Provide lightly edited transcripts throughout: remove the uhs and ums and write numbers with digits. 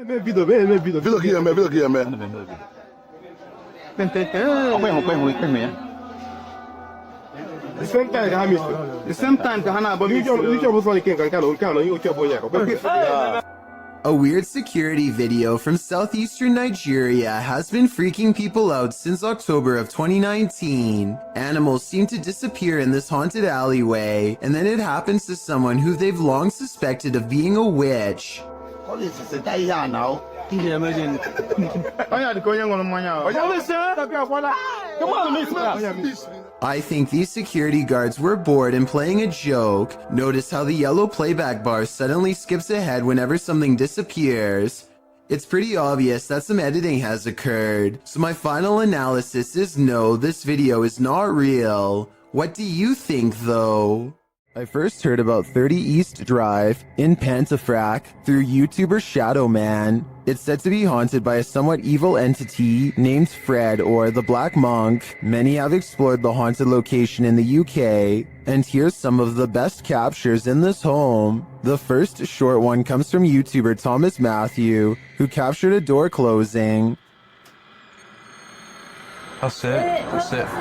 Vilo aqui, man. Vilo aqui, man. The same time ka hamis. The same time ka hana ba mi jo so ken kan kan you cho boya ko. A weird security video from southeastern Nigeria has been freaking people out since October of 2019. Animals seem to disappear in this haunted alleyway, and then it happens to someone who they've long suspected of being a witch. I think these security guards were bored and playing a joke. Notice how the yellow playback bar suddenly skips ahead whenever something disappears. It's pretty obvious that some editing has occurred. So my final analysis is no, this video is not real. What do you think though? I first heard about 30 East Drive in Pontefract through YouTuber Shadowman. It's said to be haunted by a somewhat evil entity named Fred or the Black Monk. Many have explored the haunted location in the UK, and here's some of the best captures in this home. The first short one comes from YouTuber Thomas Matthew, who captured a door closing. That's it,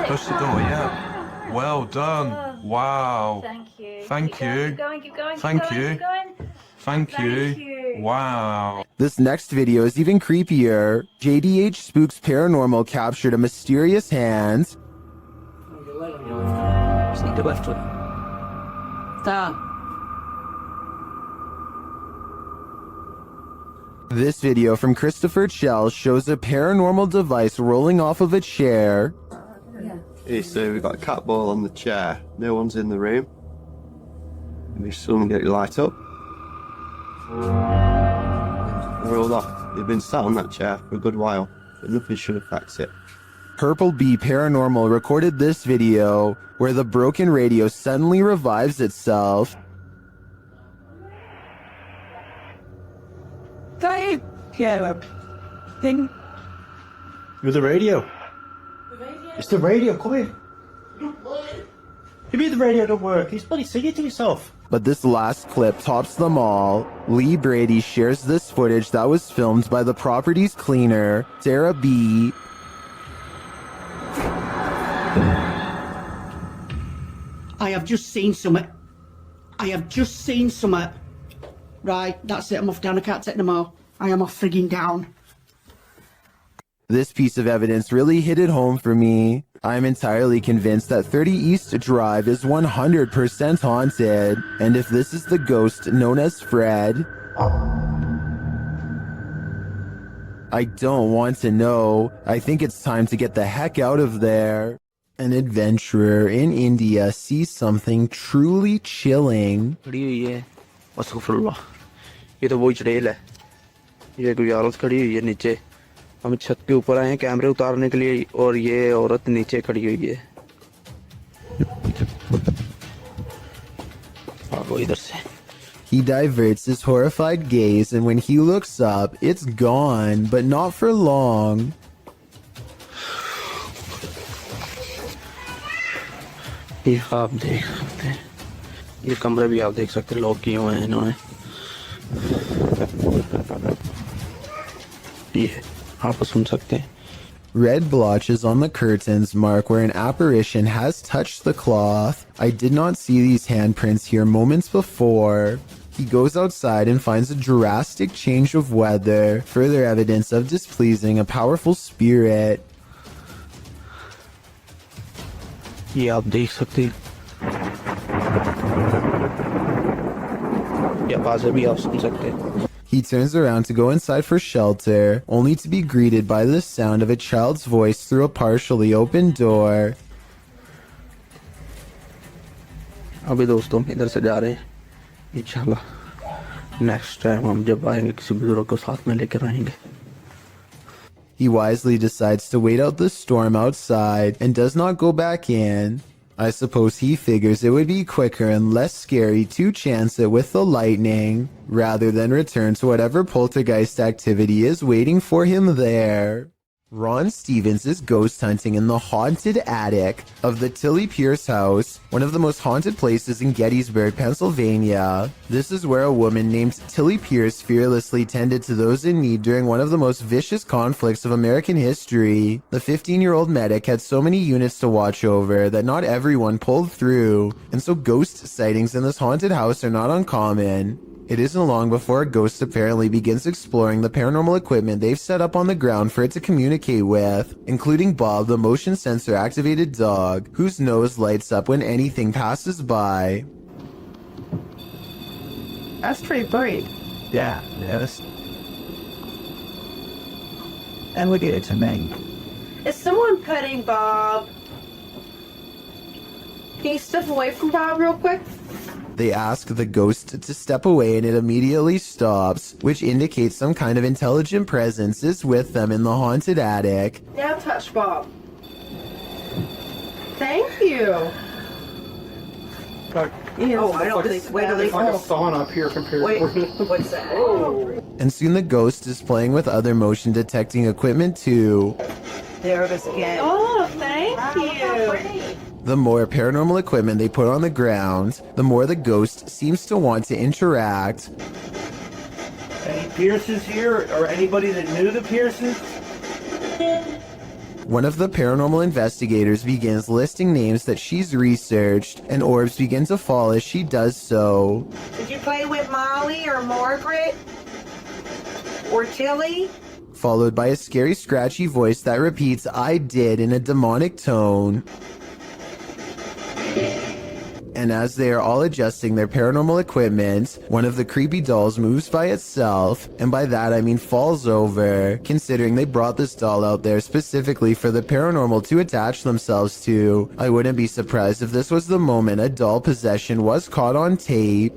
push the door, yeah. Well done. Wow. Thank you. Thank you. Keep going, keep going, Thank keep going, you. keep going. Thank Thank you. you. Wow. This next video is even creepier. JDH Spooks Paranormal captured a mysterious hand. This video from Christopher Chell shows a paranormal device rolling off of a chair. Hey, so we've got a cat ball on the chair. No one's in the room. Maybe someone get it light up. Rolled off. They've been sat on that chair for a good while, but nothing should affect it. Purple Bee Paranormal recorded this video where the broken radio suddenly revives itself. With the radio. It's the radio, come in. Maybe the radio don't work. He's bloody singing to himself. But this last clip tops them all. Lee Brady shares this footage that was filmed by the property's cleaner, Sarah B. I have just seen something. Right, that's it. I'm off down. I can't take no more. I am off frigging down. This piece of evidence really hit it home for me. I'm entirely convinced that 30 East Drive is 100% haunted, and if this is the ghost known as Fred, I don't want to know. I think it's time to get the heck out of there. An adventurer in India sees something truly chilling. खड़ी हुई है अस्तगफुरुल्लाह ये तो वही चुड़ैल है ये कोई औरत खड़ी हुई है नीचे हम छत के ऊपर आए हैं कैमरे उतारने के लिए और ये औरत नीचे खड़ी हुई है भागो इधर से He diverts his horrified gaze, and when he looks up, it's gone, but not for long. ये आप देख सकते हैं ये कमरे भी आप देख सकते हैं लॉक किए हुए हैं इन्होंने ये आप सुन सकते हैं Red blotches on the curtains mark where an apparition has touched the cloth. I did not see these handprints here moments before. He goes outside and finds a drastic change of weather, further evidence of displeasing a powerful spirit. ये आप देख सकते हैं ये आवाज़ें भी आप सुन सकते हैं He turns around to go inside for shelter, only to be greeted by the sound of a child's voice through a partially open door. अभी दोस्तों हम इधर से जा रहे हैं इंशाल्लाह नेक्स्ट टाइम हम जब आएंगे किसी बुजुर्ग को साथ में लेकर आएंगे He wisely decides to wait out the storm outside and does not go back in. I suppose he figures it would be quicker and less scary to chance it with the lightning, rather than return to whatever poltergeist activity is waiting for him there. Ron Stevens is ghost hunting in the haunted attic of the Tilly Pierce house, one of the most haunted places in Gettysburg, Pennsylvania. This is where a woman named Tilly Pierce fearlessly tended to those in need during one of the most vicious conflicts of American history. The 15-year-old medic had so many units to watch over that not everyone pulled through, and so ghost sightings in this haunted house are not uncommon. It isn't long before a ghost apparently begins exploring the paranormal equipment they've set up on the ground for it to communicate with, including Bob, the motion sensor activated dog, whose nose lights up when anything passes by. That's pretty bright. Yeah, yes. And look at it to me. Is someone petting Bob? Can you step away from Bob real quick? They ask the ghost to step away and it immediately stops, which indicates some kind of intelligent presence is with them in the haunted attic. Now touch Bob. Thank you. Oh, I don't think. Wait till they It's like a sauna up here compared to... What's that? Oh. And soon the ghost is playing with other motion detecting equipment too. There it is again. Oh, thank you. The more paranormal equipment they put on the ground, the more the ghost seems to want to interact. Any Pierces here, or anybody that knew the Pierces? One of the paranormal investigators begins listing names that she's researched, and orbs begin to fall as she does so. Did you play with Molly or Margaret? Or Tilly? Followed by a scary scratchy voice that repeats "I did" in a demonic tone. And as they are all adjusting their paranormal equipment, one of the creepy dolls moves by itself, and by that I mean falls over, considering they brought this doll out there specifically for the paranormal to attach themselves to. I wouldn't be surprised if this was the moment a doll possession was caught on tape.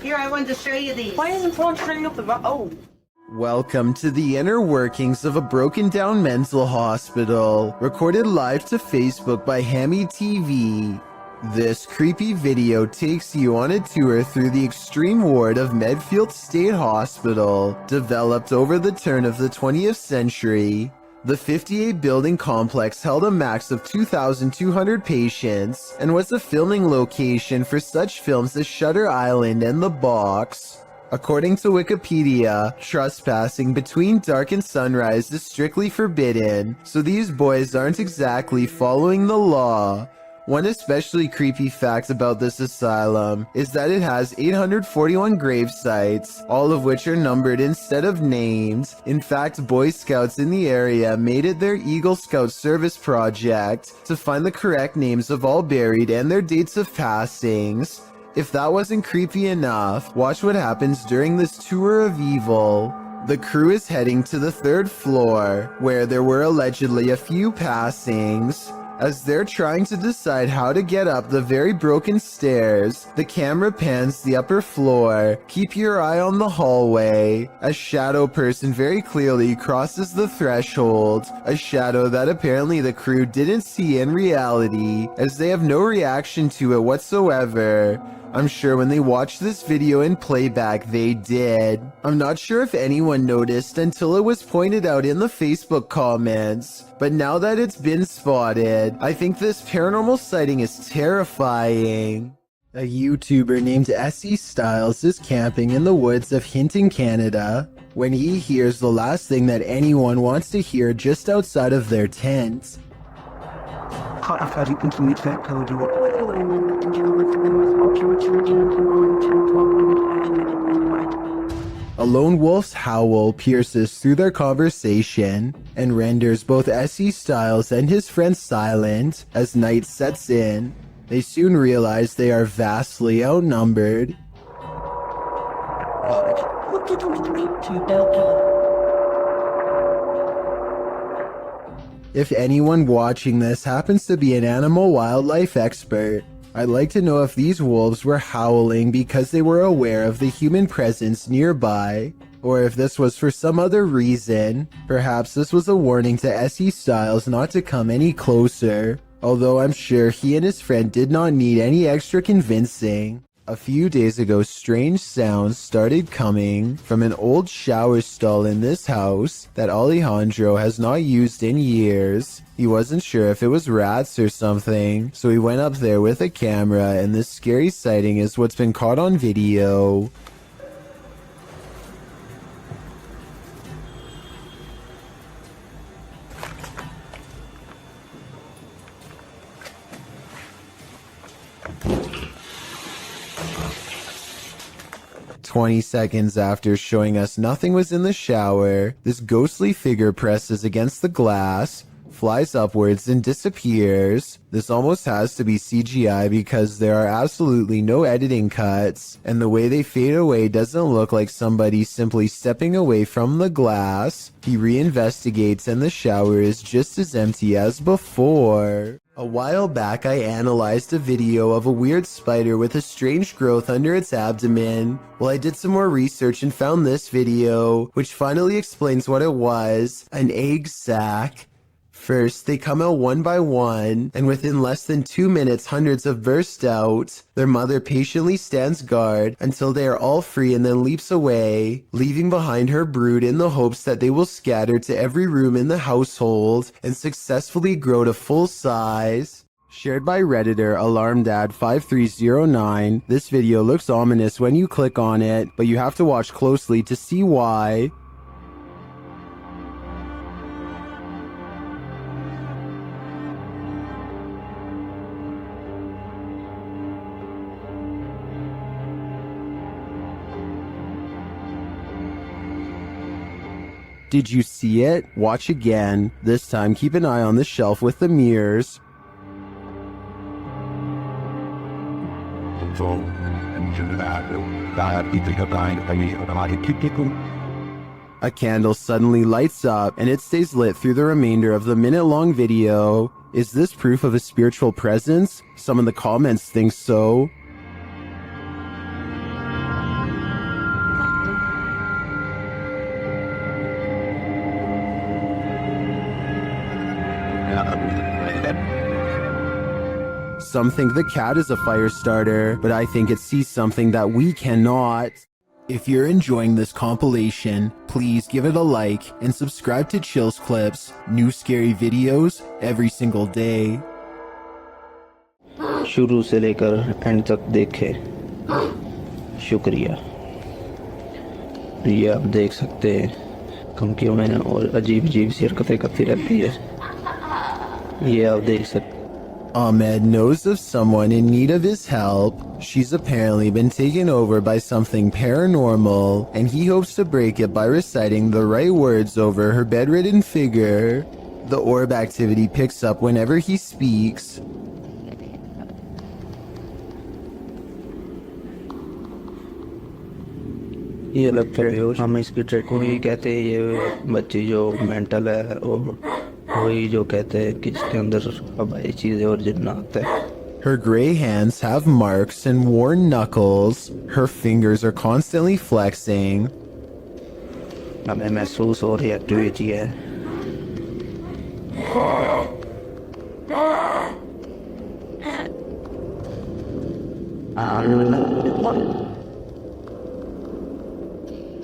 Here, I wanted to show you these. Why isn't someone turning up the Oh. Welcome to the inner workings of a broken down mental hospital, recorded live to Facebook by Hammy TV. This creepy video takes you on a tour through the extreme ward of Medfield State Hospital, developed over the turn of the 20th century. The 58-building complex held a max of 2,200 patients and was a filming location for such films as Shutter Island and The Box. According to Wikipedia, trespassing between dark and sunrise is strictly forbidden, so these boys aren't exactly following the law. One especially creepy fact about this asylum is that it has 841 grave sites, all of which are numbered instead of named. In fact, Boy Scouts in the area made it their Eagle Scout service project to find the correct names of all buried and their dates of passings. If that wasn't creepy enough, watch what happens during this tour of evil. The crew is heading to the 3rd floor, where there were allegedly a few passings. As they're trying to decide how to get up the very broken stairs, the camera pans the upper floor. Keep your eye on the hallway. A shadow person very clearly crosses the threshold, a shadow that apparently the crew didn't see in reality, as they have no reaction to it whatsoever. I'm sure when they watched this video in playback, they did. I'm not sure if anyone noticed until it was pointed out in the Facebook comments, but now that it's been spotted, I think this paranormal sighting is terrifying. A YouTuber named S.E. Styles is camping in the woods of Hinton, Canada, when he hears the last thing that anyone wants to hear just outside of their tent. A lone wolf's howl pierces through their conversation and renders both S.E. Styles and his friend silent as night sets in. They soon realize they are vastly outnumbered. If anyone watching this happens to be an animal wildlife expert, I'd like to know if these wolves were howling because they were aware of the human presence nearby, or if this was for some other reason. Perhaps this was a warning to S.E. Styles not to come any closer, although I'm sure he and his friend did not need any extra convincing. A few days ago, strange sounds started coming from an old shower stall in this house that Alejandro has not used in years. He wasn't sure if it was rats or something, so he went up there with a camera, and this scary sighting is what's been caught on video. "20 seconds after showing us nothing was in the shower, this ghostly figure presses against the glass, flies upwards and disappears. This almost has to be CGI because there are absolutely no editing cuts, and the way they fade away doesn't look like somebody simply stepping away from the glass. He reinvestigates and the shower is just as empty as before." A while back, I analyzed a video of a weird spider with a strange growth under its abdomen. Well, I did some more research and found this video, which finally explains what it was: an egg sac. First, they come out one by one, and within less than 2 minutes, hundreds have burst out. Their mother patiently stands guard until they are all free and then leaps away, leaving behind her brood in the hopes that they will scatter to every room in the household and successfully grow to full size. Shared by Redditor AlarmDad5309, this video looks ominous when you click on it, but you have to watch closely to see why. Did you see it? Watch again. This time, keep an eye on the shelf with the mirrors. A candle suddenly lights up, and it stays lit through the remainder of the minute-long video. Is this proof of a spiritual presence? Some in the comments think so. Some think the cat is a fire starter, but I think it sees something that we cannot. If you're enjoying this compilation, please give it a like and subscribe to Chills Clips, new scary videos every single day. शुरू से लेकर and तक देखे, शुक्रिया। ये आप देख सकते हैं धमकियों में और अजीब अजीब सी हरकतें करती रहती है, ये आप देख सकते। Ahmed knows of someone in need of his help. She's apparently been taken over by something paranormal, and he hopes to break it by reciting the right words over her bedridden figure. The orb activity picks up whenever he speaks. ये अलग है, हम इसकी track को ही कहते हैं। ये बच्ची जो मेंटल है और वही जो कहते हैं कि इसके अंदर हवाई चीजें और जिन्नात है। Her gray hands have marks and worn knuckles. Her fingers are constantly flexing. हमें महसूस हो रही एक्टिविटी है।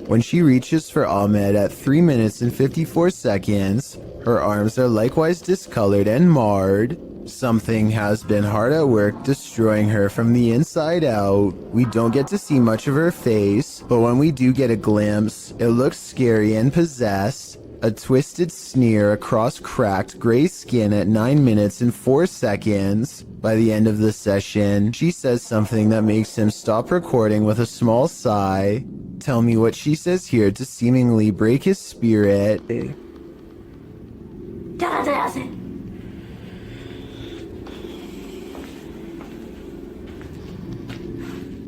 When she reaches for Ahmed at 3 minutes and 54 seconds, her arms are likewise discolored and marred. Something has been hard at work destroying her from the inside out. We don't get to see much of her face, but when we do get a glimpse, it looks scary and possessed. A twisted sneer across cracked gray skin at 9 minutes and 4 seconds. By the end of the session, she says something that makes him stop recording with a small sigh. Tell me what she says here to seemingly break his spirit.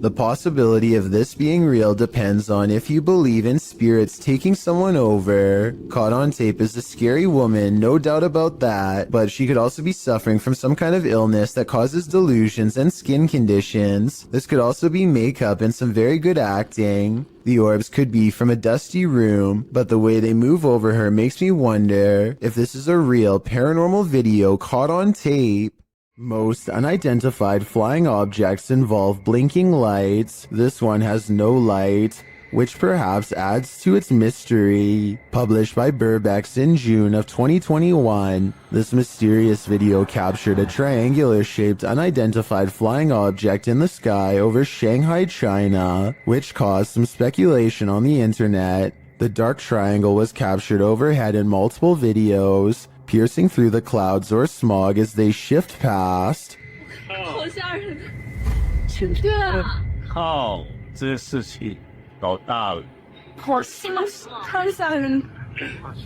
The possibility of this being real depends on if you believe in spirits taking someone over. Caught on tape is a scary woman, no doubt about that, but she could also be suffering from some kind of illness that causes delusions and skin conditions. This could also be makeup and some very good acting. The orbs could be from a dusty room, but the way they move over her makes me wonder if this is a real paranormal video caught on tape. Most unidentified flying objects involve blinking lights. This one has no light, which perhaps adds to its mystery. Published by Burbex in June of 2021, this mysterious video captured a triangular-shaped unidentified flying object in the sky over Shanghai, China, which caused some speculation on the internet. The dark triangle was captured overhead in multiple videos, piercing through the clouds or smog as they shift past. 好吓人！对啊，靠，这事情搞大了。好心太吓人。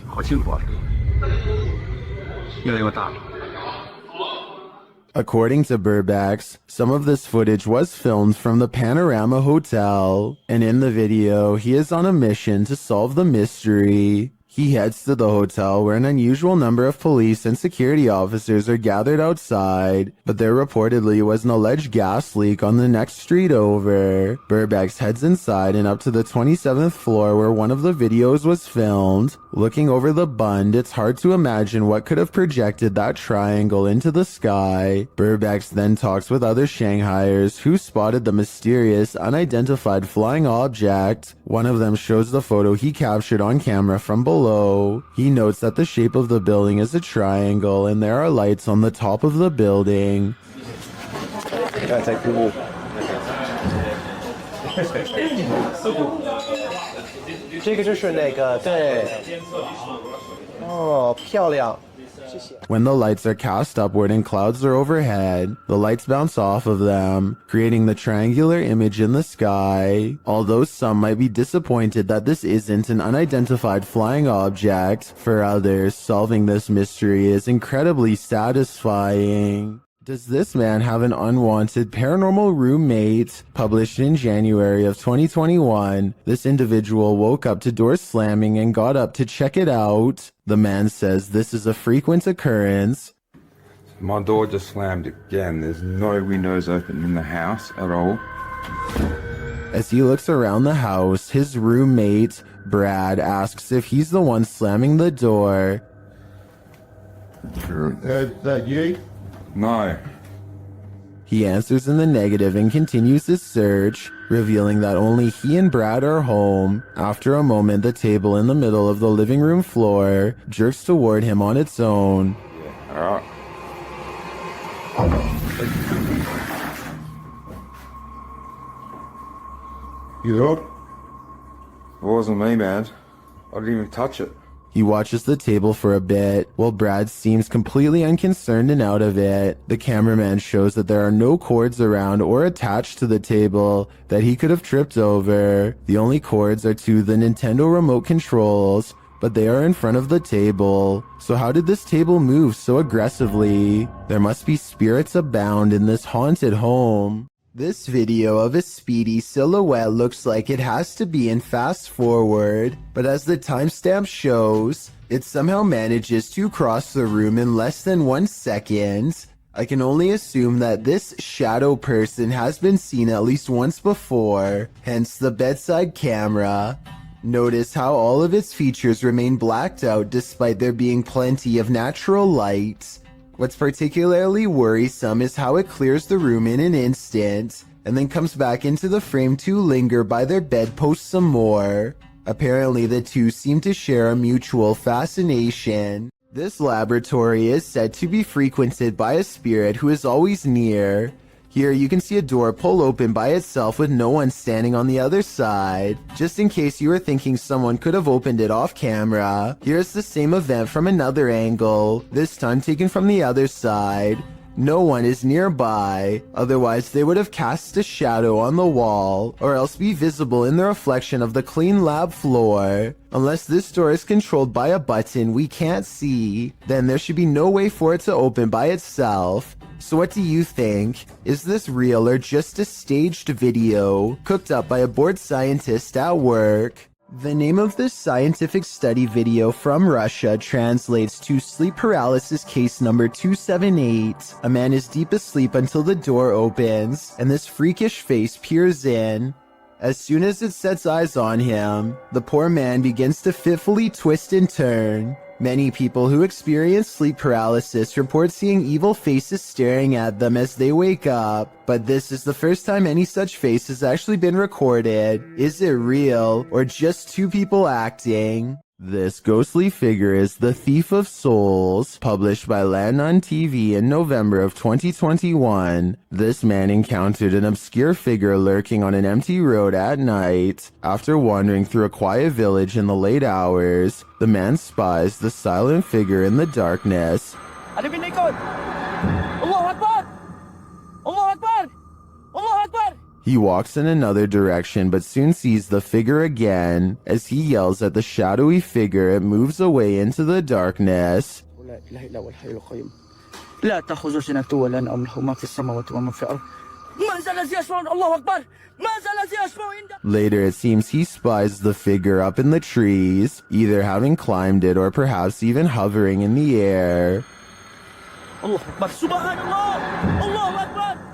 好辛苦啊，越来越大了。 According to Burbex, some of this footage was filmed from the Panorama Hotel, and in the video, he is on a mission to solve the mystery. He heads to the hotel where an unusual number of police and security officers are gathered outside, but there reportedly was an alleged gas leak on the next street over. Burbex heads inside and up to the 27th floor where one of the videos was filmed. Looking over the Bund, it's hard to imagine what could have projected that triangle into the sky. Burbex then talks with other Shanghaiers who spotted the mysterious, unidentified flying object. One of them shows the photo he captured on camera from below. He notes that the shape of the building is a triangle and there are lights on the top of the building. 这个就是那个对，哦，漂亮。 When the lights are cast upward and clouds are overhead, the lights bounce off of them, creating the triangular image in the sky. Although some might be disappointed that this isn't an unidentified flying object, for others, solving this mystery is incredibly satisfying. Does this man have an unwanted paranormal roommate? Published in January of 2021, this individual woke up to doors slamming and got up to check it out. The man says this is a frequent occurrence. My door just slammed again. There's no windows open in the house at all. As he looks around the house, his roommate, Brad, asks if he's the one slamming the door. That you? No. He answers in the negative and continues his search, revealing that only he and Brad are home. After a moment, the table in the middle of the living room floor jerks toward him on its own. Alright. You up? It wasn't me, man. I didn't even touch it. He watches the table for a bit, while Brad seems completely unconcerned and out of it. The cameraman shows that there are no cords around or attached to the table that he could have tripped over. The only cords are to the Nintendo remote controls, but they are in front of the table. So how did this table move so aggressively? There must be spirits abound in this haunted home. This video of a speedy silhouette looks like it has to be in fast forward, but as the timestamp shows, it somehow manages to cross the room in less than 1 second. I can only assume that this shadow person has been seen at least once before, hence the bedside camera. Notice how all of its features remain blacked out despite there being plenty of natural light. What's particularly worrisome is how it clears the room in an instant, and then comes back into the frame to linger by their bedpost some more. Apparently the two seem to share a mutual fascination. This laboratory is said to be frequented by a spirit who is always near. Here you can see a door pull open by itself with no one standing on the other side. Just in case you were thinking someone could have opened it off camera, here's the same event from another angle, this time taken from the other side. No one is nearby, otherwise they would have cast a shadow on the wall, or else be visible in the reflection of the clean lab floor. Unless this door is controlled by a button we can't see, then there should be no way for it to open by itself. So what do you think? Is this real or just a staged video, cooked up by a bored scientist at work? The name of this scientific study video from Russia translates to Sleep Paralysis Case Number 278. A man is deep asleep until the door opens, and this freakish face peers in. As soon as it sets eyes on him, the poor man begins to fitfully twist and turn. Many people who experience sleep paralysis report seeing evil faces staring at them as they wake up, but this is the first time any such face has actually been recorded. Is it real, or just two people acting? This ghostly figure is the Thief of Souls, published by Landon TV in November of 2021. This man encountered an obscure figure lurking on an empty road at night. After wandering through a quiet village in the late hours, the man spies the silent figure in the darkness. Alipin likod! Allahu Akbar! Allahu Akbar! Allahu Akbar! He walks in another direction but soon sees the figure again. As he yells at the shadowy figure, it moves away into the darkness. Later, it seems he spies the figure up in the trees, either having climbed it or perhaps even hovering in the air.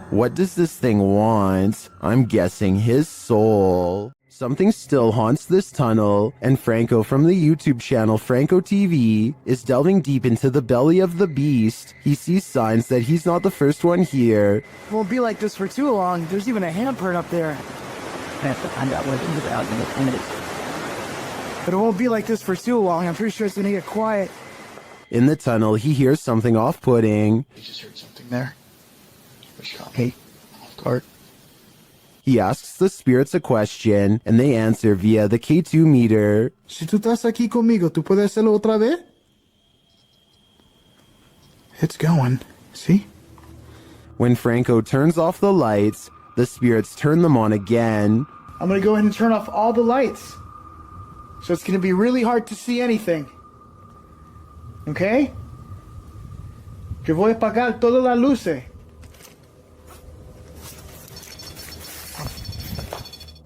What does this thing want? I'm guessing his soul. Something still haunts this tunnel, and Franco from the YouTube channel Franco TV is delving deep into the belly of the beast. He sees signs that he's not the first one here. It won't be like this for too long. There's even a handprint up there. I have to find out what's about in it. But it won't be like this for too long. I'm pretty sure it's gonna get quiet. In the tunnel, he hears something off-putting. You just heard something there. Hey, Cart. He asks the spirits a question, and they answer via the K2 meter. Si tú estás aquí conmigo, ¿tú puedes hacerlo otra vez? It's going. See? When Franco turns off the lights, the spirits turn them on again. I'm gonna go ahead and turn off all the lights. So it's gonna be really hard to see anything. Okay? Que voy a apagar todas las luces.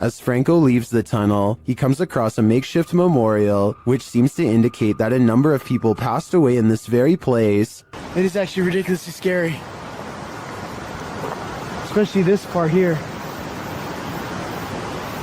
As Franco leaves the tunnel, he comes across a makeshift memorial, which seems to indicate that a number of people passed away in this very place. It is actually ridiculously scary. Especially this part here.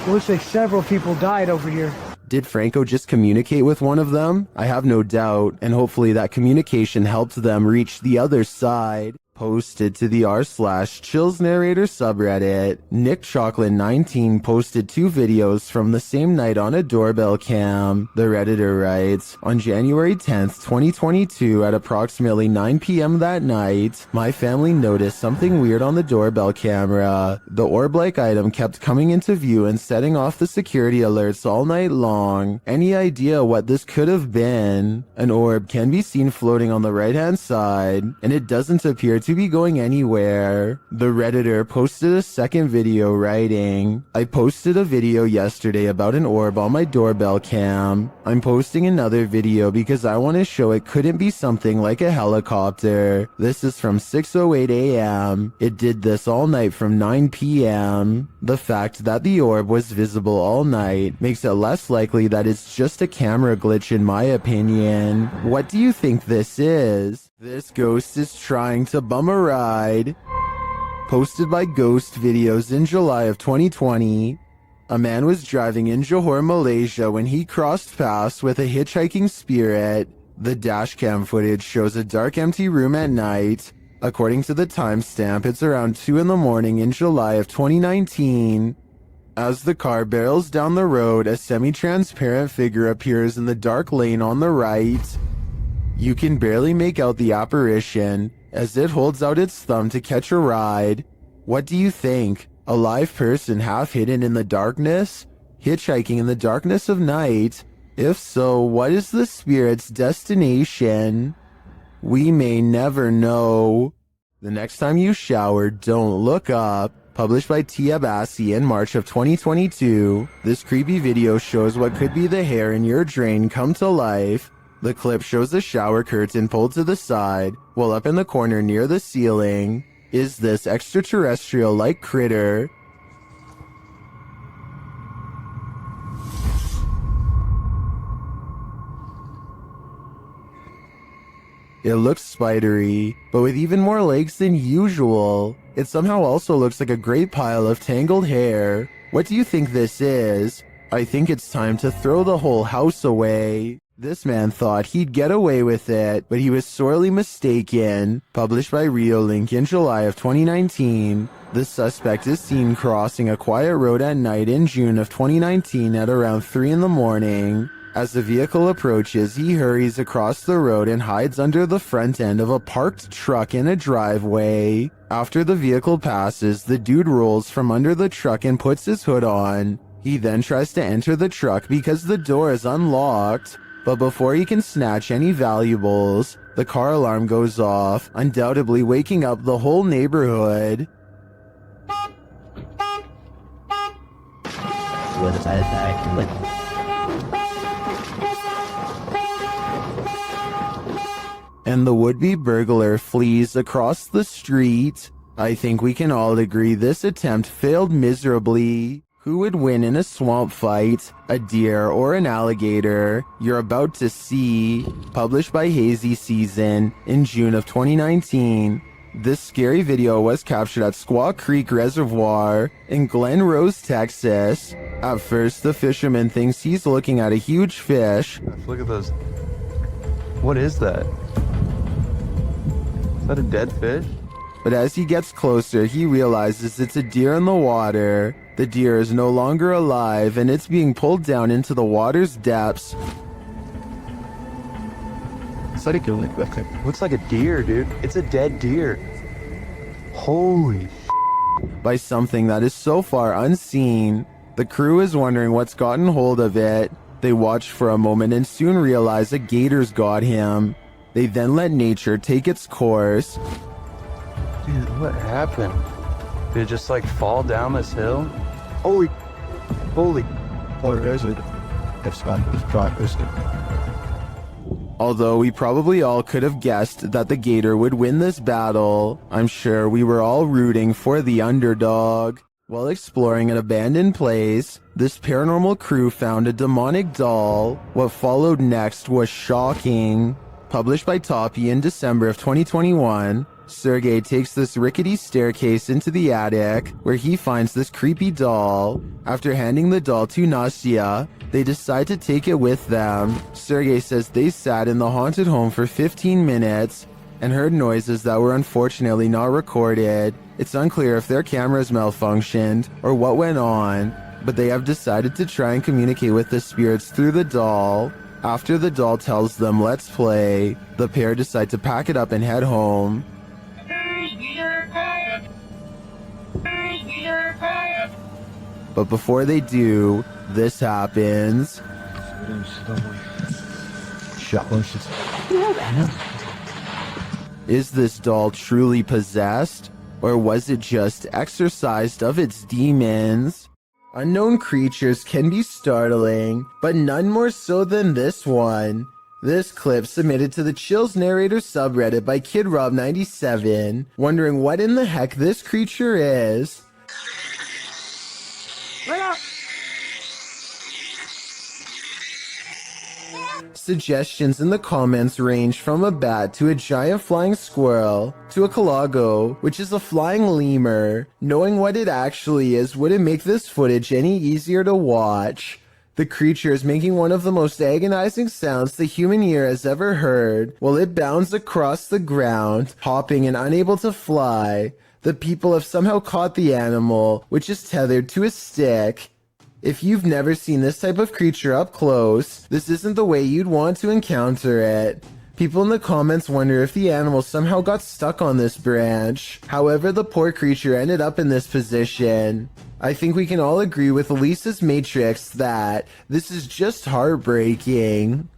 It looks like several people died over here. Did Franco just communicate with one of them? I have no doubt, and hopefully that communication helped them reach the other side. Posted to the r/Chills Narrator subreddit, Nick Chocolate 19 posted 2 videos from the same night on a doorbell cam. The Redditor writes, on January 10th, 2022 at approximately 9 p.m. that night, my family noticed something weird on the doorbell camera. The orb-like item kept coming into view and setting off the security alerts all night long. Any idea what this could have been? An orb can be seen floating on the right-hand side, and it doesn't appear to be going anywhere. The Redditor posted a second video writing, I posted a video yesterday about an orb on my doorbell cam. I'm posting another video because I want to show it couldn't be something like a helicopter. This is from 6:08 a.m. It did this all night from 9 p.m. The fact that the orb was visible all night makes it less likely that it's just a camera glitch in my opinion. What do you think this is? This ghost is trying to bum a ride. Posted by Ghost Videos in July of 2020. A man was driving in Johor, Malaysia when he crossed paths with a hitchhiking spirit. The dashcam footage shows a dark empty room at night. According to the timestamp, it's around 2 in the morning in July of 2019. As the car barrels down the road, a semi-transparent figure appears in the dark lane on the right. You can barely make out the apparition as it holds out its thumb to catch a ride. What do you think? A live person half hidden in the darkness? Hitchhiking in the darkness of night? If so, what is the spirit's destination? We may never know. The next time you shower, don't look up. Published by Tia Bassi in March of 2022. This creepy video shows what could be the hair in your drain come to life. The clip shows the shower curtain pulled to the side, while up in the corner near the ceiling is this extraterrestrial-like critter. It looks spidery, but with even more legs than usual. It somehow also looks like a great pile of tangled hair. What do you think this is? I think it's time to throw the whole house away. This man thought he'd get away with it, but he was sorely mistaken. Published by Reolink in July of 2019, the suspect is seen crossing a quiet road at night in June of 2019 at around 3 in the morning. As the vehicle approaches, he hurries across the road and hides under the front end of a parked truck in a driveway. After the vehicle passes, the dude rolls from under the truck and puts his hood on. He then tries to enter the truck because the door is unlocked. But before he can snatch any valuables, the car alarm goes off, undoubtedly waking up the whole neighborhood. And the would-be burglar flees across the street. I think we can all agree this attempt failed miserably. Who would win in a swamp fight, a deer or an alligator? You're about to see. Published by Hazy Season in June of 2019. This scary video was captured at Squaw Creek Reservoir in Glen Rose, Texas. At first, the fisherman thinks he's looking at a huge fish. Look at those. What is that? Is that a dead fish? But as he gets closer, he realizes it's a deer in the water. The deer is no longer alive, and it's being pulled down into the water's depths. Looks like a deer, dude. It's a dead deer. Holy by something that is so far unseen. The crew is wondering what's gotten hold of it. They watch for a moment and soon realize a gator's got him. They then let nature take its course. Dude, what happened? Did it just like fall down this hill? Holy. Although we probably all could have guessed that the gator would win this battle, I'm sure we were all rooting for the underdog. While exploring an abandoned place, this paranormal crew found a demonic doll. What followed next was shocking. Published by Toppy in December of 2021, Sergey takes this rickety staircase into the attic, where he finds this creepy doll. After handing the doll to Nastya, they decide to take it with them. Sergey says they sat in the haunted home for 15 minutes and heard noises that were unfortunately not recorded. It's unclear if their cameras malfunctioned or what went on, but they have decided to try and communicate with the spirits through the doll. After the doll tells them let's play, the pair decide to pack it up and head home. But before they do, this happens. Is this doll truly possessed? Or was it just exorcised of its demons? Unknown creatures can be startling, but none more so than this one. This clip submitted to the Chills Narrator subreddit by KidRob97, wondering what in the heck this creature is. Suggestions in the comments range from a bat to a giant flying squirrel to a calago, which is a flying lemur. Knowing what it actually is wouldn't make this footage any easier to watch. The creature is making one of the most agonizing sounds the human ear has ever heard while it bounds across the ground, hopping and unable to fly. The people have somehow caught the animal, which is tethered to a stick. If you've never seen this type of creature up close, this isn't the way you'd want to encounter it. People in the comments wonder if the animal somehow got stuck on this branch. However, the poor creature ended up in this position. I think we can all agree with Elisa's Matrix that this is just heartbreaking.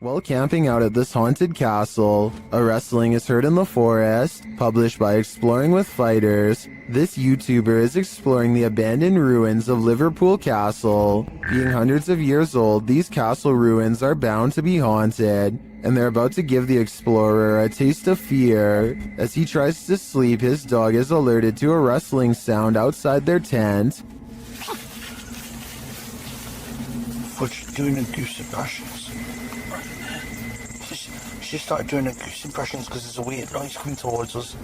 While camping out at this haunted castle, a rustling is heard in the forest. Published by Exploring with Fighters, this YouTuber is exploring the abandoned ruins of Liverpool Castle. Being hundreds of years old, these castle ruins are bound to be haunted, and they're about to give the explorer a taste of fear. As he tries to sleep, his dog is alerted to a rustling sound outside their tent. What's doing the goose impressions? She started doing the goose impressions because there's a weird noise coming towards us.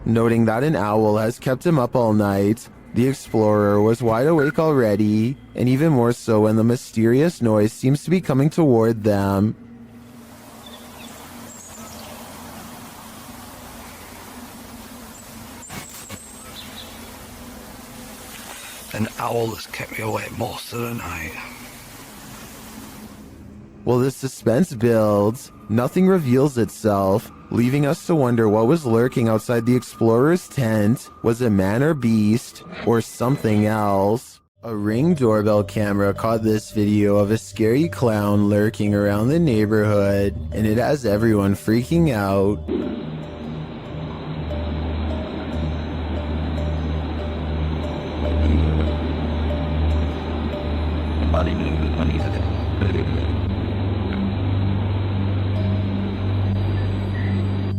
Noting that an owl has kept him up all night, The explorer was wide awake already, and even more so when the mysterious noise seems to be coming toward them. An owl has kept me awake most of the night. While the suspense builds, nothing reveals itself, leaving us to wonder what was lurking outside the explorer's tent. Was it man or beast, or something else? A Ring doorbell camera caught this video of a scary clown lurking around the neighborhood, and it has everyone freaking out.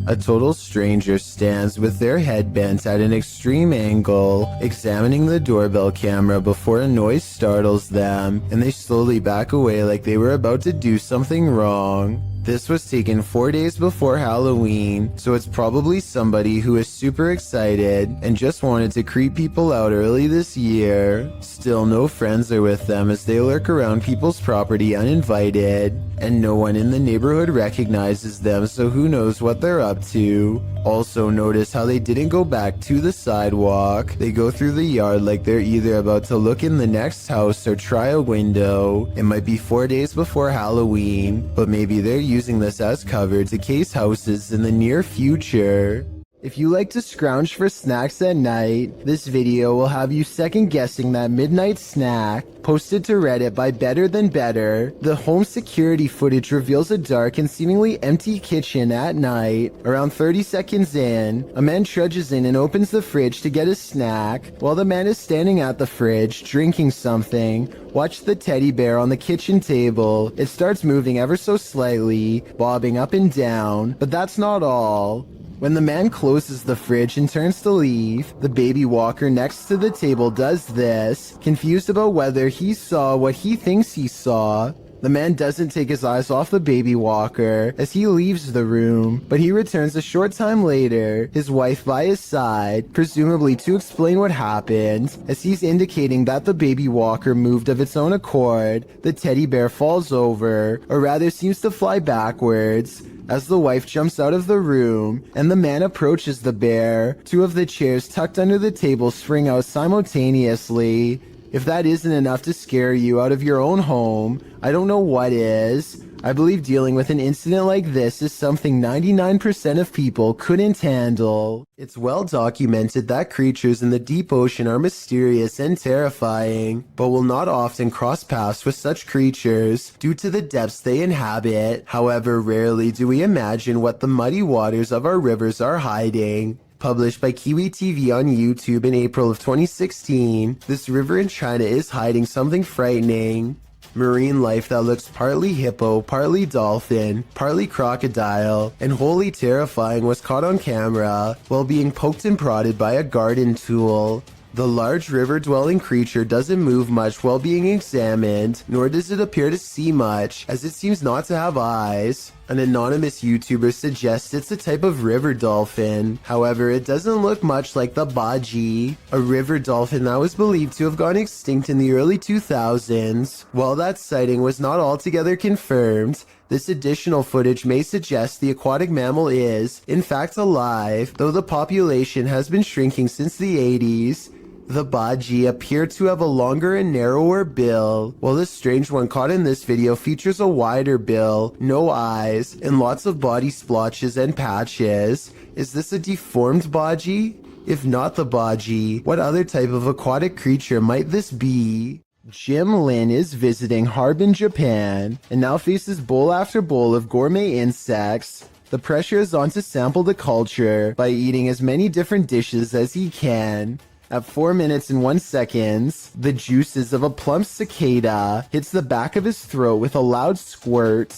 A total stranger stands with their head bent at an extreme angle, examining the doorbell camera before a noise startles them, and they slowly back away like they were about to do something wrong. This was taken 4 days before Halloween, so it's probably somebody who is super excited and just wanted to creep people out early this year. Still, no friends are with them as they lurk around people's property uninvited, and no one in the neighborhood recognizes them, so who knows what they're up to. Also, notice how they didn't go back to the sidewalk. They go through the yard like they're either about to look in the next house or try a window. It might be 4 days before Halloween, but maybe they're using this as cover to case houses in the near future. If you like to scrounge for snacks at night, this video will have you second guessing that midnight snack. Posted to Reddit by Better Than Better, the home security footage reveals a dark and seemingly empty kitchen at night. Around 30 seconds in, a man trudges in and opens the fridge to get a snack. While the man is standing at the fridge, drinking something, watch the teddy bear on the kitchen table. It starts moving ever so slightly, bobbing up and down, but that's not all. When the man closes the fridge and turns to leave, the baby walker next to the table does this, confused about whether he saw what he thinks he saw. The man doesn't take his eyes off the baby walker as he leaves the room, but he returns a short time later, his wife by his side, presumably to explain what happened. As he's indicating that the baby walker moved of its own accord, the teddy bear falls over, or rather seems to fly backwards, as the wife jumps out of the room and the man approaches the bear. Two of the chairs tucked under the table spring out simultaneously. If that isn't enough to scare you out of your own home, I don't know what is. I believe dealing with an incident like this is something 99% of people couldn't handle. It's well documented that creatures in the deep ocean are mysterious and terrifying, but will not often cross paths with such creatures due to the depths they inhabit. However, rarely do we imagine what the muddy waters of our rivers are hiding. Published by Kiwi TV on YouTube in April of 2016, this river in China is hiding something frightening. Marine life that looks partly hippo, partly dolphin, partly crocodile, and wholly terrifying was caught on camera while being poked and prodded by a garden tool. The large river-dwelling creature doesn't move much while being examined, nor does it appear to see much, as it seems not to have eyes. An anonymous YouTuber suggests it's a type of river dolphin. However, it doesn't look much like the Baji, a river dolphin that was believed to have gone extinct in the early 2000s. While that sighting was not altogether confirmed, this additional footage may suggest the aquatic mammal is, in fact, alive, though the population has been shrinking since the 80s. The Baji appear to have a longer and narrower bill, while the strange one caught in this video features a wider bill, no eyes, and lots of body splotches and patches. Is this a deformed Baji? If not the Baji, what other type of aquatic creature might this be? Jim Lin is visiting Harbin, Japan, and now faces bowl after bowl of gourmet insects. The pressure is on to sample the culture by eating as many different dishes as he can. At 4 minutes and 1 second, the juices of a plump cicada hits the back of his throat with a loud squirt.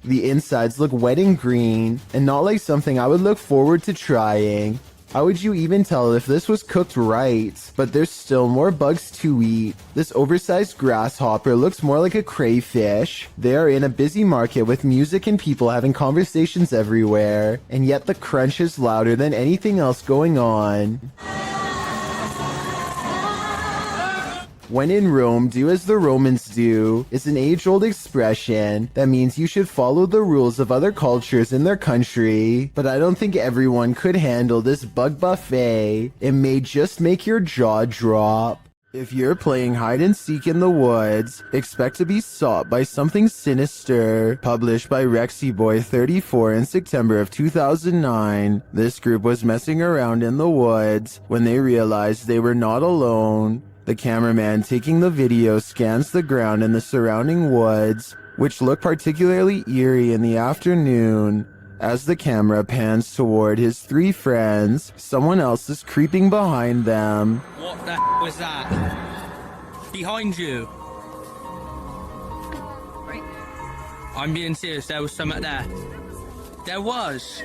The insides look wet and green, and not like something I would look forward to trying. How would you even tell if this was cooked right? But there's still more bugs to eat. This oversized grasshopper looks more like a crayfish. They are in a busy market with music and people having conversations everywhere, and yet the crunch is louder than anything else going on. When in Rome, do as the Romans do is an age-old expression that means you should follow the rules of other cultures in their country, but I don't think everyone could handle this bug buffet. It may just make your jaw drop. If you're playing hide and seek in the woods, expect to be sought by something sinister. Published by RexyBoy34 in September of 2009, this group was messing around in the woods when they realized they were not alone. The cameraman taking the video scans the ground and the surrounding woods, which look particularly eerie in the afternoon. As the camera pans toward his three friends, someone else is creeping behind them. What the was that? Behind you. I'm being serious, there was something there. There was.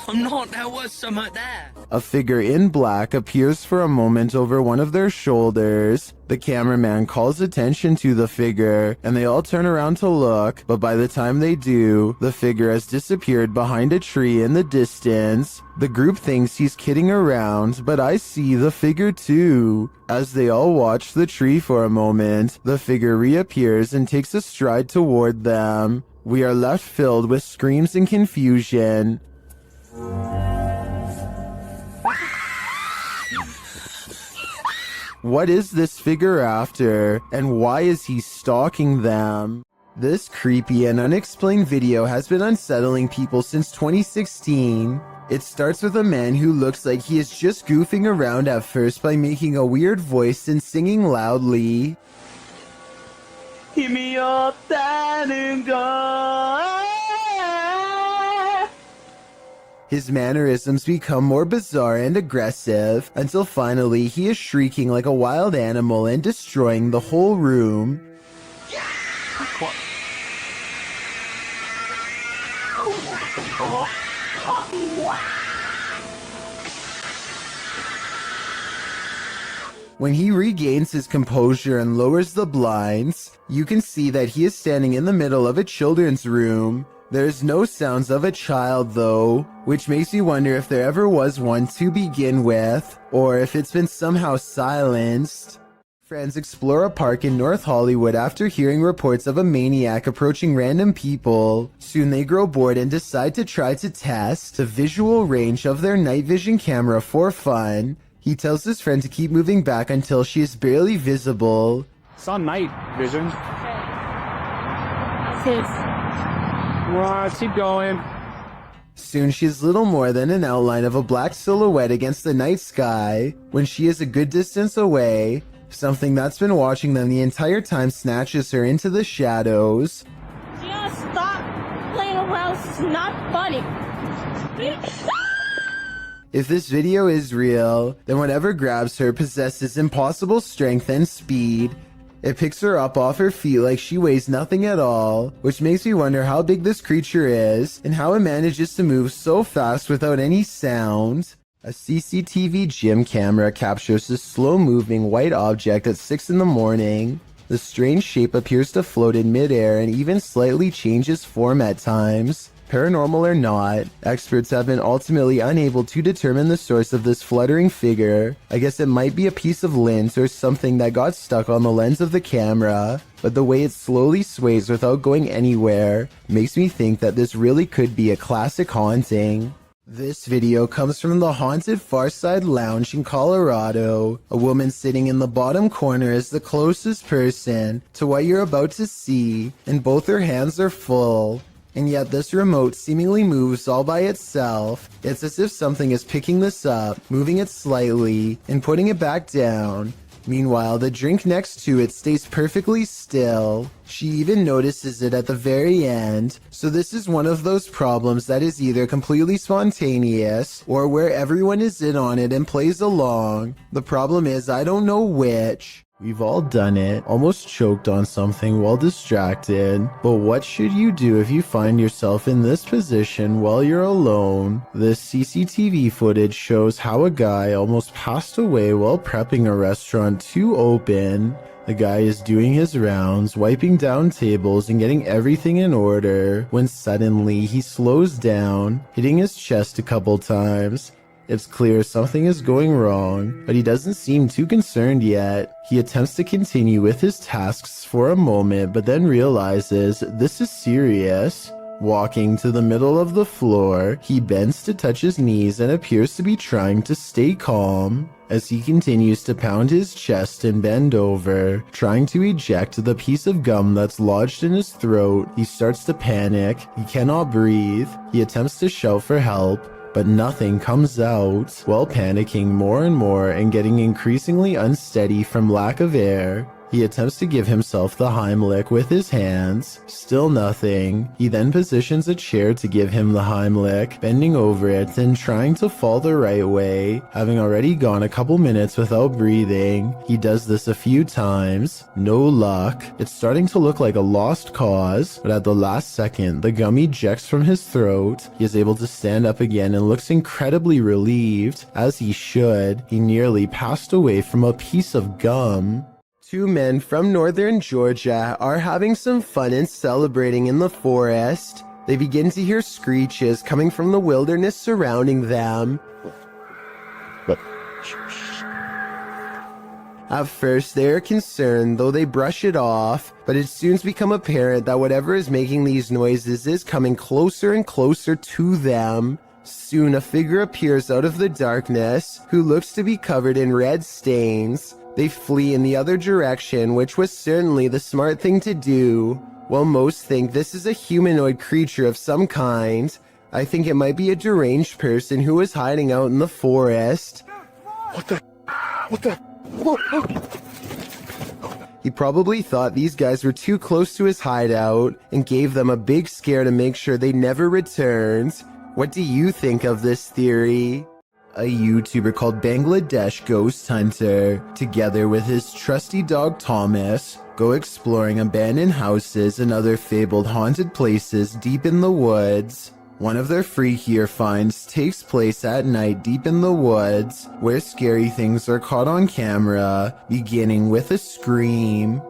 I'm not, there was something there. A figure in black appears for a moment over one of their shoulders. The cameraman calls attention to the figure, and they all turn around to look, but by the time they do, the figure has disappeared behind a tree in the distance. The group thinks he's kidding around, but I see the figure too. As they all watch the tree for a moment, the figure reappears and takes a stride toward them. We are left filled with screams and confusion. What is this figure after, and why is he stalking them? This creepy and unexplained video has been unsettling people since 2016. It starts with a man who looks like he is just goofing around at first by making a weird voice and singing loudly. 힘이 없다는 걸. His mannerisms become more bizarre and aggressive, until finally he is shrieking like a wild animal and destroying the whole room. When he regains his composure and lowers the blinds, you can see that he is standing in the middle of a children's room. There's no sounds of a child though, which makes me wonder if there ever was one to begin with, or if it's been somehow silenced. Friends explore a park in North Hollywood after hearing reports of a maniac approaching random people. Soon they grow bored and decide to try to test the visual range of their night vision camera for fun. He tells his friend to keep moving back until she is barely visible. It's on night vision. Keep going. Soon she is little more than an outline of a black silhouette against the night sky. When she is a good distance away, something that's been watching them the entire time snatches her into the shadows. Just stop playing around, it's not funny. If this video is real, then whatever grabs her possesses impossible strength and speed. It picks her up off her feet like she weighs nothing at all, which makes me wonder how big this creature is and how it manages to move so fast without any sound. A CCTV gym camera captures this slow-moving white object at 6 in the morning. The strange shape appears to float in midair and even slightly changes form at times. Paranormal or not, experts have been ultimately unable to determine the source of this fluttering figure. I guess it might be a piece of lint or something that got stuck on the lens of the camera, but the way it slowly sways without going anywhere makes me think that this really could be a classic haunting. This video comes from the haunted Farside Lounge in Colorado. A woman sitting in the bottom corner is the closest person to what you're about to see, and both her hands are full. And yet this remote seemingly moves all by itself. It's as if something is picking this up, moving it slightly, and putting it back down. Meanwhile, the drink next to it stays perfectly still. She even notices it at the very end. So this is one of those problems that is either completely spontaneous, or where everyone is in on it and plays along. The problem is I don't know which. We've all done it, almost choked on something while distracted. But what should you do if you find yourself in this position while you're alone? This CCTV footage shows how a guy almost passed away while prepping a restaurant to open. The guy is doing his rounds, wiping down tables and getting everything in order, when suddenly he slows down, hitting his chest a couple times. It's clear something is going wrong, but he doesn't seem too concerned yet. He attempts to continue with his tasks for a moment, but then realizes this is serious. Walking to the middle of the floor, he bends to touch his knees and appears to be trying to stay calm. As he continues to pound his chest and bend over, trying to eject the piece of gum that's lodged in his throat, he starts to panic. He cannot breathe. He attempts to shout for help, but nothing comes out. While panicking more and more and getting increasingly unsteady from lack of air, he attempts to give himself the Heimlich with his hands. Still nothing. He then positions a chair to give him the Heimlich, bending over it and trying to fall the right way. Having already gone a couple minutes without breathing, he does this a few times. No luck. It's starting to look like a lost cause, but at the last second, the gum ejects from his throat. He is able to stand up again and looks incredibly relieved, as he should. He nearly passed away from a piece of gum. Two men from northern Georgia are having some fun and celebrating in the forest. They begin to hear screeches coming from the wilderness surrounding them. At first, they are concerned, though they brush it off, but it soon becomes apparent that whatever is making these noises is coming closer and closer to them. Soon, a figure appears out of the darkness, who looks to be covered in red stains. They flee in the other direction, which was certainly the smart thing to do. While most think this is a humanoid creature of some kind, I think it might be a deranged person who is hiding out in the forest. He probably thought these guys were too close to his hideout and gave them a big scare to make sure they never returned. What do you think of this theory? A YouTuber called Bangladesh Ghost Hunter, together with his trusty dog Thomas, go exploring abandoned houses and other fabled haunted places deep in the woods. One of their freakier finds takes place at night deep in the woods, where scary things are caught on camera, beginning with a scream.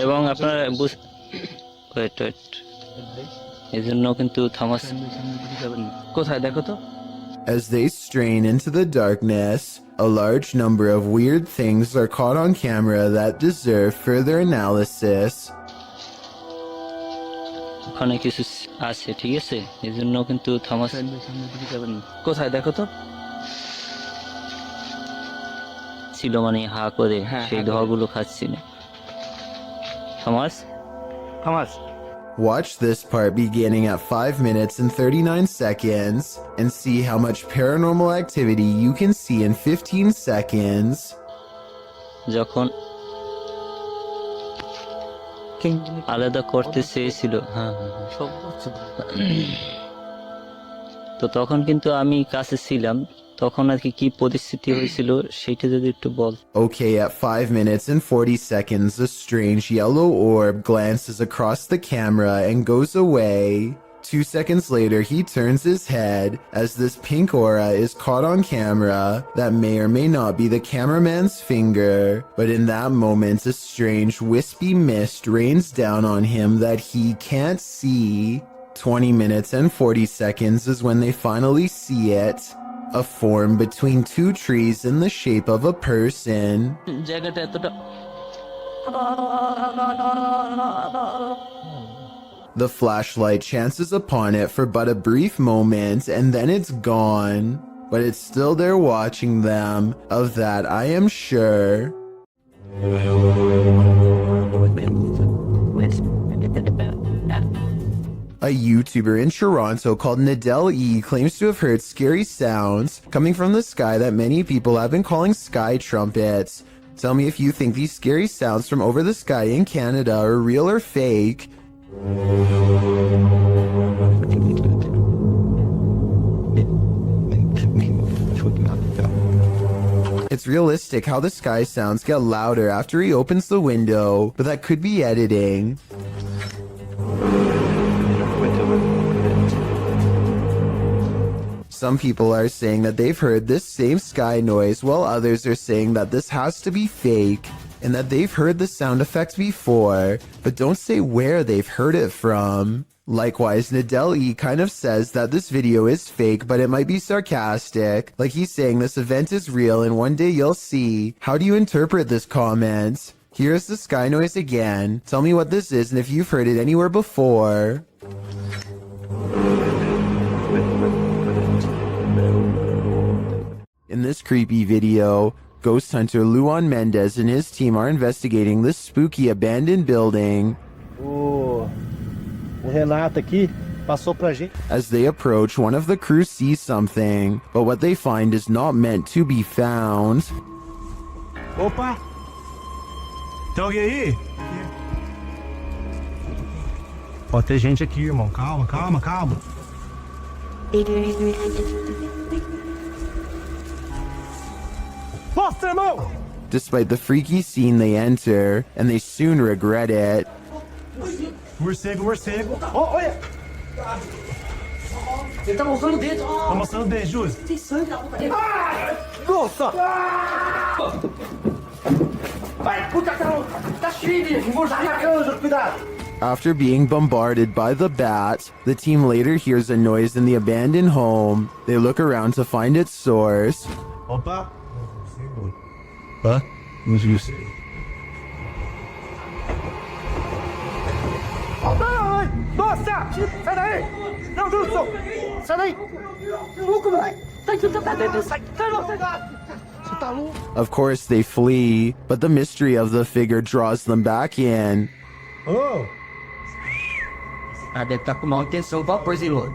এবং আপনারা wait এই জন্য কিন্তু Thomas কোথায় দেখো তো। As they strain into the darkness, a large number of weird things are caught on camera that deserve further analysis. ওখানে কিছু আছে, ঠিক আছে, এই জন্য কিন্তু থমাস কোথায় দেখো তো ছিল, মানে হা করে সেই ধোয়াগুলো খাচ্ছি না। Thomas. Watch this part beginning at 5 minutes and 39 seconds and see how much paranormal activity you can see in 15 seconds. যখন আলাদা করতে চেয়েছিল, তো তখন কিন্তু আমি কাছে ছিলাম, তখন আর কি পরিস্থিতি হয়েছিল সেটা যদি একটু বল। Okay, at 5 minutes and 40 seconds, a strange yellow orb glances across the camera and goes away. 2 seconds later, he turns his head as this pink aura is caught on camera that may or may not be the cameraman's finger, but in that moment, a strange wispy mist rains down on him that he can't see. 20 minutes and 40 seconds is when they finally see it. A form between two trees in the shape of a person. The flashlight chances upon it for but a brief moment and then it's gone. But it's still there watching them, of that I am sure. A YouTuber in Toronto called Nadell E claims to have heard scary sounds coming from the sky that many people have been calling sky trumpets. Tell me if you think these scary sounds from over the sky in Canada are real or fake. It's realistic how the sky sounds get louder after he opens the window, but that could be editing. Some people are saying that they've heard this same sky noise, while others are saying that this has to be fake and that they've heard the sound effects before, but don't say where they've heard it from. Likewise, Nadell E kind of says that this video is fake, but it might be sarcastic, like he's saying this event is real and one day you'll see. How do you interpret this comment? Here's the sky noise again. Tell me what this is and if you've heard it anywhere before. In this creepy video, ghost hunter Luan Mendez and his team are investigating this spooky abandoned building. O Renato aqui passou pra gente. As they approach, one of the crew sees something, but what they find is not meant to be found. Opa! Tem alguém aí? Ó, tem gente aqui, irmão. Calma, calma, calma. Mostra, irmão! Despite the freaky scene they enter, and they soon regret it. Morcego, morcego. Ó, olha! Ele tá mostrando o dedo. Tá mostrando o dedo, Júlio. Tem sangue na boca dele. Nossa! Vai, puta caramba. Tá cheio de morcego na cama, cuidado. After being bombarded by the bat, the team later hears a noise in the abandoned home. They look around to find its source. Opa! Hã? Não conseguiu ser. Nossa! Sai daí! Não, Wilson! Sai daí! Louco, moleque! Tá aqui, tá dentro! Sai! Sai, não! Você tá louco? Of course, they flee, but the mystery of the figure draws them back in. Oh! Ah, deve estar com má intenção pra pôr Zilô.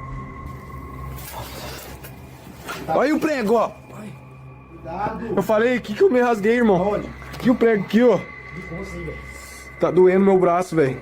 Olha aí o prego, ó. Eu falei, que eu me rasguei, irmão? Aqui o prego, aqui, ó. Tá doendo meu braço, velho.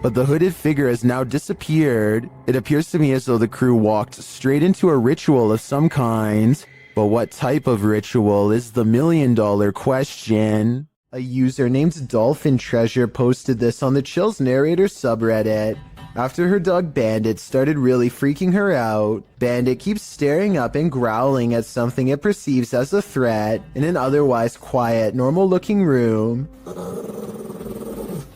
But the hooded figure has now disappeared. It appears to me as though the crew walked straight into a ritual of some kind. But what type of ritual is the million-dollar question? A user named Dolphin Treasure posted this on the Chills Narrator subreddit. After her dog Bandit started really freaking her out, Bandit keeps staring up and growling at something it perceives as a threat in an otherwise quiet, normal-looking room.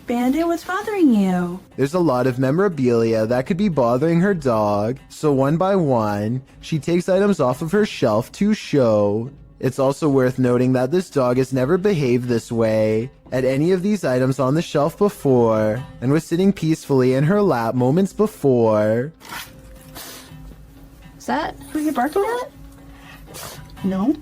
Bandit, what's bothering you? There's a lot of memorabilia that could be bothering her dog, so one by one, she takes items off of her shelf to show. It's also worth noting that this dog has never behaved this way at any of these items on the shelf before, and was sitting peacefully in her lap moments before. Is that who you're barking at? No.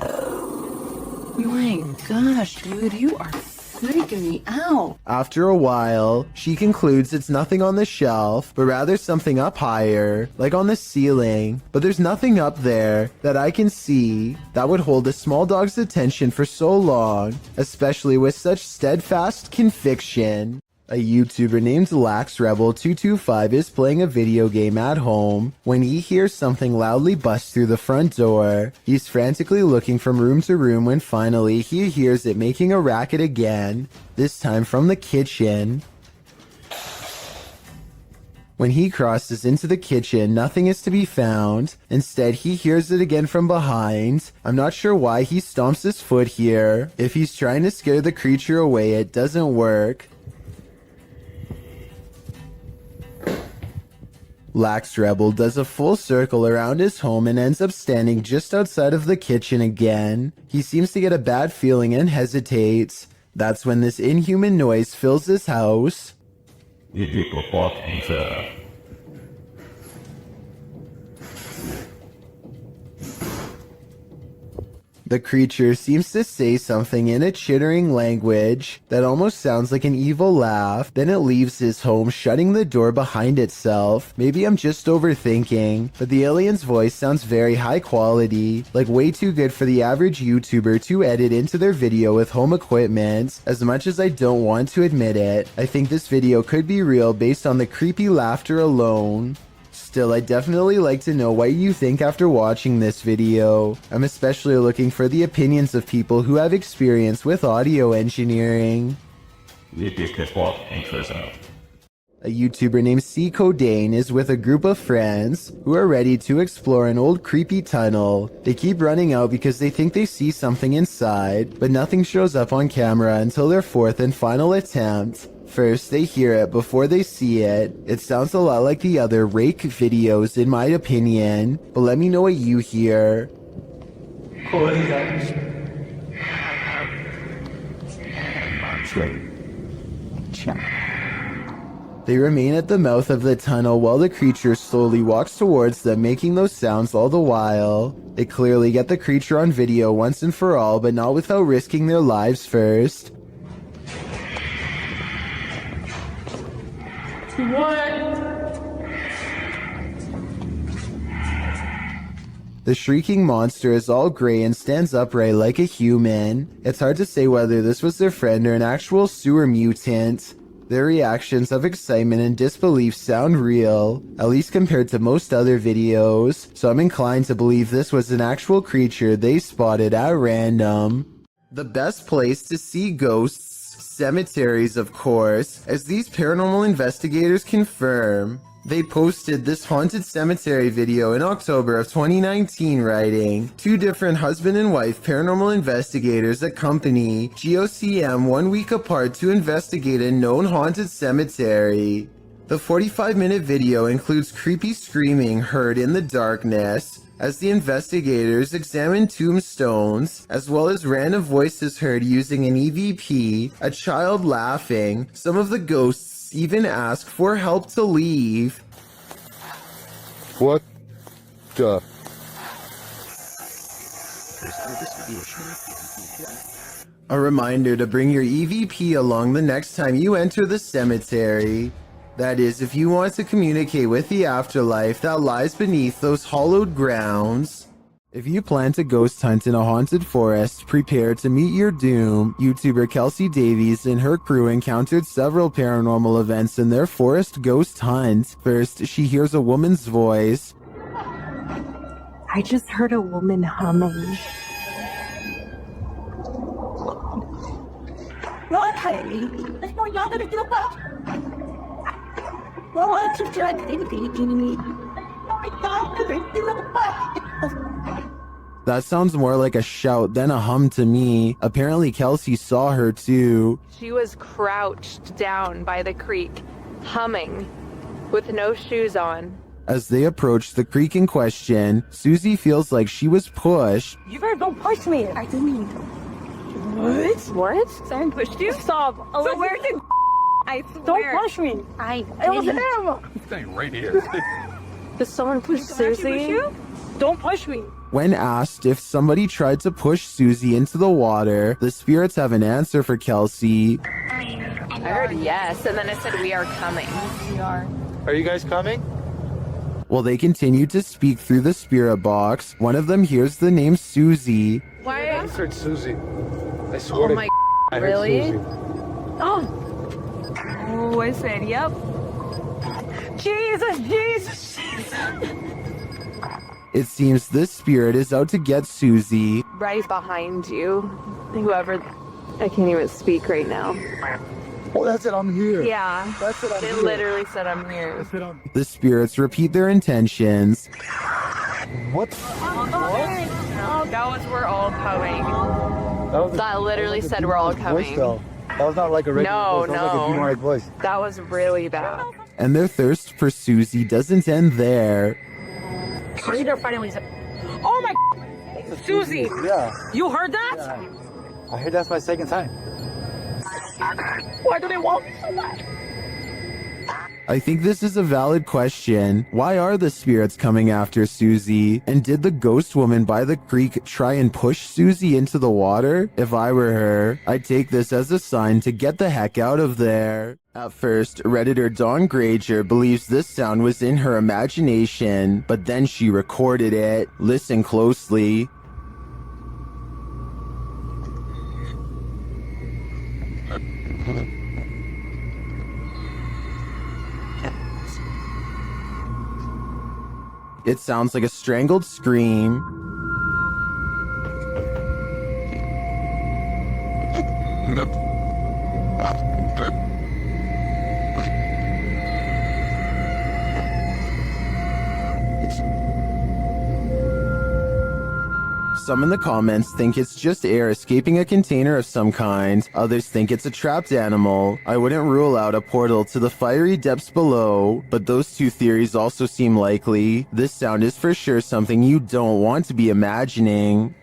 Oh my gosh, dude, you are freaking me out. After a while, she concludes it's nothing on the shelf, but rather something up higher, like on the ceiling. But there's nothing up there that I can see that would hold a small dog's attention for so long, especially with such steadfast conviction. A YouTuber named LaxRebel225 is playing a video game at home when he hears something loudly bust through the front door. He's frantically looking from room to room when finally he hears it making a racket again, this time from the kitchen. When he crosses into the kitchen, nothing is to be found. Instead, he hears it again from behind. I'm not sure why he stomps his foot here. If he's trying to scare the creature away, it doesn't work. LaxRebel does a full circle around his home and ends up standing just outside of the kitchen again. He seems to get a bad feeling and hesitates. That's when this inhuman noise fills his house. The creature seems to say something in a chittering language that almost sounds like an evil laugh. Then it leaves his home, shutting the door behind itself. Maybe I'm just overthinking, but the alien's voice sounds very high quality, like way too good for the average YouTuber to edit into their video with home equipment. As much as I don't want to admit it, I think this video could be real based on the creepy laughter alone. Still, I'd definitely like to know what you think after watching this video. I'm especially looking for the opinions of people who have experience with audio engineering. A YouTuber named C. Codain is with a group of friends who are ready to explore an old creepy tunnel. They keep running out because they think they see something inside, but nothing shows up on camera until their fourth and final attempt. First, they hear it before they see it. It sounds a lot like the other Rake videos in my opinion, but let me know what you hear. They remain at the mouth of the tunnel while the creature slowly walks towards them, making those sounds all the while. They clearly get the creature on video once and for all, but not without risking their lives first. The shrieking monster is all gray and stands upright like a human. It's hard to say whether this was their friend or an actual sewer mutant. Their reactions of excitement and disbelief sound real, at least compared to most other videos, so I'm inclined to believe this was an actual creature they spotted at random. The best place to see ghosts, cemeteries of course, as these paranormal investigators confirm. They posted this haunted cemetery video in October of 2019, writing, 2 different husband and wife paranormal investigators accompany GOCM 1 week apart to investigate a known haunted cemetery. The 45-minute video includes creepy screaming heard in the darkness as the investigators examine tombstones, as well as random voices heard using an EVP, a child laughing. Some of the ghosts even ask for help to leave. What the? A reminder to bring your EVP along the next time you enter the cemetery. That is, if you want to communicate with the afterlife that lies beneath those hollowed grounds. If you plan to ghost hunt in a haunted forest, prepare to meet your doom. YouTuber Kelsey Davies and her crew encountered several paranormal events in their forest ghost hunt. First, she hears a woman's voice. I just heard a woman humming. That sounds more like a shout than a hum to me. Apparently Kelsey saw her too. She was crouched down by the creek, humming, with no shoes on. As they approach the creek in question, Susie feels like she was pushed. You better don't push me. I didn't. What? What? Someone pushed you? Stop. So where did I swear. Don't push me. It was him. He's staying right here. Did someone push Susie? Push you? Don't push me. When asked if somebody tried to push Susie into the water, the spirits have an answer for Kelsey. I heard yes, and then it said we are coming. We are. Are you guys coming? While they continue to speak through the spirit box, one of them hears the name Susie. Why? I heard Susie. I swear Oh my I heard really? Susie. Oh, I said, yep. Jesus. It seems this spirit is out to get Susie. Right behind you. Whoever. I can't even speak right now. Oh, that's it. I'm here. Yeah. That's it. I'm It here. literally said I'm here. That's it. I'm... The spirits repeat their intentions. What? That was we're all coming. That, That literally said we're all coming. That was not like a regular No, voice. That was like a demonic voice. That was really bad. And their thirst for Susie doesn't end there. They're fighting when he said, oh my Susie. Yeah. You heard that? Yeah. I heard that's my second time. Why do they want me so much? I think this is a valid question. Why are the spirits coming after Susie? And did the ghost woman by the creek try and push Susie into the water? If I were her, I'd take this as a sign to get the heck out of there. At first, Redditor Dawn Granger believes this sound was in her imagination, but then she recorded it. Listen closely. It sounds like a strangled scream. Some in the comments think it's just air escaping a container of some kind. Others think it's a trapped animal. I wouldn't rule out a portal to the fiery depths below, but those two theories also seem likely. This sound is for sure something you don't want to be imagining.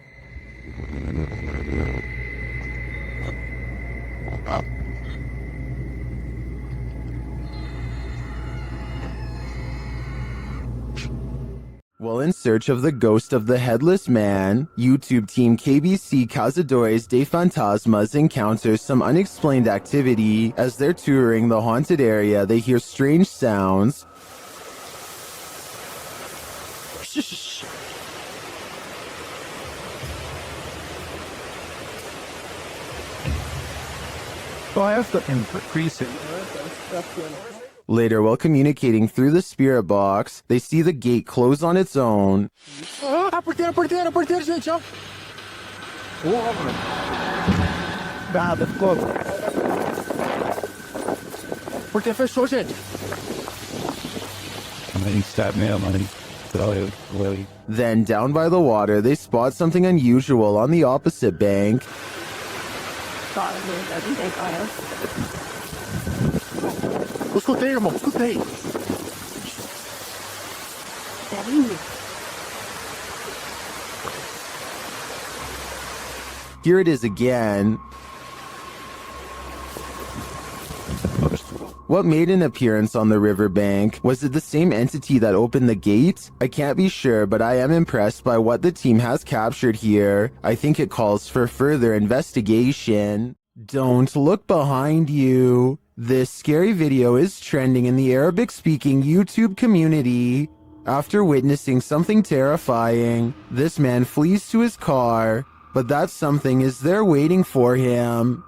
While in search of the ghost of the Headless Man, YouTube team KBC Cazadores de Fantasmas encounters some unexplained activity. As they're touring the haunted area, they hear strange sounds. Shh. Oh, I have to increase it. Later, while communicating through the spirit box, they see the gate close on its own. Apertei, gente, ó. Nada, ficou. Porque fechou, gente. Then, down by the water, they spot something unusual on the opposite bank. Escutei, irmão, escutei. Here it is again. What made an appearance on the riverbank? Was it the same entity that opened the gate? I can't be sure, but I am impressed by what the team has captured here. I think it calls for further investigation. Don't look behind you. This scary video is trending in the Arabic-speaking YouTube community. After witnessing something terrifying, this man flees to his car, but that something is there waiting for him.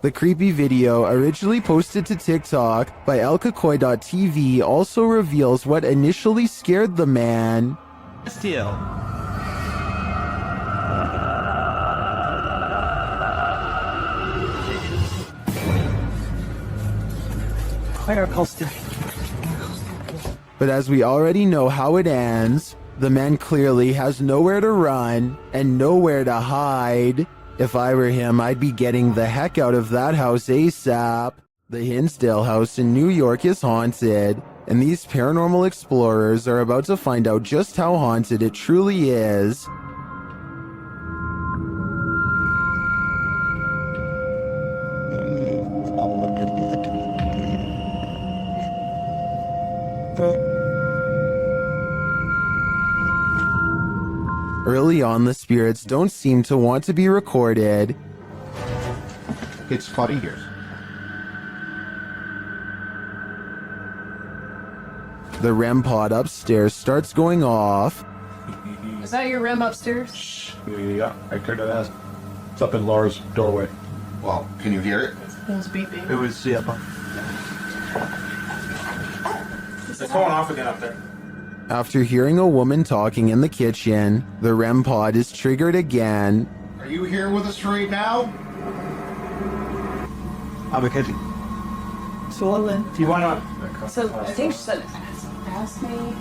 The creepy video, originally posted to TikTok by elkakoi.tv, also reveals what initially scared the man. Still. But as we already know how it ends, the man clearly has nowhere to run and nowhere to hide. If I were him, I'd be getting the heck out of that house ASAP. The Hinsdale house in New York is haunted, and these paranormal explorers are about to find out just how haunted it truly is. Early on, the spirits don't seem to want to be recorded. It's 40 years. The REM pod upstairs starts going off. Is that your REM upstairs? Yeah, I could have asked. It's up in Laura's doorway. Well, can you hear it? It was beeping. It was, yeah. It's going off again up there. After hearing a woman talking in the kitchen, the REM pod is triggered again. Are you here with us right now? I'm a kitchen. Swollen. Do you want to? So I think she said, ask me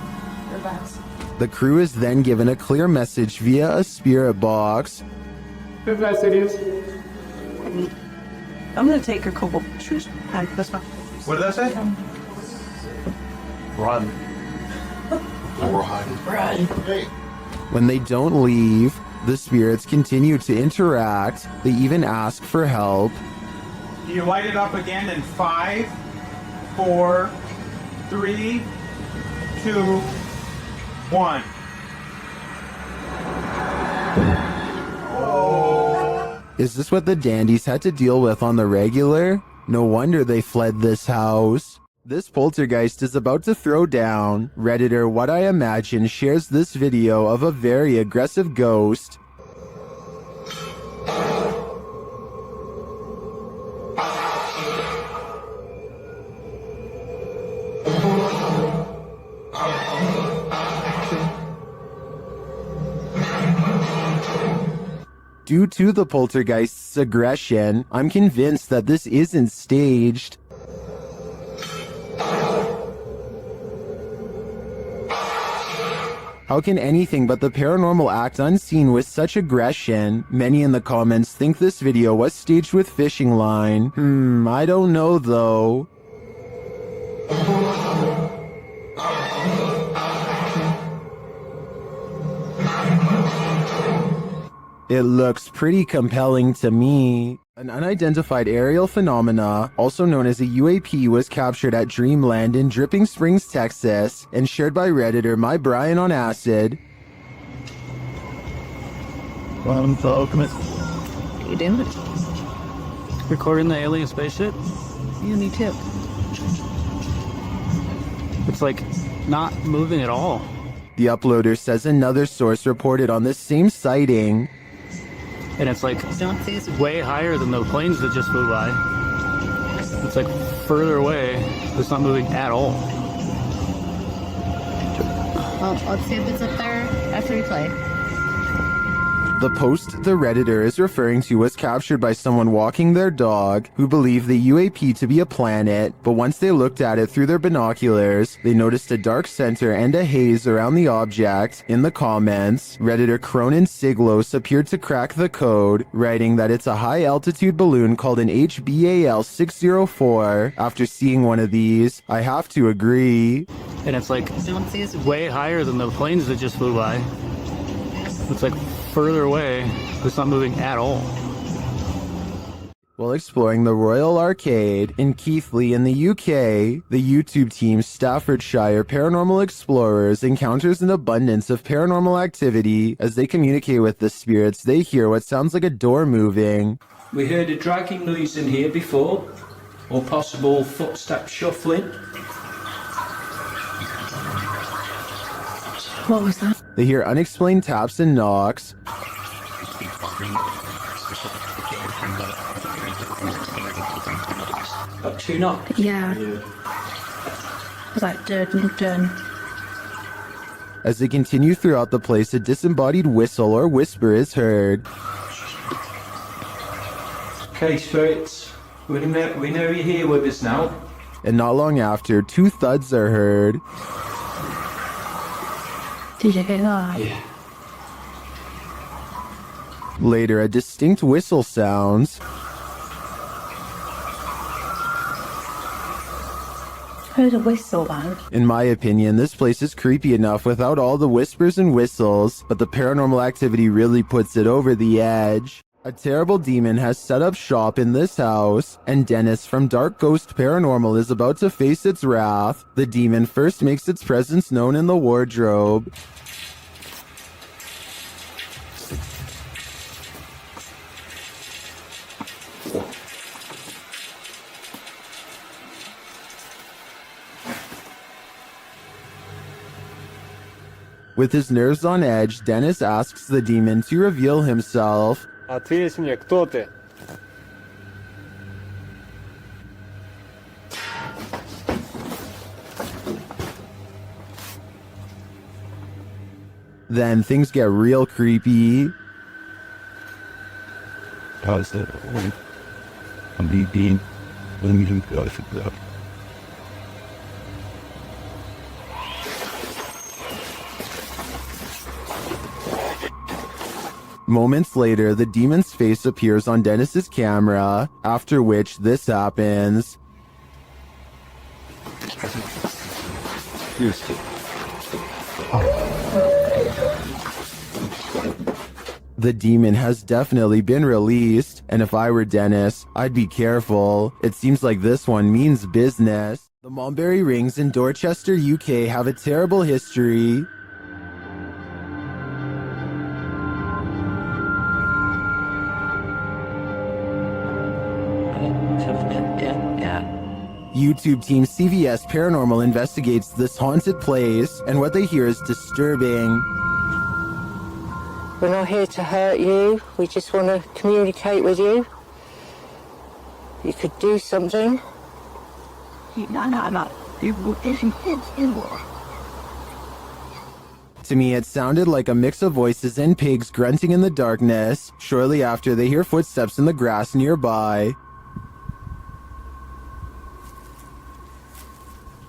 or best. The crew is then given a clear message via a spirit box. I'm gonna take a couple pictures. That's fine. What did that say? Run. Run. Hey. When they don't leave, the spirits continue to interact. They even ask for help. You light it up again in 5, 4, 3, 2, 1. Is this what the dandies had to deal with on the regular? No wonder they fled this house. This poltergeist is about to throw down. Redditor What I Imagine shares this video of a very aggressive ghost. Due to the poltergeist's aggression, I'm convinced that this isn't staged. How can anything but the paranormal act unseen with such aggression? Many in the comments think this video was staged with fishing line. I don't know though. It looks pretty compelling to me. An unidentified aerial phenomena, also known as a UAP, was captured at Dreamland in Dripping Springs, Texas, and shared by Redditor My Brian on Acid. Come in. You doing? Recording the alien spaceship? You need tip. It's like not moving at all. The uploader says another source reported on this same sighting. And it's like way higher than the planes that just flew by. It's like further away. It's not moving at all. I'll see if it's up there after you play. The post the Redditor is referring to was captured by someone walking their dog who believed the UAP to be a planet, but once they looked at it through their binoculars, they noticed a dark center and a haze around the object. In the comments, Redditor Cronin Siglos appeared to crack the code, writing that it's a high-altitude balloon called an HBAL 604. After seeing one of these, I have to agree. And it's like way higher than the planes that just flew by. It's like further away. It's not moving at all. While exploring the Royal Arcade in Keighley in the UK, the YouTube team Staffordshire Paranormal Explorers encounters an abundance of paranormal activity. As they communicate with the spirits, they hear what sounds like a door moving. We heard a dragging noise in here before, or possible footstep shuffling. What was that? They hear unexplained taps and knocks. Got two knocks? Yeah. It was like dun. As they continue throughout the place, a disembodied whistle or whisper is heard. Okay, spirits, we know you're here with us now. And not long after, two thuds are heard. Did you hear that? Yeah. Later, a distinct whistle sounds. Heard a whistle, man. In my opinion, this place is creepy enough without all the whispers and whistles, but the paranormal activity really puts it over the edge. A terrible demon has set up shop in this house, and Dennis from Dark Ghost Paranormal is about to face its wrath. The demon first makes its presence known in the wardrobe. With his nerves on edge, Dennis asks the demon to reveal himself. Ответь мне, кто ты? Then things get real creepy. Moments later, the demon's face appears on Dennis's camera, after which this happens. The demon has definitely been released, and if I were Dennis, I'd be careful. It seems like this one means business. The Mulberry Rings in Dorchester, UK have a terrible history. YouTube team CVS Paranormal investigates this haunted place, and what they hear is disturbing. We're not here to hurt you. We just want to communicate with you. You could do something. To me, it sounded like a mix of voices and pigs grunting in the darkness. Shortly after, they hear footsteps in the grass nearby.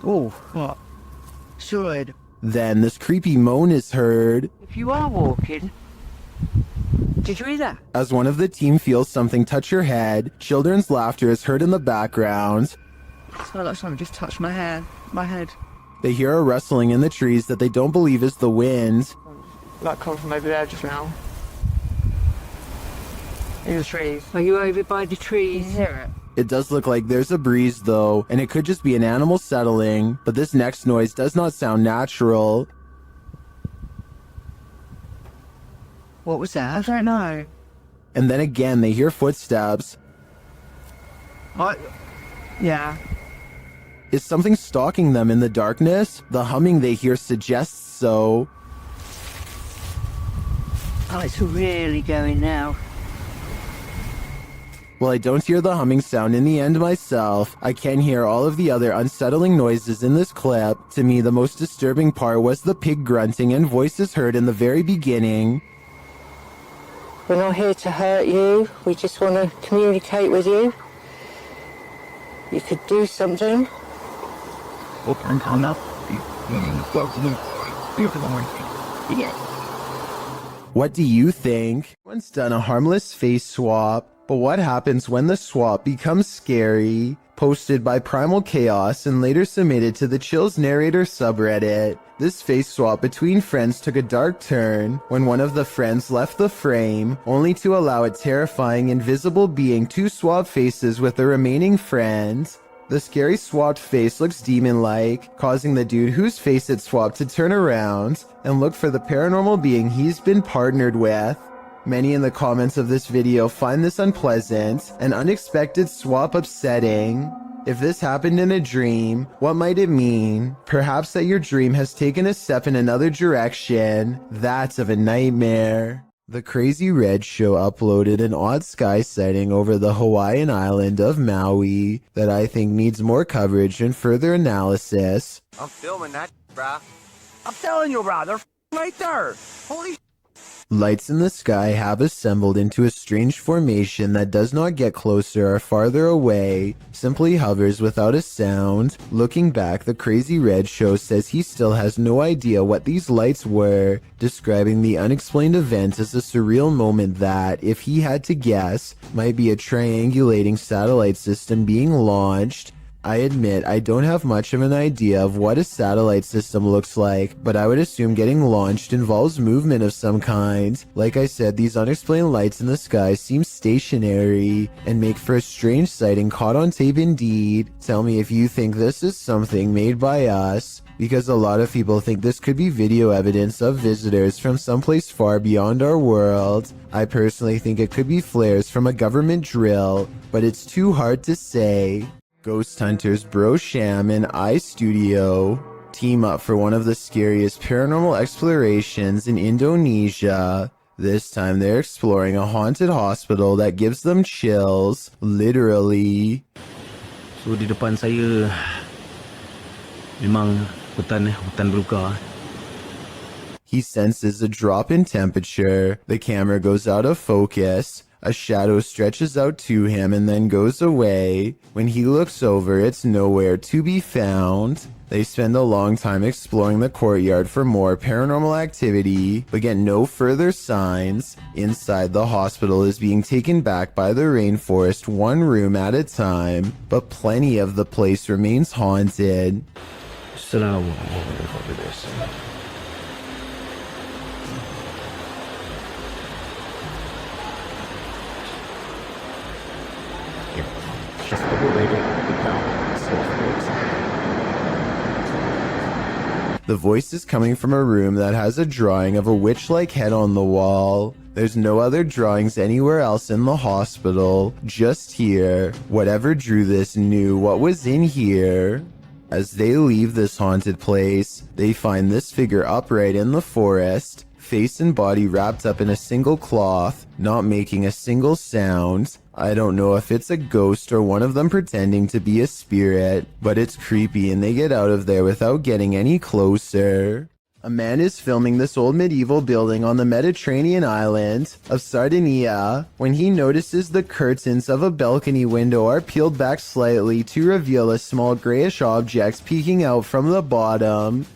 Oh, what? Sure. Then this creepy moan is heard. If you are walking, did you hear that? As one of the team feels something touch her head, children's laughter is heard in the background. It's like something just touched my head. They hear a rustling in the trees that they don't believe is the wind. Like coming from over there just now. In the trees. Are you over by the trees? You hear it? It does look like there's a breeze though, and it could just be an animal settling, but this next noise does not sound natural. What was that? I don't know. And then again, they hear footsteps. Yeah. Is something stalking them in the darkness? The humming they hear suggests so. Oh, it's really going now. While I don't hear the humming sound in the end myself, I can hear all of the other unsettling noises in this clip. To me, the most disturbing part was the pig grunting and voices heard in the very beginning. We're not here to hurt you. We just want to communicate with you. You could do something. Open come up. What do you think? Once done a harmless face swap, but what happens when the swap becomes scary? Posted by Primal Chaos and later submitted to the Chills Narrator subreddit. This face swap between friends took a dark turn when one of the friends left the frame, only to allow a terrifying invisible being to swap faces with the remaining friend. The scary swapped face looks demon-like, causing the dude whose face it swapped to turn around and look for the paranormal being he's been partnered with. Many in the comments of this video find this unpleasant and unexpected swap upsetting. If this happened in a dream, what might it mean? Perhaps that your dream has taken a step in another direction. That's of a nightmare. The Crazy Red Show uploaded an odd sky sighting over the Hawaiian island of Maui that I think needs more coverage and further analysis. I'm filming that, bruh. I'm telling you, bruh, they're right there. Holy Lights in the sky have assembled into a strange formation that does not get closer or farther away, simply hovers without a sound. Looking back, the Crazy Red Show says he still has no idea what these lights were, describing the unexplained event as a surreal moment that, if he had to guess, might be a triangulating satellite system being launched. I admit I don't have much of an idea of what a satellite system looks like, but I would assume getting launched involves movement of some kind. Like I said, these unexplained lights in the sky seem stationary and make for a strange sighting caught on tape indeed. Tell me if you think this is something made by us, because a lot of people think this could be video evidence of visitors from someplace far beyond our world. I personally think it could be flares from a government drill, but it's too hard to say. Ghost hunters Bro Sham and iStudio team up for one of the scariest paranormal explorations in Indonesia. This time they're exploring a haunted hospital that gives them chills, literally. So di depan saya memang hutan belukar. He senses a drop in temperature. The camera goes out of focus. A shadow stretches out to him and then goes away. When he looks over, it's nowhere to be found. They spend a long time exploring the courtyard for more paranormal activity, but get no further signs. Inside, the hospital is being taken back by the rainforest one room at a time, but plenty of the place remains haunted. The voice is coming from a room that has a drawing of a witch-like head on the wall. There's no other drawings anywhere else in the hospital, just here. Whatever drew this knew what was in here. As they leave this haunted place, they find this figure upright in the forest, face and body wrapped up in a single cloth, not making a single sound. I don't know if it's a ghost or one of them pretending to be a spirit, but it's creepy and they get out of there without getting any closer. A man is filming this old medieval building on the Mediterranean island of Sardinia when he notices the curtains of a balcony window are peeled back slightly to reveal a small grayish object peeking out from the bottom.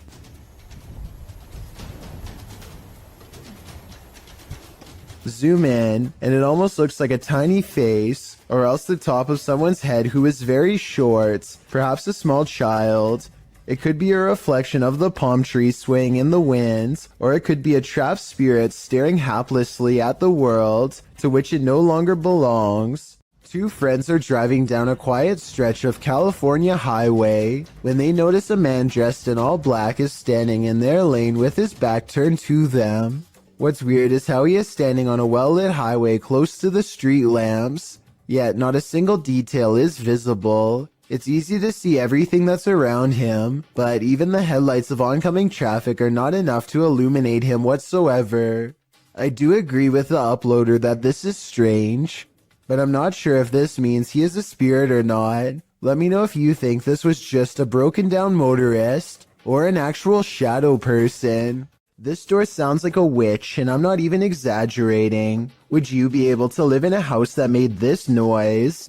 Zoom in, and it almost looks like a tiny face, or else the top of someone's head who is very short, perhaps a small child. It could be a reflection of the palm tree swaying in the wind, or it could be a trapped spirit staring haplessly at the world to which it no longer belongs. Two friends are driving down a quiet stretch of California highway when they notice a man dressed in all black is standing in their lane with his back turned to them. What's weird is how he is standing on a well-lit highway close to the street lamps, yet not a single detail is visible. It's easy to see everything that's around him, but even the headlights of oncoming traffic are not enough to illuminate him whatsoever. I do agree with the uploader that this is strange, but I'm not sure if this means he is a spirit or not. Let me know if you think this was just a broken down motorist or an actual shadow person. This door sounds like a witch, and I'm not even exaggerating. Would you be able to live in a house that made this noise?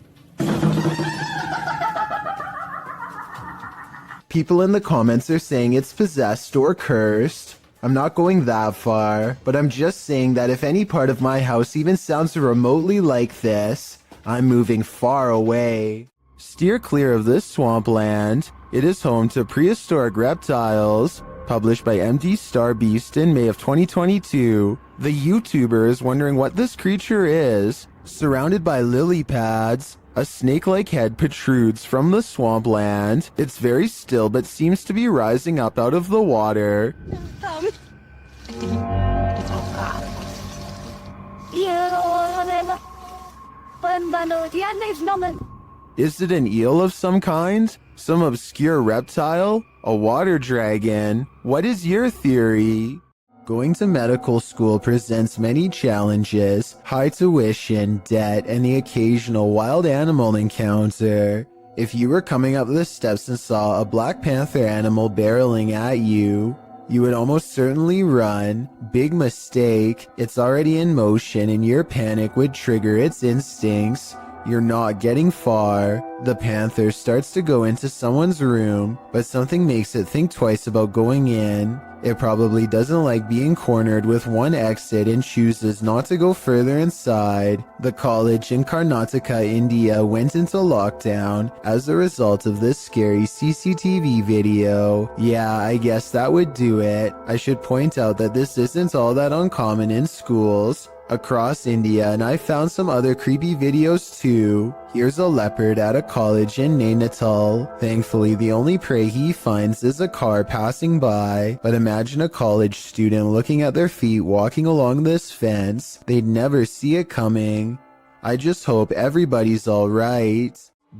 People in the comments are saying it's possessed or cursed. I'm not going that far, but I'm just saying that if any part of my house even sounds remotely like this, I'm moving far away. Steer clear of this swampland. It is home to prehistoric reptiles. Published by MD Star Beast in May of 2022, the YouTuber is wondering what this creature is. Surrounded by lily pads, a snake-like head protrudes from the swampland. It's very still but seems to be rising up out of the water. Is it an eel of some kind? Some obscure reptile? A water dragon? What is your theory? Going to medical school presents many challenges: high tuition, debt, and the occasional wild animal encounter. If you were coming up the steps and saw a Black Panther animal barreling at you, you would almost certainly run. Big mistake. It's already in motion and your panic would trigger its instincts. You're not getting far. The panther starts to go into someone's room, but something makes it think twice about going in. It probably doesn't like being cornered with one exit and chooses not to go further inside. The college in Karnataka, India went into lockdown as a result of this scary CCTV video. Yeah, I guess that would do it. I should point out that this isn't all that uncommon in schools across India, and I found some other creepy videos too. Here's a leopard at a college in Nainital. Thankfully, the only prey he finds is a car passing by, but imagine a college student looking at their feet walking along this fence. They'd never see it coming. I just hope everybody's alright.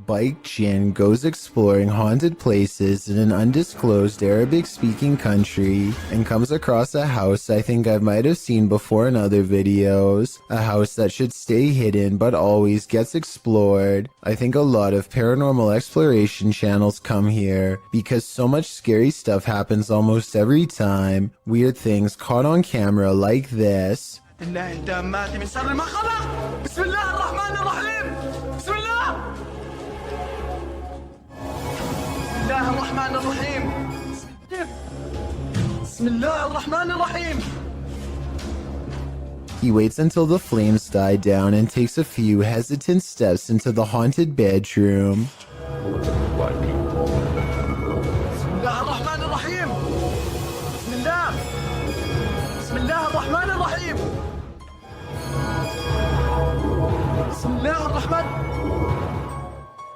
Bike Jin goes exploring haunted places in an undisclosed Arabic-speaking country and comes across a house I think I might have seen before in other videos. A house that should stay hidden but always gets explored. I think a lot of paranormal exploration channels come here because so much scary stuff happens almost every time. Weird things caught on camera like this. He waits until the flames die down and takes a few hesitant steps into the haunted bedroom.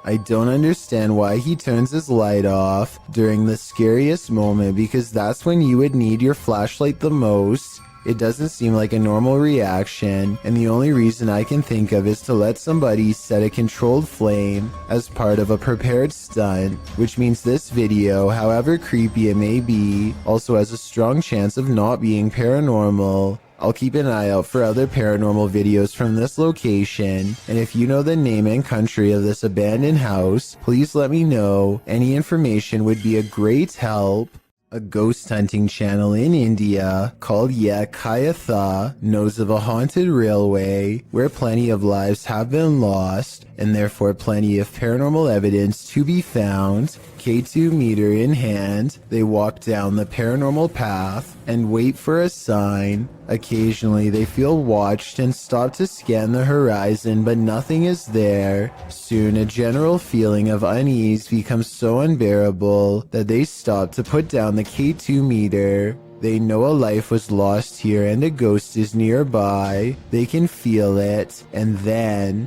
I don't understand why he turns his light off during the scariest moment, because that's when you would need your flashlight the most. It doesn't seem like a normal reaction, and the only reason I can think of is to let somebody set a controlled flame as part of a prepared stunt, which means this video, however creepy it may be, also has a strong chance of not being paranormal. I'll keep an eye out for other paranormal videos from this location, and if you know the name and country of this abandoned house, please let me know. Any information would be a great help. A ghost hunting channel in India called Yakayatha knows of a haunted railway where plenty of lives have been lost and therefore plenty of paranormal evidence to be found. K2 meter in hand, they walk down the paranormal path and wait for a sign. Occasionally they feel watched and stop to scan the horizon, but nothing is there. Soon a general feeling of unease becomes so unbearable that they stop to put down the K2 meter. They know a life was lost here and a ghost is nearby. They can feel it, and then...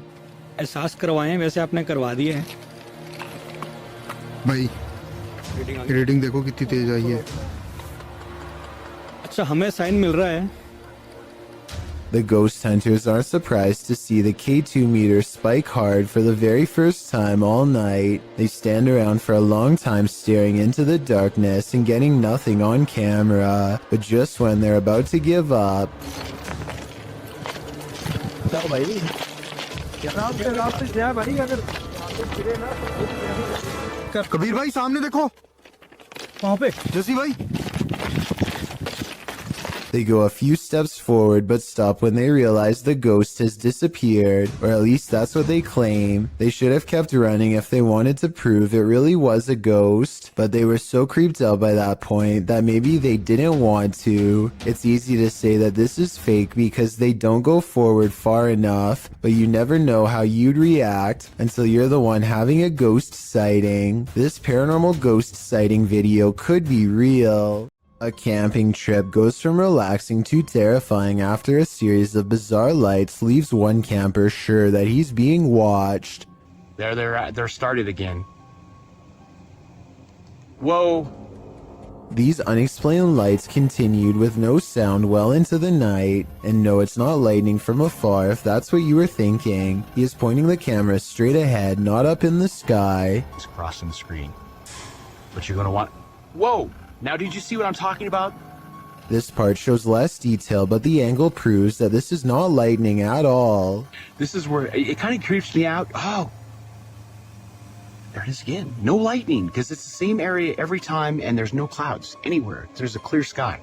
एहसास करवाएं वैसे आपने करवा दिए हैं भाई reading देखो कितनी तेज आई है अच्छा हमें साइन मिल रहा है The ghost hunters aren't surprised to see the K2 meter spike hard for the very first time all night. They stand around for a long time staring into the darkness and getting nothing on camera. But just when they're about to give up... Kabir भाई सामने देखो वहां पे जसी भाई They go a few steps forward but stop when they realize the ghost has disappeared, or at least that's what they claim. They should have kept running if they wanted to prove it really was a ghost, but they were so creeped out by that point that maybe they didn't want to. It's easy to say that this is fake because they don't go forward far enough, but you never know how you'd react until you're the one having a ghost sighting. This paranormal ghost sighting video could be real. A camping trip goes from relaxing to terrifying after a series of bizarre lights leaves one camper sure that he's being watched. They're started again. Whoa. These unexplained lights continued with no sound well into the night, and no, it's not lightning from afar if that's what you were thinking. He is pointing the camera straight ahead, not up in the sky. It's crossing the screen. But you're gonna want... Whoa! Now did you see what I'm talking about? This part shows less detail, but the angle proves that this is not lightning at all. This is where it kind of creeps me out. Oh! There it is again. No lightning, because it's the same area every time and there's no clouds anywhere. There's a clear sky.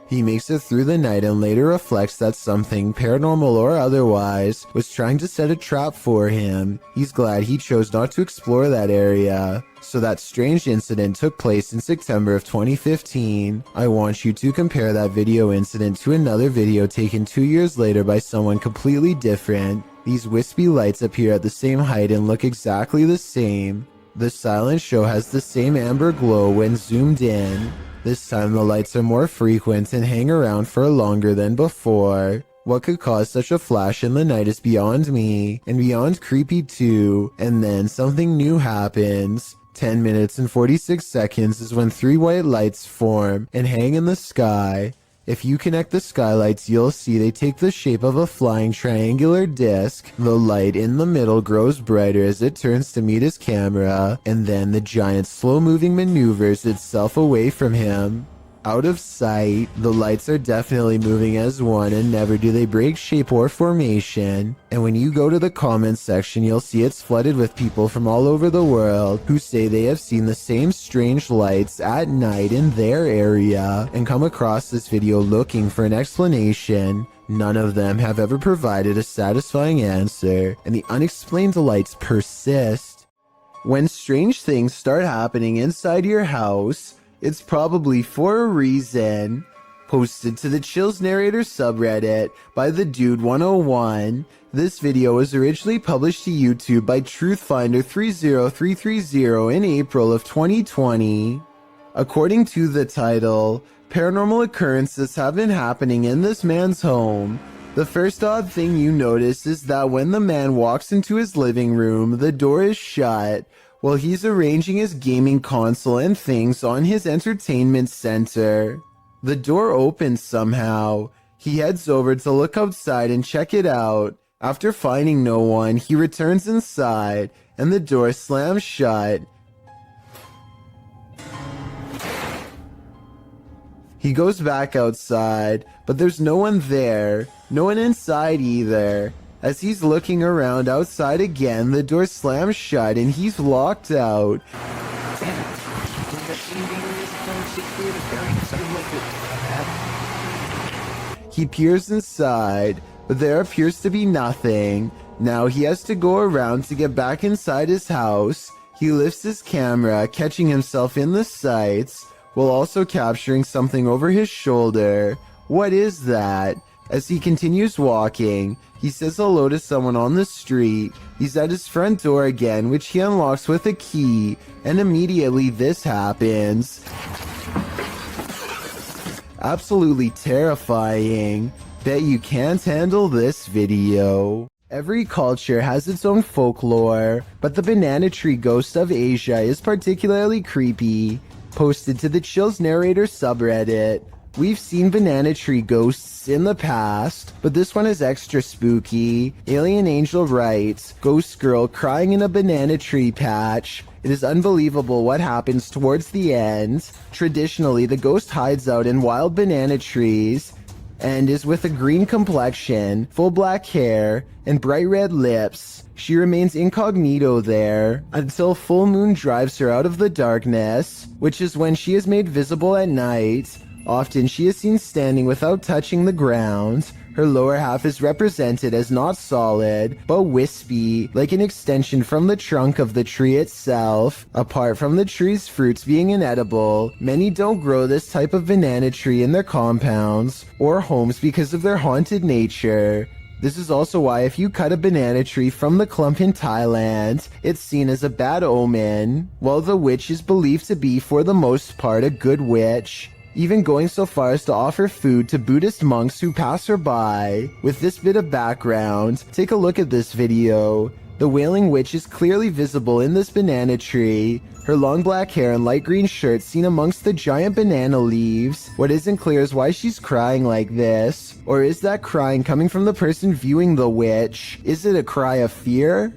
He makes it through the night and later reflects that something, paranormal or otherwise, was trying to set a trap for him. He's glad he chose not to explore that area. So that strange incident took place in September of 2015. I want you to compare that video incident to another video taken 2 years later by someone completely different. These wispy lights appear at the same height and look exactly the same. The silent show has the same amber glow when zoomed in. This time the lights are more frequent and hang around for longer than before. What could cause such a flash in the night is beyond me, and beyond creepy too. And then something new happens. 10 minutes and 46 seconds is when 3 white lights form and hang in the sky. If you connect the skylights, you'll see they take the shape of a flying triangular disc. The light in the middle grows brighter as it turns to meet his camera, and then the giant slow-moving maneuvers itself away from him. Out of sight, the lights are definitely moving as one and never do they break shape or formation. And when you go to the comments section, you'll see it's flooded with people from all over the world who say they have seen the same strange lights at night in their area and come across this video looking for an explanation. None of them have ever provided a satisfying answer, and the unexplained lights persist. When strange things start happening inside your house, it's probably for a reason. Posted to the Chills Narrator subreddit by the Dude 101. This video was originally published to YouTube by Truthfinder 30330 in April of 2020. According to the title, paranormal occurrences have been happening in this man's home. The first odd thing you notice is that when the man walks into his living room, the door is shut while he's arranging his gaming console and things on his entertainment center. The door opens somehow. He heads over to look outside and check it out. After finding no one, he returns inside and the door slams shut. He goes back outside, but there's no one there, no one inside either. As he's looking around outside again, the door slams shut and he's locked out. He peers inside, but there appears to be nothing. Now he has to go around to get back inside his house. He lifts his camera, catching himself in the sights, while also capturing something over his shoulder. What is that? As he continues walking, he says hello to someone on the street. He's at his front door again, which he unlocks with a key, and immediately this happens. Absolutely terrifying. Bet you can't handle this video. Every culture has its own folklore, but the banana tree ghost of Asia is particularly creepy. Posted to the Chills Narrator subreddit. We've seen banana tree ghosts in the past, but this one is extra spooky. Alien Angel writes, "Ghost girl crying in a banana tree patch. It is unbelievable what happens towards the end. Traditionally, the ghost hides out in wild banana trees and is with a green complexion, full black hair, and bright red lips. She remains incognito there until full moon drives her out of the darkness, which is when she is made visible at night. Often she is seen standing without touching the ground. Her lower half is represented as not solid, but wispy, like an extension from the trunk of the tree itself. Apart from the tree's fruits being inedible, many don't grow this type of banana tree in their compounds or homes because of their haunted nature. This is also why if you cut a banana tree from the clump in Thailand, it's seen as a bad omen, while the witch is believed to be for the most part a good witch, even going so far as to offer food to Buddhist monks who pass her by. With this bit of background, take a look at this video. The Wailing Witch is clearly visible in this banana tree. Her long black hair and light green shirt seen amongst the giant banana leaves. What isn't clear is why she's crying like this. Or is that crying coming from the person viewing the witch? Is it a cry of fear?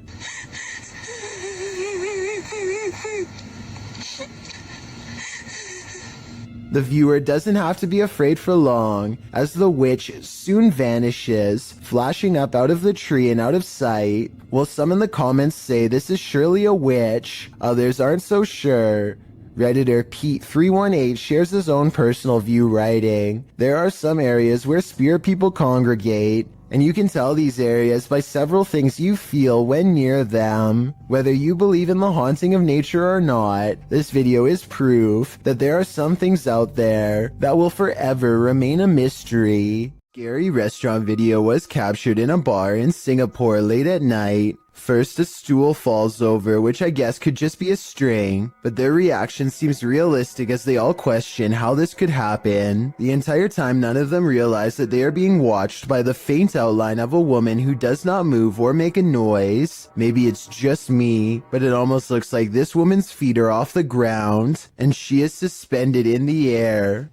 The viewer doesn't have to be afraid for long, as the witch soon vanishes, flashing up out of the tree and out of sight. While some in the comments say this is surely a witch, others aren't so sure. Redditor Pete318 shares his own personal view, writing, "There are some areas where spirit people congregate, and you can tell these areas by several things you feel when near them. Whether you believe in the haunting of nature or not, this video is proof that there are some things out there that will forever remain a mystery." Scary restaurant video was captured in a bar in Singapore late at night. First, a stool falls over, which I guess could just be a string, but their reaction seems realistic as they all question how this could happen. The entire time, none of them realize that they are being watched by the faint outline of a woman who does not move or make a noise. Maybe it's just me, but it almost looks like this woman's feet are off the ground, and she is suspended in the air.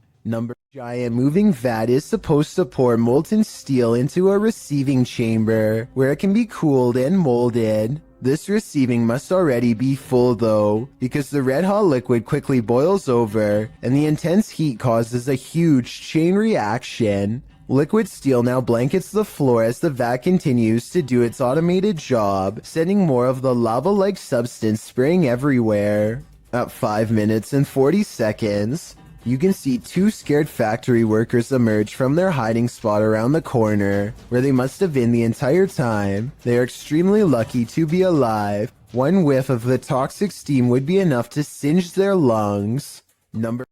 Giant moving vat is supposed to pour molten steel into a receiving chamber, where it can be cooled and molded. This receiving must already be full though, because the red hot liquid quickly boils over, and the intense heat causes a huge chain reaction. Liquid steel now blankets the floor as the vat continues to do its automated job, sending more of the lava-like substance spraying everywhere. At 5 minutes and 40 seconds, you can see two scared factory workers emerge from their hiding spot around the corner, where they must have been the entire time. They are extremely lucky to be alive. One whiff of the toxic steam would be enough to singe their lungs.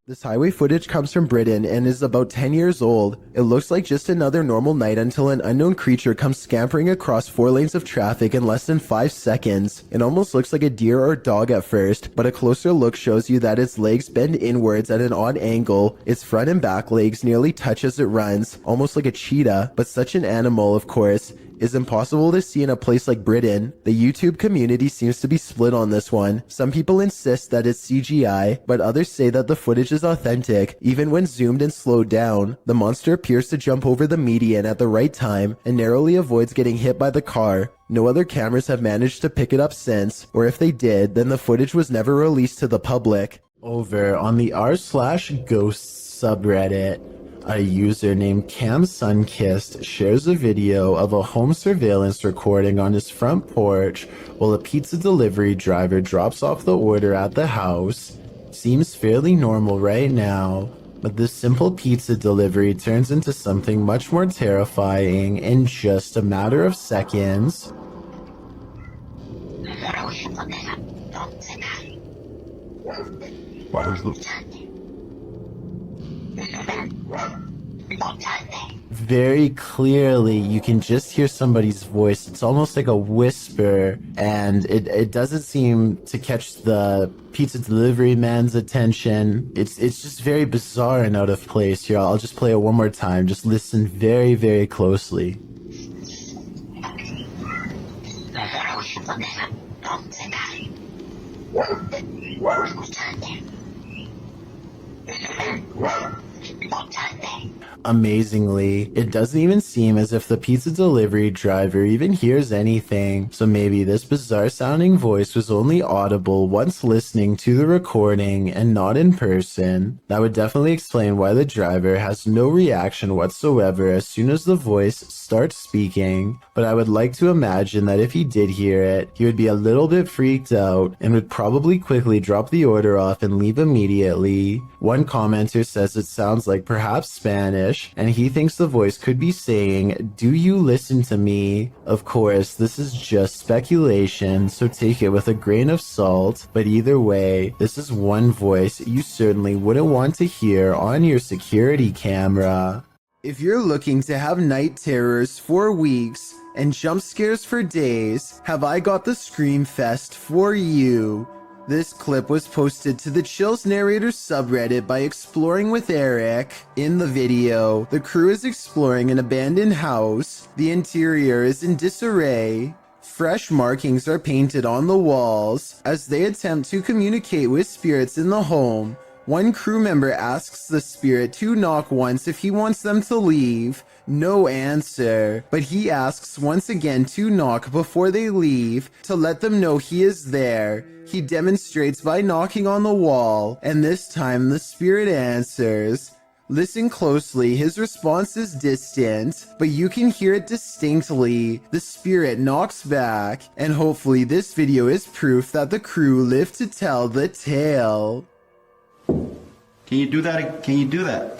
This highway footage comes from Britain and is about 10 years old. It looks like just another normal night until an unknown creature comes scampering across 4 lanes of traffic in less than 5 seconds. It almost looks like a deer or dog at first, but a closer look shows you that its legs bend inwards at an odd angle. Its front and back legs nearly touch as it runs, almost like a cheetah, but such an animal, of course, is impossible to see in a place like Britain. The YouTube community seems to be split on this one. Some people insist that it's CGI, but others say that the footage is authentic. Even when zoomed and slowed down, the monster appears to jump over the median at the right time and narrowly avoids getting hit by the car. No other cameras have managed to pick it up since, or if they did, then the footage was never released to the public. Over on the r/ghosts subreddit, a user named CamSunkissed shares a video of a home surveillance recording on his front porch while a pizza delivery driver drops off the order at the house. Seems fairly normal right now. But this simple pizza delivery turns into something much more terrifying in just a matter of seconds. Very clearly, you can just hear somebody's voice. It's almost like a whisper, and it doesn't seem to catch the pizza delivery man's attention. It's just very bizarre and out of place here. I'll just play it one more time. Just listen very, very closely. Amazingly, it doesn't even seem as if the pizza delivery driver even hears anything, so maybe this bizarre sounding voice was only audible once listening to the recording and not in person. That would definitely explain why the driver has no reaction whatsoever as soon as the voice starts speaking, but I would like to imagine that if he did hear it, he would be a little bit freaked out and would probably quickly drop the order off and leave immediately. One commenter says it sounds like perhaps Spanish, and he thinks the voice could be saying, "Do you listen to me?" Of course, this is just speculation, so take it with a grain of salt, but either way, this is one voice you certainly wouldn't want to hear on your security camera. If you're looking to have night terrors for weeks and jump scares for days, have I got the Scream Fest for you. This clip was posted to the Chills Narrator subreddit by Exploring with Eric. In the video, the crew is exploring an abandoned house. The interior is in disarray. Fresh markings are painted on the walls. As they attempt to communicate with spirits in the home, one crew member asks the spirit to knock once if he wants them to leave. No answer, but he asks once again to knock before they leave to let them know he is there. He demonstrates by knocking on the wall, and this time the spirit answers. Listen closely, his response is distant, but you can hear it distinctly. The spirit knocks back, and hopefully this video is proof that the crew lived to tell the tale. Can you do that? Can you do that?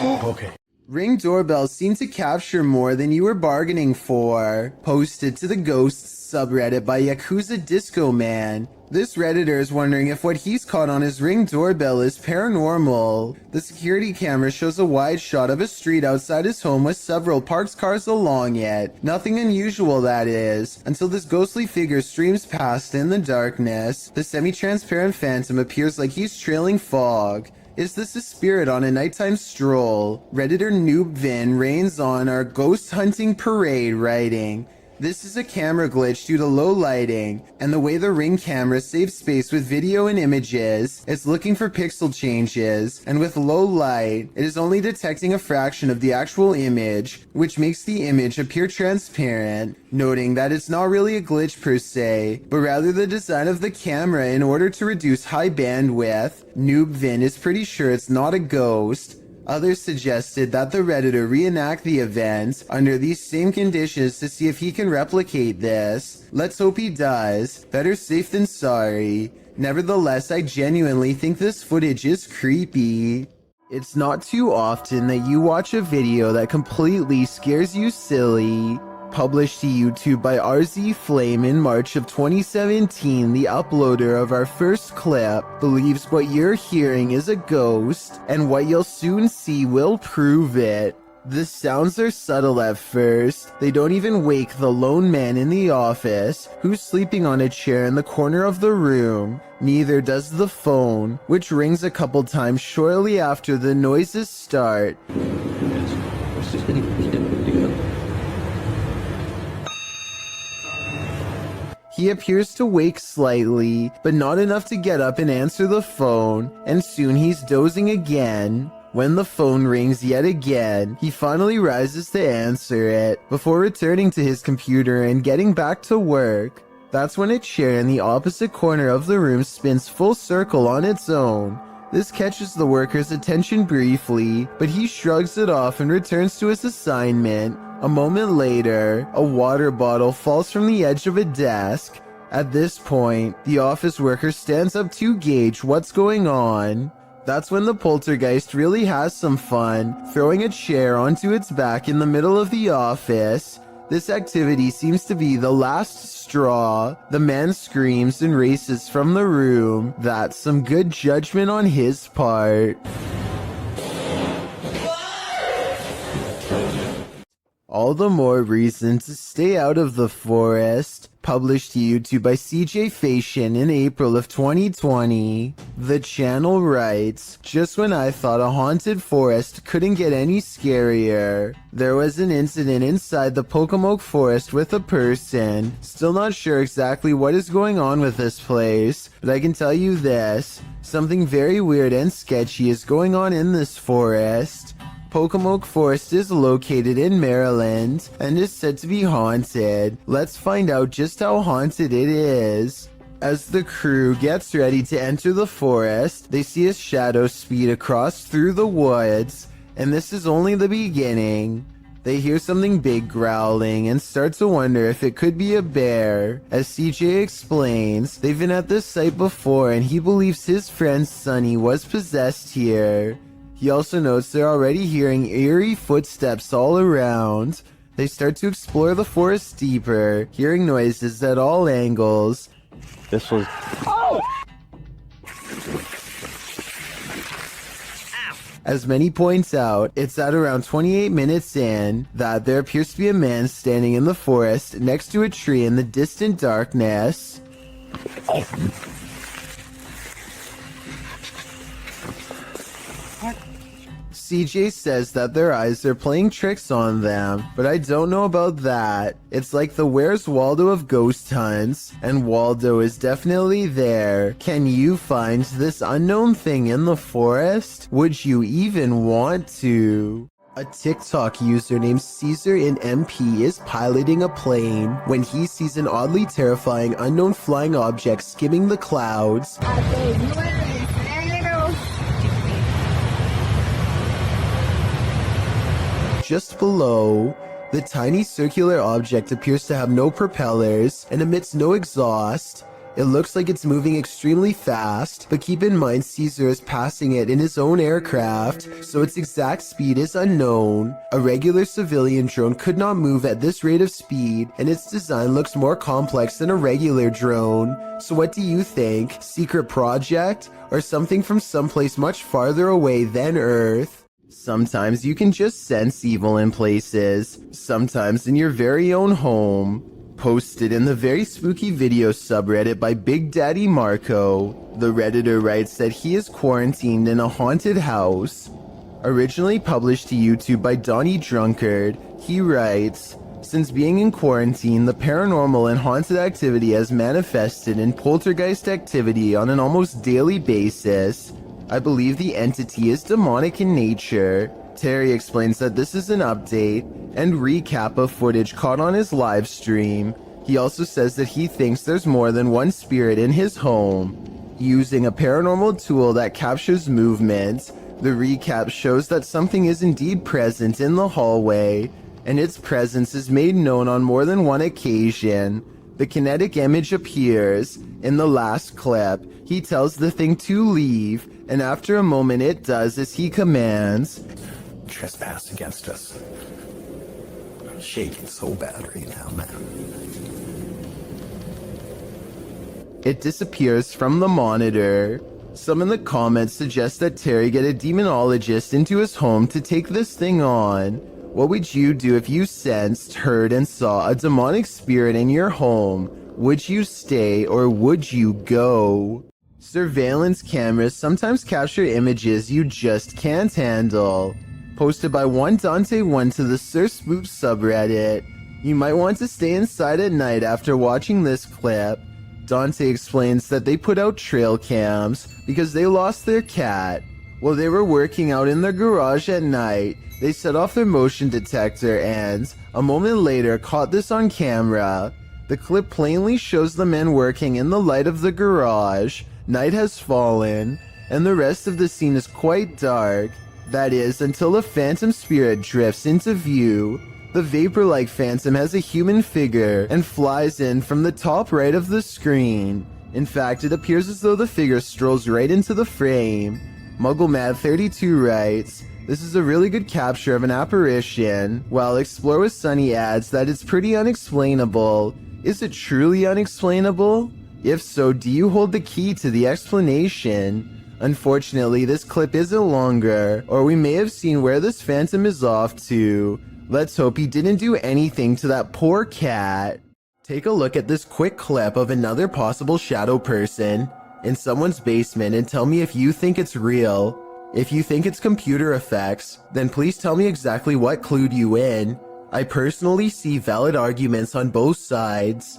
Okay. Ring doorbells seem to capture more than you were bargaining for. Posted to the Ghosts subreddit by Yakuza Disco Man. This Redditor is wondering if what he's caught on his Ring doorbell is paranormal. The security camera shows a wide shot of a street outside his home with several parked cars along it. Nothing unusual, that is, until this ghostly figure streams past in the darkness. The semi-transparent phantom appears like he's trailing fog. Is this a spirit on a nighttime stroll? Redditor Noob Vin reigns on our ghost hunting parade, writing, "This is a camera glitch due to low lighting, and the way the Ring camera saves space with video and images, it's looking for pixel changes, and with low light, it is only detecting a fraction of the actual image, which makes the image appear transparent," noting that it's not really a glitch per se, but rather the design of the camera in order to reduce high bandwidth. Noob Vin is pretty sure it's not a ghost. Others suggested that the Redditor reenact the event under these same conditions to see if he can replicate this. Let's hope he does. Better safe than sorry. Nevertheless, I genuinely think this footage is creepy. It's not too often that you watch a video that completely scares you silly. Published to YouTube by RZ Flame in March of 2017, the uploader of our first clip believes what you're hearing is a ghost, and what you'll soon see will prove it. The sounds are subtle at first. They don't even wake the lone man in the office, who's sleeping on a chair in the corner of the room. Neither does the phone, which rings a couple times shortly after the noises start. He appears to wake slightly, but not enough to get up and answer the phone, and soon he's dozing again. When the phone rings yet again, he finally rises to answer it, before returning to his computer and getting back to work. That's when a chair in the opposite corner of the room spins full circle on its own. This catches the worker's attention briefly, but he shrugs it off and returns to his assignment. A moment later, a water bottle falls from the edge of a desk. At this point, the office worker stands up to gauge what's going on. That's when the poltergeist really has some fun, throwing a chair onto its back in the middle of the office. This activity seems to be the last straw. The man screams and races from the room. That's some good judgment on his part. All the more reason to stay out of the forest. Published to YouTube by CJ Fashion in April of 2020. The channel writes, just when I thought a haunted forest couldn't get any scarier, there was an incident inside the Pocomoke forest with a person. Still not sure exactly what is going on with this place, but I can tell you this, something very weird and sketchy is going on in this forest. Pocomoke Forest is located in Maryland and is said to be haunted. Let's find out just how haunted it is. As the crew gets ready to enter the forest, they see a shadow speed across through the woods, and this is only the beginning. They hear something big growling and start to wonder if it could be a bear. As CJ explains, they've been at this site before and he believes his friend Sunny was possessed here. He also notes they're already hearing eerie footsteps all around. They start to explore the forest deeper, hearing noises at all angles. This was... Oh! As Many points out, it's at around 28 minutes in that there appears to be a man standing in the forest next to a tree in the distant darkness. CJ says that their eyes are playing tricks on them, but I don't know about that. It's like the Where's Waldo of ghost hunts, and Waldo is definitely there. Can you find this unknown thing in the forest? Would you even want to? A TikTok user named Caesar in MP is piloting a plane when he sees an oddly terrifying unknown flying object skimming the clouds. Just below, the tiny circular object appears to have no propellers and emits no exhaust. It looks like it's moving extremely fast, but keep in mind Caesar is passing it in his own aircraft, so its exact speed is unknown. A regular civilian drone could not move at this rate of speed, and its design looks more complex than a regular drone. So what do you think? Secret project? Or something from someplace much farther away than Earth? Sometimes you can just sense evil in places, sometimes in your very own home. Posted in the very spooky video subreddit by Big Daddy Marco, the Redditor writes that he is quarantined in a haunted house. Originally published to YouTube by Donnie Drunkard, he writes, since being in quarantine, the paranormal and haunted activity has manifested in poltergeist activity on an almost daily basis. I believe the entity is demonic in nature. Terry explains that this is an update and recap of footage caught on his live stream. He also says that he thinks there's more than one spirit in his home. Using a paranormal tool that captures movement, the recap shows that something is indeed present in the hallway, and its presence is made known on more than one occasion. The kinetic image appears. In the last clip, he tells the thing to leave, and after a moment it does as he commands. Trespass against us. I'm shaking so bad right now, man. It disappears from the monitor. Some in the comments suggest that Terry get a demonologist into his home to take this thing on. What would you do if you sensed, heard, and saw a demonic spirit in your home? Would you stay or would you go? Surveillance cameras sometimes capture images you just can't handle. Posted by One Dante 1 to the Sir Spoop subreddit. You might want to stay inside at night after watching this clip. Dante explains that they put out trail cams because they lost their cat. While they were working out in their garage at night, they set off their motion detector and, a moment later, caught this on camera. The clip plainly shows the men working in the light of the garage. Night has fallen, and the rest of the scene is quite dark. That is, until a phantom spirit drifts into view. The vapor-like phantom has a human figure and flies in from the top right of the screen. In fact, it appears as though the figure strolls right into the frame. MuggleMad32 writes, "This is a really good capture of an apparition, while Explore with Sunny adds that it's pretty unexplainable. Is it truly unexplainable? If so, do you hold the key to the explanation? Unfortunately, this clip isn't longer, or we may have seen where this phantom is off to. Let's hope he didn't do anything to that poor cat." Take a look at this quick clip of another possible shadow person in someone's basement and tell me if you think it's real. If you think it's computer effects, then please tell me exactly what clued you in. I personally see valid arguments on both sides.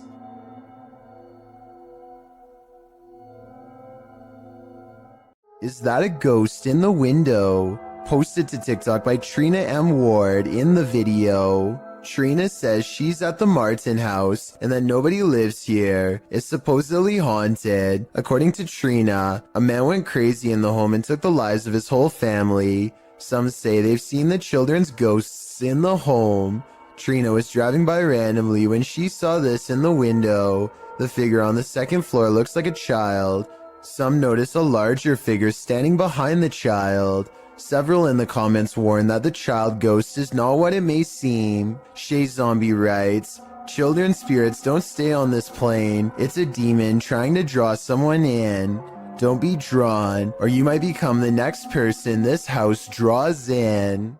Is that a ghost in the window? Posted to TikTok by Trina M. Ward in the video. Trina says she's at the Martin house and that nobody lives here. It's supposedly haunted. According to Trina, a man went crazy in the home and took the lives of his whole family. Some say they've seen the children's ghosts in the home. Trina was driving by randomly when she saw this in the window. The figure on the second floor looks like a child. Some notice a larger figure standing behind the child. Several in the comments warn that the child ghost is not what it may seem. Shay Zombie writes, "Children spirits don't stay on this plane. It's a demon trying to draw someone in. Don't be drawn, or you might become the next person this house draws in."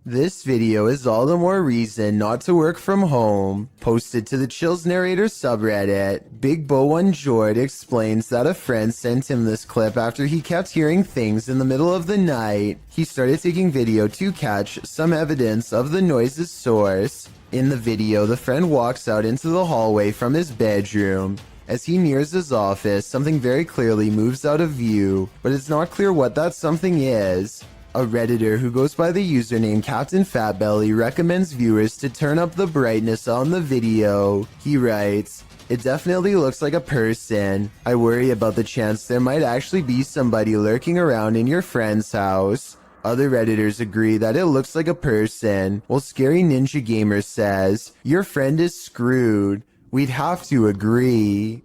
This video is all the more reason not to work from home. Posted to the Chills Narrator subreddit, Big Bo One Jord explains that a friend sent him this clip after he kept hearing things in the middle of the night. He started taking video to catch some evidence of the noise's source. In the video, the friend walks out into the hallway from his bedroom. As he nears his office, something very clearly moves out of view, but it's not clear what that something is. A Redditor who goes by the username Captain Fatbelly recommends viewers to turn up the brightness on the video. He writes, "It definitely looks like a person. I worry about the chance there might actually be somebody lurking around in your friend's house." Other Redditors agree that it looks like a person, while Scary Ninja Gamer says, "Your friend is screwed." We'd have to agree.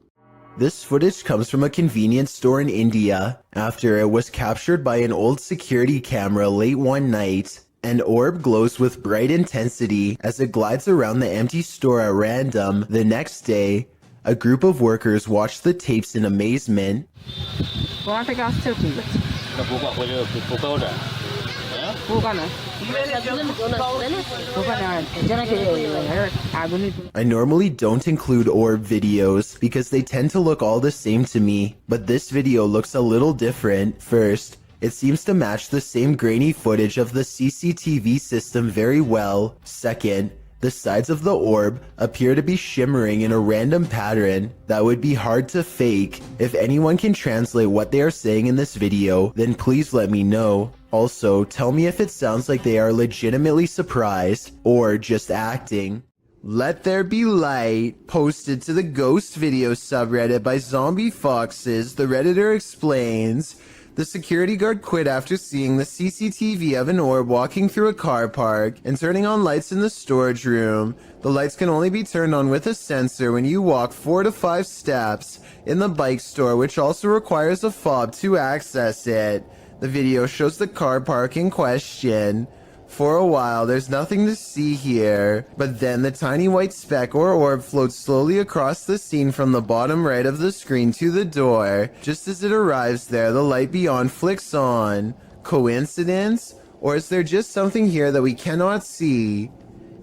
This footage comes from a convenience store in India after it was captured by an old security camera late one night. An orb glows with bright intensity as it glides around the empty store at random. The next day, a group of workers watch the tapes in amazement. I normally don't include orb videos because they tend to look all the same to me, but this video looks a little different. First, it seems to match the same grainy footage of the CCTV system very well. Second, the sides of the orb appear to be shimmering in a random pattern that would be hard to fake. If anyone can translate what they are saying in this video, then please let me know. Also, tell me if it sounds like they are legitimately surprised or just acting. Let There Be Light, posted to the Ghost Video subreddit by Zombie Foxes, the Redditor explains, the security guard quit after seeing the CCTV of an orb walking through a car park and turning on lights in the storage room. The lights can only be turned on with a sensor when you walk 4 to 5 steps in the bike store, which also requires a fob to access it. The video shows the car park in question. For a while, there's nothing to see here, but then the tiny white speck or orb floats slowly across the scene from the bottom right of the screen to the door. Just as it arrives there, the light beyond flicks on. Coincidence? Or is there just something here that we cannot see?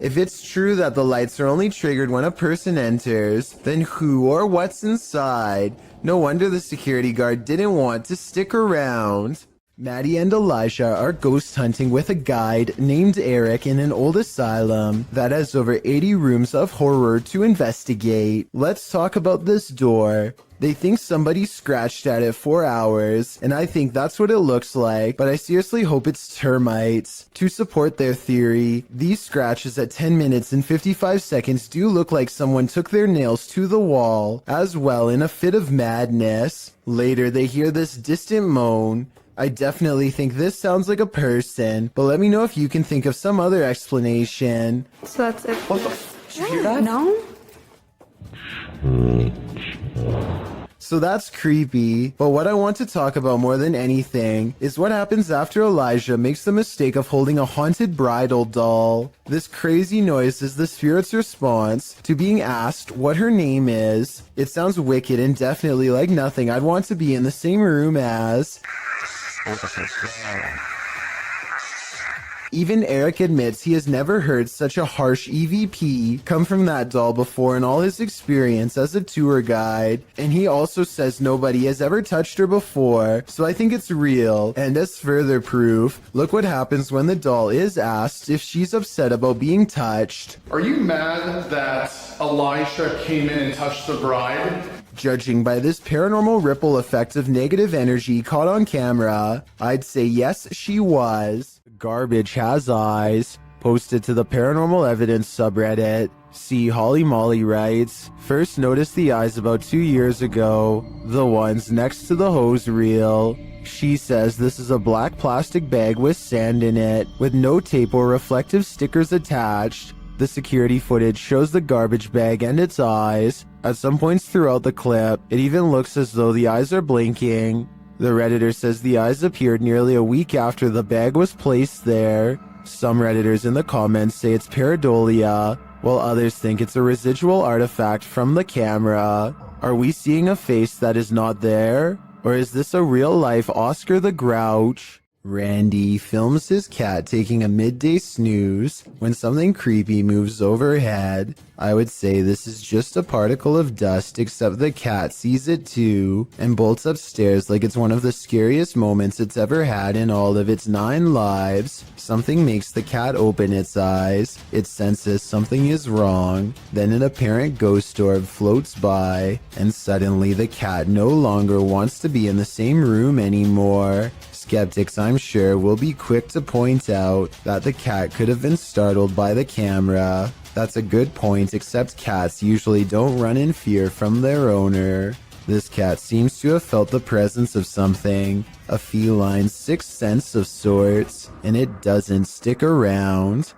If it's true that the lights are only triggered when a person enters, then who or what's inside? No wonder the security guard didn't want to stick around. Maddie and Elijah are ghost hunting with a guide named Eric in an old asylum that has over 80 rooms of horror to investigate. Let's talk about this door. They think somebody scratched at it for hours, and I think that's what it looks like, but I seriously hope it's termites. To support their theory, these scratches at 10 minutes and 55 seconds do look like someone took their nails to the wall, as well in a fit of madness. Later, they hear this distant moan. I definitely think this sounds like a person, but let me know if you can think of some other explanation. So that's it. What the? Did you hear that? No. So that's creepy, but what I want to talk about more than anything is what happens after Elijah makes the mistake of holding a haunted bridal doll. This crazy noise is the spirit's response to being asked what her name is. It sounds wicked and definitely like nothing I'd want to be in the same room as. Even Eric admits he has never heard such a harsh EVP come from that doll before in all his experience as a tour guide, and he also says nobody has ever touched her before, so I think it's real. And as further proof, look what happens when the doll is asked if she's upset about being touched. Are you mad that Elijah came in and touched the bride? Judging by this paranormal ripple effect of negative energy caught on camera, I'd say yes, she was. Garbage has eyes. Posted to the Paranormal Evidence subreddit. See, Holly Molly writes, first noticed the eyes about 2 years ago. The ones next to the hose reel. She says this is a black plastic bag with sand in it, with no tape or reflective stickers attached. The security footage shows the garbage bag and its eyes. At some points throughout the clip, it even looks as though the eyes are blinking. The Redditor says the eyes appeared nearly a week after the bag was placed there. Some Redditors in the comments say it's pareidolia, while others think it's a residual artifact from the camera. Are we seeing a face that is not there? Or is this a real-life Oscar the Grouch? Randy films his cat taking a midday snooze when something creepy moves overhead. I would say this is just a particle of dust, except the cat sees it too and bolts upstairs like it's one of the scariest moments it's ever had in all of its 9 lives. Something makes the cat open its eyes. It senses something is wrong. Then an apparent ghost orb floats by, and suddenly the cat no longer wants to be in the same room anymore. Skeptics, I'm sure, will be quick to point out that the cat could have been startled by the camera. That's a good point, except cats usually don't run in fear from their owner. This cat seems to have felt the presence of something, a feline sixth sense of sorts, and it doesn't stick around.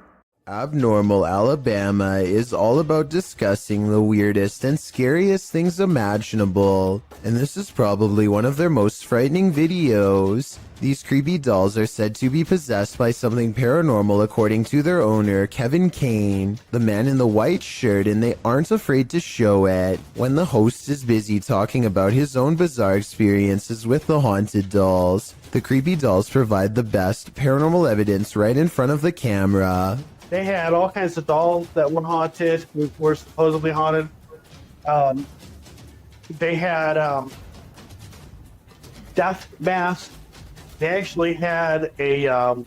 Abnormal Alabama is all about discussing the weirdest and scariest things imaginable, and this is probably one of their most frightening videos. These creepy dolls are said to be possessed by something paranormal according to their owner, Kevin Kane, the man in the white shirt, and they aren't afraid to show it. When the host is busy talking about his own bizarre experiences with the haunted dolls, the creepy dolls provide the best paranormal evidence right in front of the camera. They had all kinds of dolls that were haunted, were supposedly haunted. They had death masks. They actually had the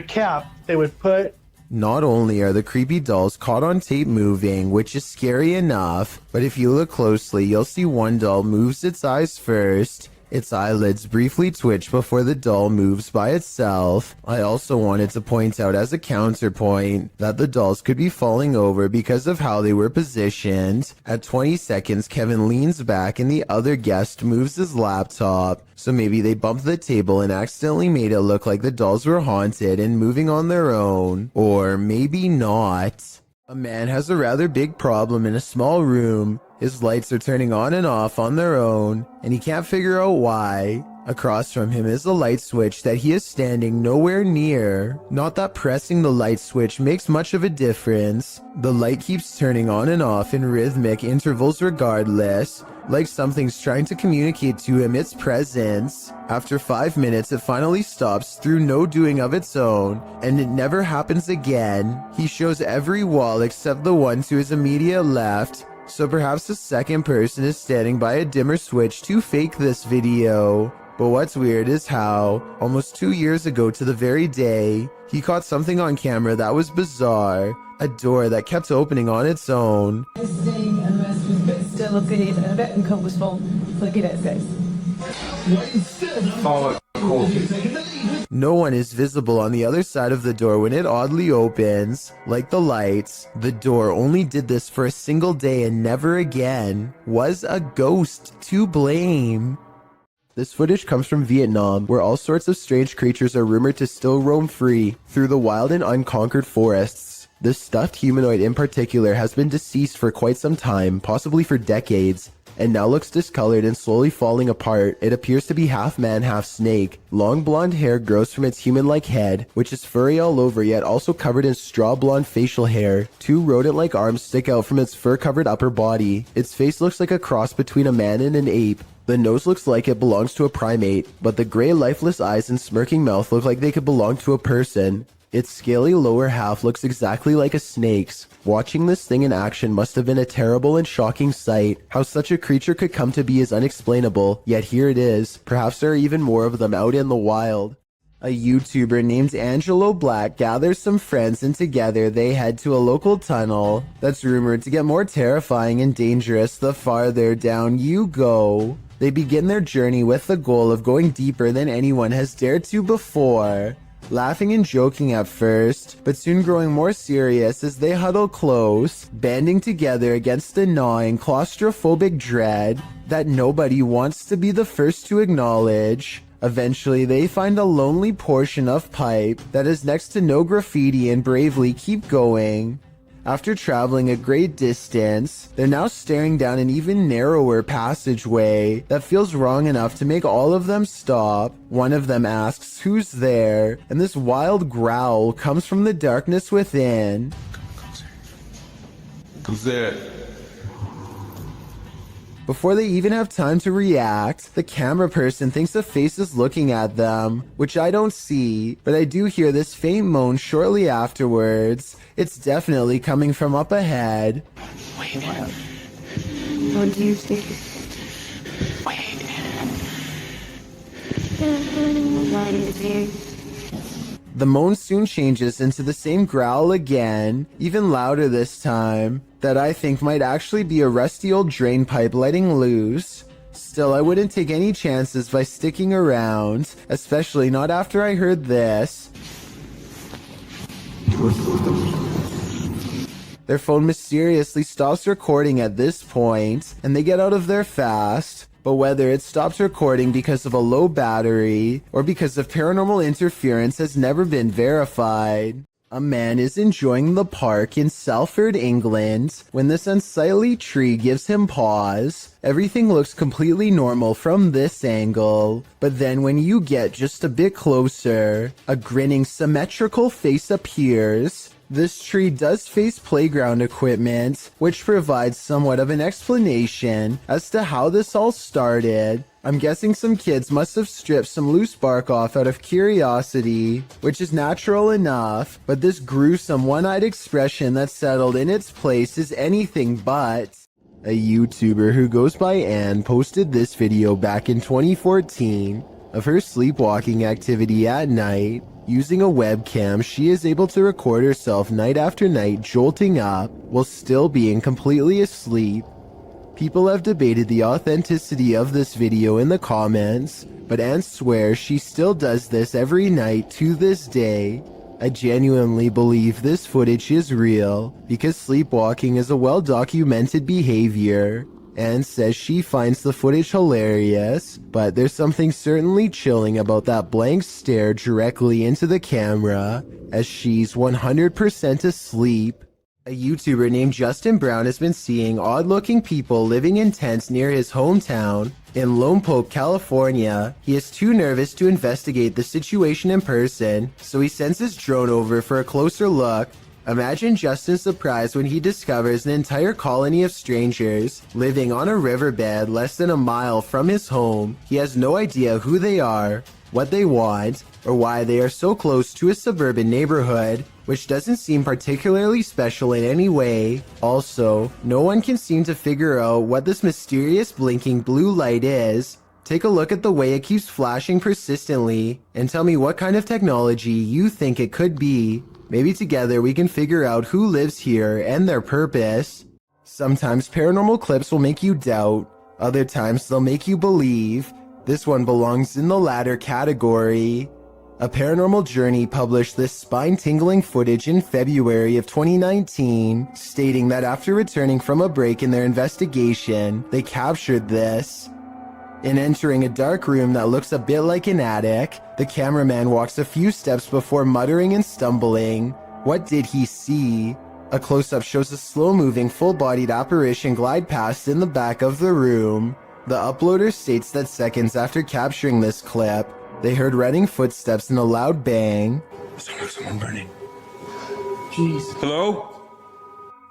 cap they would put. Not only are the creepy dolls caught on tape moving, which is scary enough, but if you look closely, you'll see one doll moves its eyes first. Its eyelids briefly twitch before the doll moves by itself. I also wanted to point out as a counterpoint that the dolls could be falling over because of how they were positioned. At 20 seconds, Kevin leans back and the other guest moves his laptop. So maybe they bumped the table and accidentally made it look like the dolls were haunted and moving on their own. Or maybe not. A man has a rather big problem in a small room. His lights are turning on and off on their own, and he can't figure out why. Across from him is a light switch that he is standing nowhere near. Not that pressing the light switch makes much of a difference. The light keeps turning on and off in rhythmic intervals regardless, like something's trying to communicate to him its presence. After 5 minutes, it finally stops through no doing of its own, and it never happens again. He shows every wall except the one to his immediate left, so perhaps a second person is standing by a dimmer switch to fake this video. But what's weird is how, almost 2 years ago to the very day, he caught something on camera that was bizarre. A door that kept opening on its own. Still a bit uncomfortable. Look at it, guys. No one is visible on the other side of the door when it oddly opens. Like the lights, the door only did this for a single day and never again. Was a ghost to blame? This footage comes from Vietnam, where all sorts of strange creatures are rumored to still roam free through the wild and unconquered forests. This stuffed humanoid in particular has been deceased for quite some time, possibly for decades. and now looks discolored and slowly falling apart. It appears to be half man, half snake. Long blonde hair grows from its human-like head, which is furry all over yet also covered in straw blonde facial hair. Two rodent-like arms stick out from its fur-covered upper body. Its face looks like a cross between a man and an ape. The nose looks like it belongs to a primate, but the gray lifeless eyes and smirking mouth look like they could belong to a person. Its scaly lower half looks exactly like a snake's. Watching this thing in action must have been a terrible and shocking sight. How such a creature could come to be is unexplainable, yet here it is. Perhaps there are even more of them out in the wild. A YouTuber named Angelo Black gathers some friends and together they head to a local tunnel that's rumored to get more terrifying and dangerous the farther down you go. They begin their journey with the goal of going deeper than anyone has dared to before. Laughing and joking at first, but soon growing more serious as they huddle close, banding together against the gnawing claustrophobic dread that nobody wants to be the first to acknowledge. Eventually, they find a lonely portion of pipe that is next to no graffiti and bravely keep going. After traveling a great distance, they're now staring down an even narrower passageway that feels wrong enough to make all of them stop. One of them asks who's there, and this wild growl comes from the darkness within. Who's there? Before they even have time to react, the camera person thinks a face is looking at them, which I don't see, but I do hear this faint moan shortly afterwards. It's definitely coming from up ahead. Wait. What do you think? The moan soon changes into the same growl again, even louder this time, that I think might actually be a rusty old drain pipe letting loose. Still, I wouldn't take any chances by sticking around, especially not after I heard this. Their phone mysteriously stops recording at this point, and they get out of there fast. But whether it stops recording because of a low battery or because of paranormal interference has never been verified. A man is enjoying the park in Salford, England, when this unsightly tree gives him pause. Everything looks completely normal from this angle, but then when you get just a bit closer, a grinning symmetrical face appears. This tree does face playground equipment, which provides somewhat of an explanation as to how this all started. I'm guessing some kids must have stripped some loose bark off out of curiosity, which is natural enough, but this gruesome one-eyed expression that settled in its place is anything but. A YouTuber who goes by Anne posted this video back in 2014 of her sleepwalking activity at night. Using a webcam, she is able to record herself night after night jolting up while still being completely asleep. People have debated the authenticity of this video in the comments, but Anne swears she still does this every night to this day. I genuinely believe this footage is real because sleepwalking is a well-documented behavior. Anne says she finds the footage hilarious, but there's something certainly chilling about that blank stare directly into the camera as she's 100% asleep. A YouTuber named Justin Brown has been seeing odd-looking people living in tents near his hometown in Lompoc, California. He is too nervous to investigate the situation in person, so he sends his drone over for a closer look. Imagine Justin's surprise when he discovers an entire colony of strangers living on a riverbed less than a mile from his home. He has no idea who they are, what they want, or why they are so close to a suburban neighborhood, which doesn't seem particularly special in any way. Also, no one can seem to figure out what this mysterious blinking blue light is. Take a look at the way it keeps flashing persistently, and tell me what kind of technology you think it could be. Maybe together we can figure out who lives here and their purpose. Sometimes paranormal clips will make you doubt, other times they'll make you believe. This one belongs in the latter category. A Paranormal Journey published this spine-tingling footage in February of 2019, stating that after returning from a break in their investigation, they captured this. In entering a dark room that looks a bit like an attic, the cameraman walks a few steps before muttering and stumbling. What did he see? A close-up shows a slow-moving, full-bodied apparition glide past in the back of the room. The uploader states that seconds after capturing this clip, they heard running footsteps and a loud bang. Someone burning. Jeez. Hello?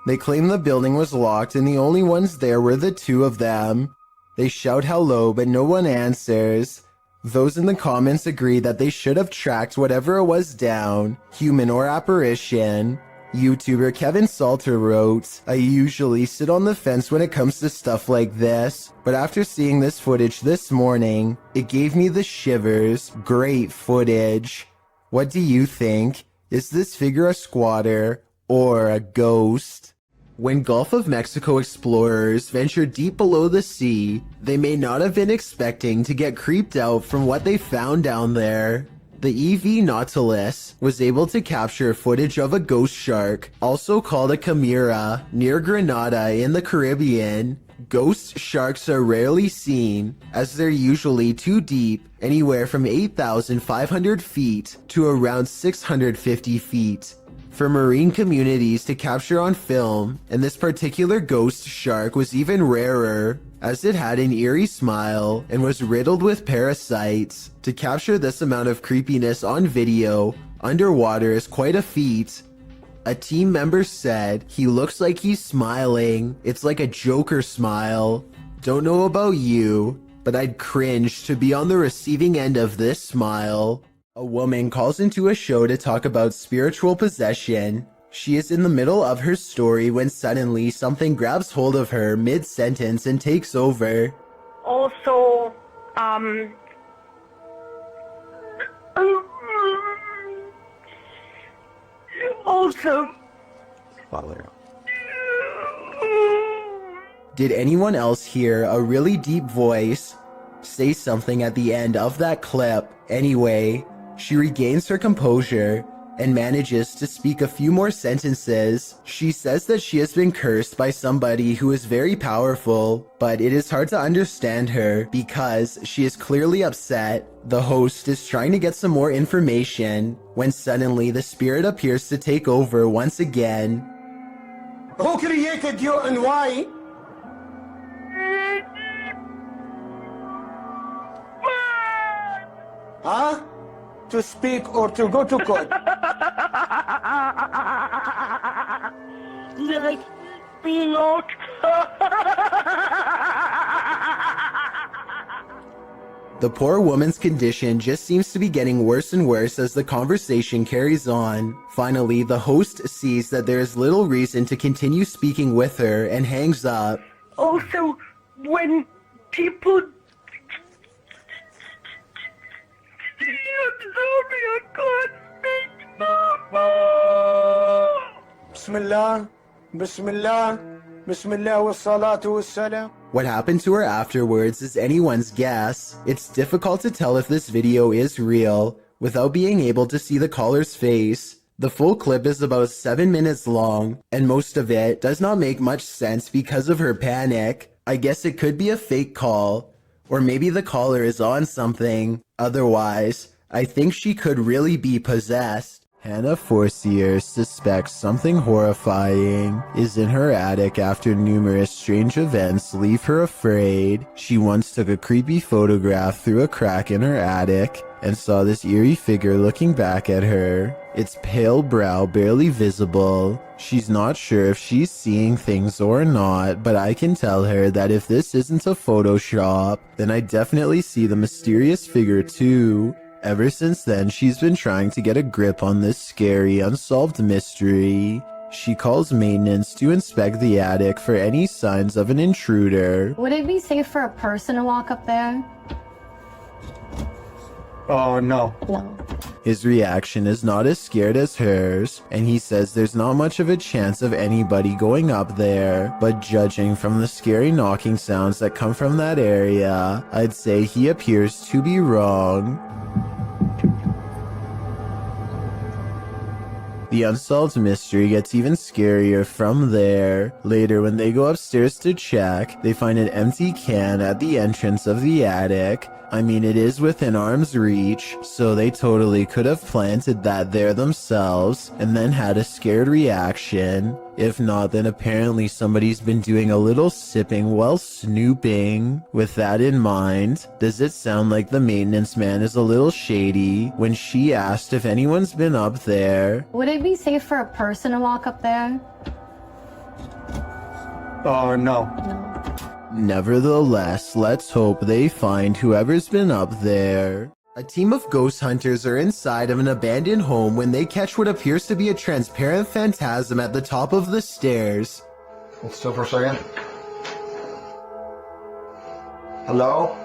They claim the building was locked and the only ones there were the two of them. They shout hello, but no one answers. Those in the comments agree that they should have tracked whatever it was down, human or apparition. YouTuber Kevin Salter wrote, "I usually sit on the fence when it comes to stuff like this, but after seeing this footage this morning, it gave me the shivers. Great footage. What do you think? Is this figure a squatter or a ghost?" When Gulf of Mexico explorers ventured deep below the sea, they may not have been expecting to get creeped out from what they found down there. The EV Nautilus was able to capture footage of a ghost shark, also called a chimera, near Grenada in the Caribbean. Ghost sharks are rarely seen, as they're usually too deep, anywhere from 8,500 feet to around 650 feet. For marine communities to capture on film, and this particular ghost shark was even rarer, as it had an eerie smile and was riddled with parasites. To capture this amount of creepiness on video, underwater is quite a feat. A team member said, "He looks like he's smiling. It's like a Joker smile. Don't know about you, but I'd cringe to be on the receiving end of this smile." A woman calls into a show to talk about spiritual possession. She is in the middle of her story when suddenly something grabs hold of her mid-sentence and takes over. Also, Did anyone else hear a really deep voice say something at the end of that clip? Anyway, she regains her composure and manages to speak a few more sentences. She says that she has been cursed by somebody who is very powerful, but it is hard to understand her because she is clearly upset. The host is trying to get some more information when suddenly the spirit appears to take over once again. Who created you and why? Huh? To speak or to go to court? like being out. The poor woman's condition just seems to be getting worse and worse as the conversation carries on. Finally, the host sees that there is little reason to continue speaking with her and hangs up. Also, when people Bismillah, Bismillah, Bismillah wa salatu wa salam. What happened to her afterwards is anyone's guess. It's difficult to tell if this video is real without being able to see the caller's face. The full clip is about 7 minutes long, and most of it does not make much sense because of her panic. I guess it could be a fake call, or maybe the caller is on something. Otherwise, I think she could really be possessed. Hannah Forcier suspects something horrifying is in her attic after numerous strange events leave her afraid. She once took a creepy photograph through a crack in her attic and saw this eerie figure looking back at her. Its pale brow barely visible. She's not sure if she's seeing things or not, but I can tell her that if this isn't a Photoshop, then I definitely see the mysterious figure too. Ever since then, she's been trying to get a grip on this scary, unsolved mystery. She calls maintenance to inspect the attic for any signs of an intruder. Would it be safe for a person to walk up there? Oh, no. No. His reaction is not as scared as hers, and he says there's not much of a chance of anybody going up there, but judging from the scary knocking sounds that come from that area, I'd say he appears to be wrong. The unsolved mystery gets even scarier from there. Later, when they go upstairs to check, they find an empty can at the entrance of the attic. I mean, it is within arm's reach, so they totally could have planted that there themselves and then had a scared reaction. If not, then apparently somebody's been doing a little sipping while snooping. With that in mind, does it sound like the maintenance man is a little shady when she asked if anyone's been up there? Would it be safe for a person to walk up there? Oh, no. Nevertheless, let's hope they find whoever's been up there. A team of ghost hunters are inside of an abandoned home when they catch what appears to be a transparent phantasm at the top of the stairs. Hold still for a second. Hello?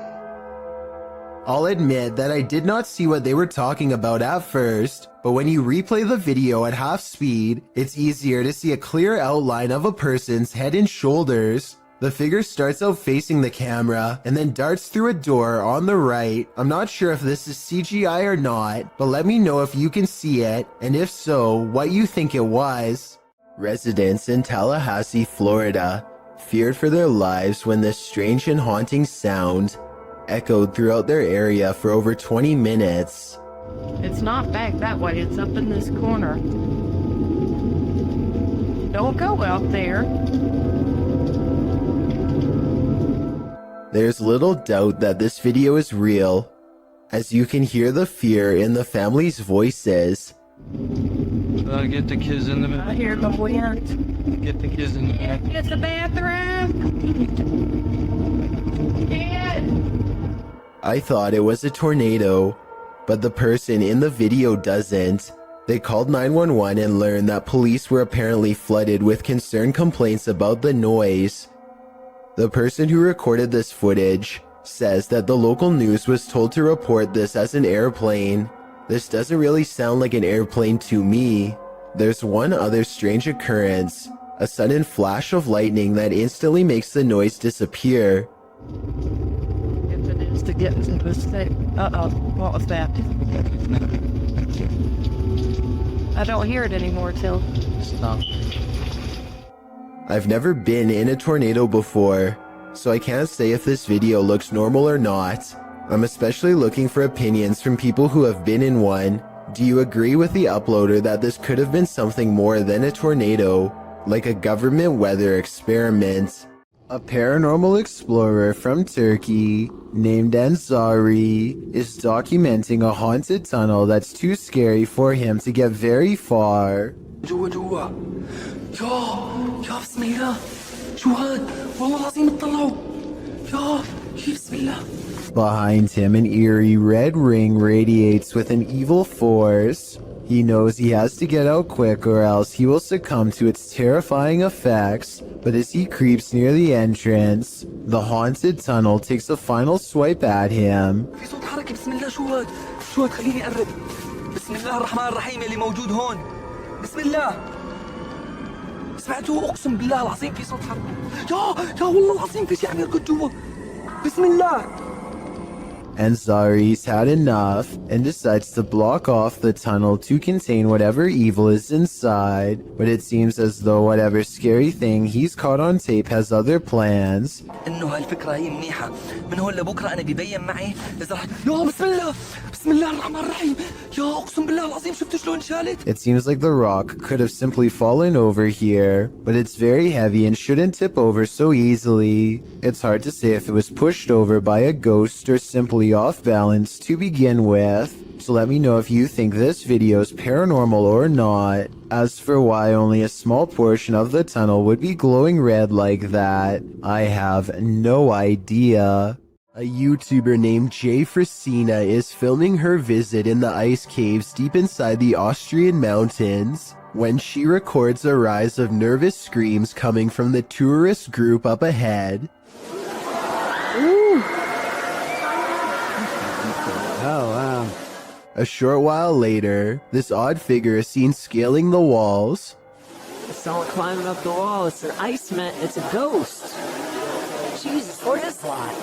I'll admit that I did not see what they were talking about at first, but when you replay the video at half speed, it's easier to see a clear outline of a person's head and shoulders. The figure starts out facing the camera and then darts through a door on the right. I'm not sure if this is CGI or not, but let me know if you can see it, and if so, what you think it was. Residents in Tallahassee, Florida, feared for their lives when this strange and haunting sound echoed throughout their area for over 20 minutes. It's not back that way, it's up in this corner. Don't go out there. There's little doubt that this video is real, as you can hear the fear in the family's voices. Get the kids in the bathroom. I hear the wind. Get the kids in the bathroom. Get the bathroom. I thought it was a tornado, but the person in the video doesn't. They called 911 and learned that police were apparently flooded with concerned complaints about the noise. The person who recorded this footage says that the local news was told to report this as an airplane. This doesn't really sound like an airplane to me. There's one other strange occurrence, a sudden flash of lightning that instantly makes the noise disappear. If it is to get into the state. Uh-oh, what was that? I don't hear it anymore, Till. Stop. I've never been in a tornado before, so I can't say if this video looks normal or not. I'm especially looking for opinions from people who have been in one. Do you agree with the uploader that this could have been something more than a tornado, like a government weather experiment? A paranormal explorer from Turkey named Ansari is documenting a haunted tunnel that's too scary for him to get very far. يا بسم الله شو هاد والله العظيم اطلعوا يا بسم الله. Behind him, an eerie red ring radiates with an evil force. He knows he has to get out quick or else he will succumb to its terrifying effects, but as he creeps near the entrance, the haunted tunnel takes a final swipe at him. في صوت حركة بسم الله شو هاد شو هاد خليني أقرب بسم الله الرحمن الرحيم اللي موجود هون بسم الله سمعتوا اقسم بالله العظيم في صوت حركه يا والله العظيم في شيء عم يركض جوا بسم الله. Ansari's had enough and decides to block off the tunnel to contain whatever evil is inside, but it seems as though whatever scary thing he's caught on tape has other plans. انه هالفكره هي منيحه من هون لبكره انا ببين معي اذا رح يا بسم الله بسم الله الرحمن الرحيم يا اقسم بالله العظيم شفت شلون شالت. It seems like the rock could have simply fallen over here, but it's very heavy and shouldn't tip over so easily. It's hard to say if it was pushed over by a ghost or simply off balance to begin with, so let me know if you think this video is paranormal or not. As for why only a small portion of the tunnel would be glowing red like that, I have no idea. A YouTuber named Jay Frisina is filming her visit in the ice caves deep inside the Austrian mountains when she records a rise of nervous screams coming from the tourist group up ahead. Ooh. Oh, wow. A short while later, this odd figure is seen scaling the walls. It's someone climbing up the wall. It's an iceman. It's a ghost. Jesus, what is that?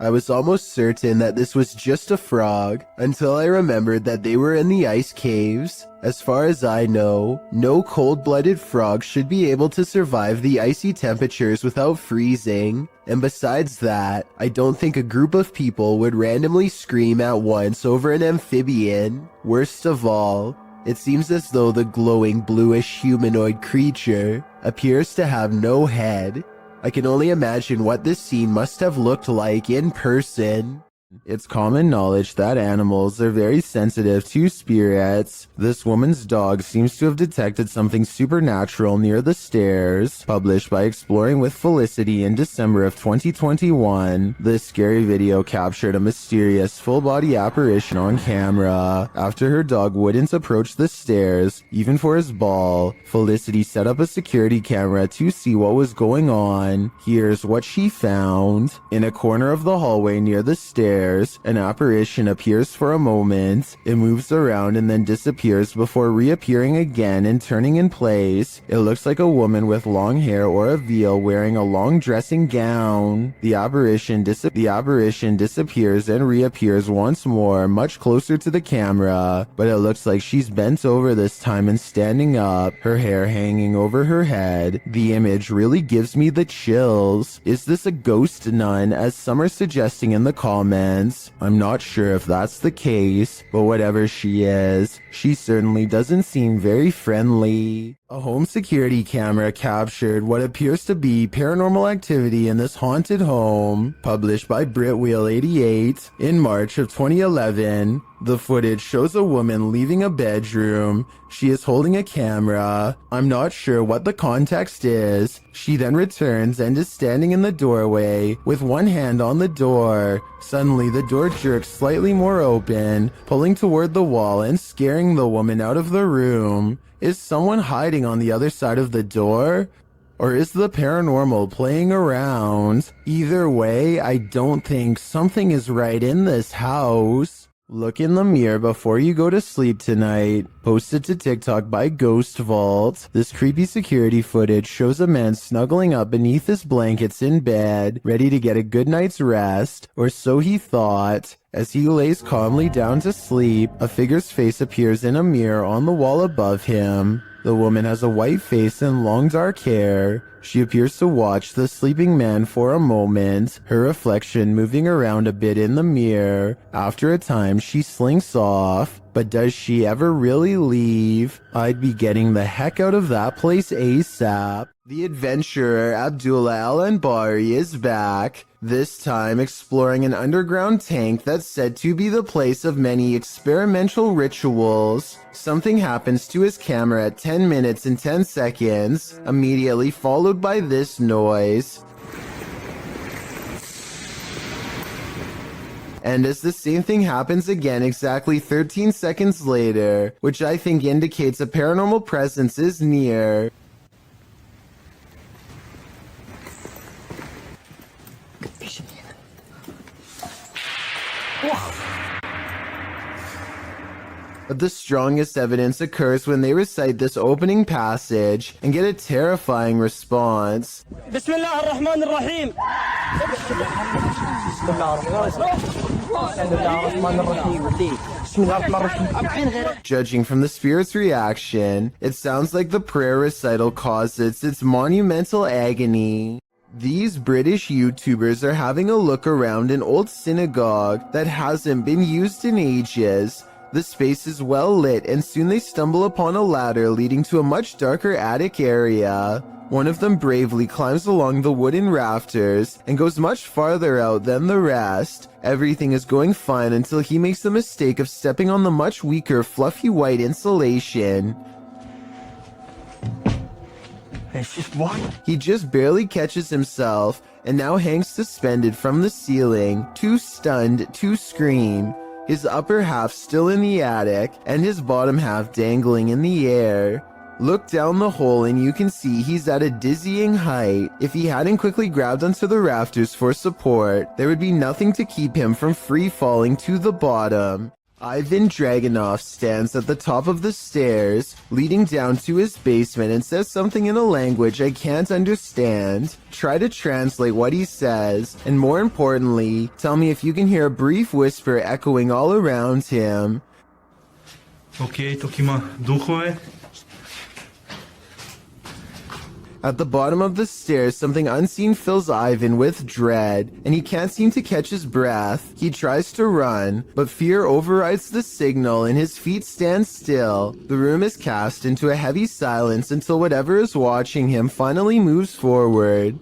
I was almost certain that this was just a frog until I remembered that they were in the ice caves. As far as I know, no cold-blooded frog should be able to survive the icy temperatures without freezing. And besides that, I don't think a group of people would randomly scream at once over an amphibian. Worst of all, it seems as though the glowing bluish humanoid creature appears to have no head. I can only imagine what this scene must have looked like in person. It's common knowledge that animals are very sensitive to spirits. This woman's dog seems to have detected something supernatural near the stairs. Published by Exploring with Felicity in December of 2021, this scary video captured a mysterious full-body apparition on camera. After her dog wouldn't approach the stairs, even for his ball, Felicity set up a security camera to see what was going on. Here's what she found. In a corner of the hallway near the stairs, an apparition appears for a moment. It moves around and then disappears before reappearing again and turning in place. It looks like a woman with long hair or a veil wearing a long dressing gown. The apparition disappears and reappears once more, much closer to the camera, but it looks like she's bent over this time and standing up, her hair hanging over her head. The image really gives me the chills. Is this a ghost nun, as some are suggesting in the comments? I'm not sure if that's the case, but whatever she is, she certainly doesn't seem very friendly. A home security camera captured what appears to be paranormal activity in this haunted home, published by Britwheel88 in March of 2011. The footage shows a woman leaving a bedroom. She is holding a camera. I'm not sure what the context is. She then returns and is standing in the doorway with one hand on the door. Suddenly, the door jerks slightly more open, pulling toward the wall and scaring the woman out of the room. Is someone hiding on the other side of the door? Or is the paranormal playing around? Either way, I don't think something is right in this house. Look in the mirror before you go to sleep tonight. Posted to TikTok by Ghost Vault. This creepy security footage shows a man snuggling up beneath his blankets in bed, ready to get a good night's rest, or so he thought. As he lays calmly down to sleep, a figure's face appears in a mirror on the wall above him. The woman has a white face and long dark hair. She appears to watch the sleeping man for a moment, her reflection moving around a bit in the mirror. After a time, she slinks off. But does she ever really leave? I'd be getting the heck out of that place ASAP. The adventurer Abdullah Al-Anbari is back, this time exploring an underground tank that's said to be the place of many experimental rituals. Something happens to his camera at 10 minutes and 10 seconds, immediately followed by this noise. And as the same thing happens again exactly 13 seconds later, which I think indicates a paranormal presence is near. But the strongest evidence occurs when they recite this opening passage and get a terrifying response. Judging from the spirit's reaction, it sounds like the prayer recital causes its monumental agony. These British YouTubers are having a look around an old synagogue that hasn't been used in ages. The space is well lit, and soon they stumble upon a ladder leading to a much darker attic area. One of them bravely climbs along the wooden rafters and goes much farther out than the rest. Everything is going fine until he makes the mistake of stepping on the much weaker fluffy white insulation. He just barely catches himself and now hangs suspended from the ceiling, too stunned to scream. His upper half still in the attic, and his bottom half dangling in the air. Look down the hole and you can see he's at a dizzying height. If he hadn't quickly grabbed onto the rafters for support, there would be nothing to keep him from free falling to the bottom. Ivan Dragunov stands at the top of the stairs, leading down to his basement and says something in a language I can't understand. Try to translate what he says, and more importantly, tell me if you can hear a brief whisper echoing all around him. Okay, Tokima, duchoe. At the bottom of the stairs, something unseen fills Ivan with dread, and he can't seem to catch his breath. He tries to run, but fear overrides the signal and his feet stand still. The room is cast into a heavy silence until whatever is watching him finally moves forward.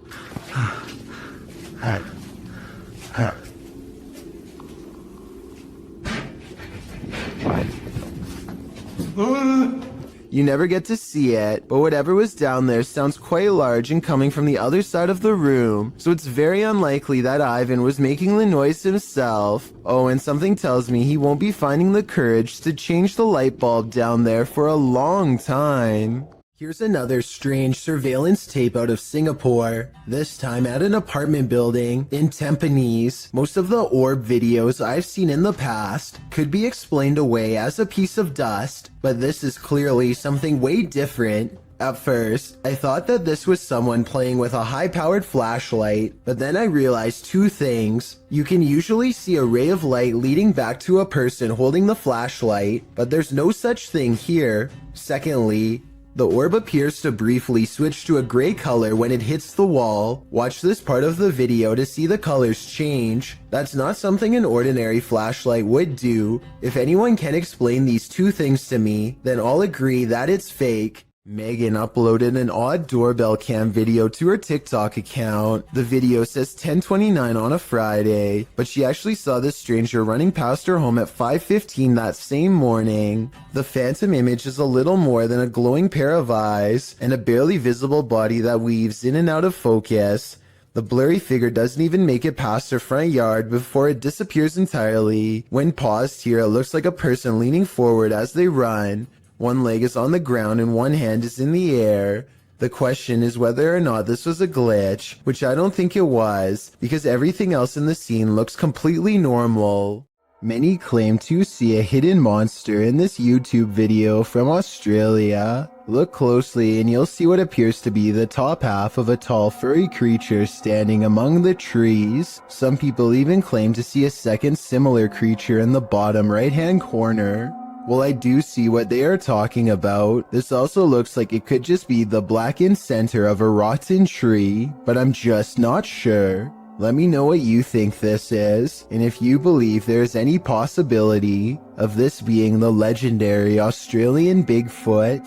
You never get to see it, but whatever was down there sounds quite large and coming from the other side of the room, so it's very unlikely that Ivan was making the noise himself. Oh, and something tells me he won't be finding the courage to change the light bulb down there for a long time. Here's another strange surveillance tape out of Singapore, this time at an apartment building in Tampines. Most of the orb videos I've seen in the past could be explained away as a piece of dust, but this is clearly something way different. At first, I thought that this was someone playing with a high-powered flashlight, but then I realized two things. You can usually see a ray of light leading back to a person holding the flashlight, but there's no such thing here. Secondly, the orb appears to briefly switch to a gray color when it hits the wall. Watch this part of the video to see the colors change. That's not something an ordinary flashlight would do. If anyone can explain these two things to me, then I'll agree that it's fake. Megan uploaded an odd doorbell cam video to her TikTok account. The video says 10:29 on a Friday, but she actually saw this stranger running past her home at 5:15 that same morning. The phantom image is a little more than a glowing pair of eyes and a barely visible body that weaves in and out of focus. The blurry figure doesn't even make it past her front yard before it disappears entirely. When paused here, it looks like a person leaning forward as they run. One leg is on the ground and one hand is in the air. The question is whether or not this was a glitch, which I don't think it was, because everything else in the scene looks completely normal. Many claim to see a hidden monster in this YouTube video from Australia. Look closely and you'll see what appears to be the top half of a tall furry creature standing among the trees. Some people even claim to see a second similar creature in the bottom right-hand corner. Well, I do see what they are talking about. This also looks like it could just be the blackened center of a rotten tree, but I'm just not sure. Let me know what you think this is, and if you believe there is any possibility of this being the legendary Australian Bigfoot.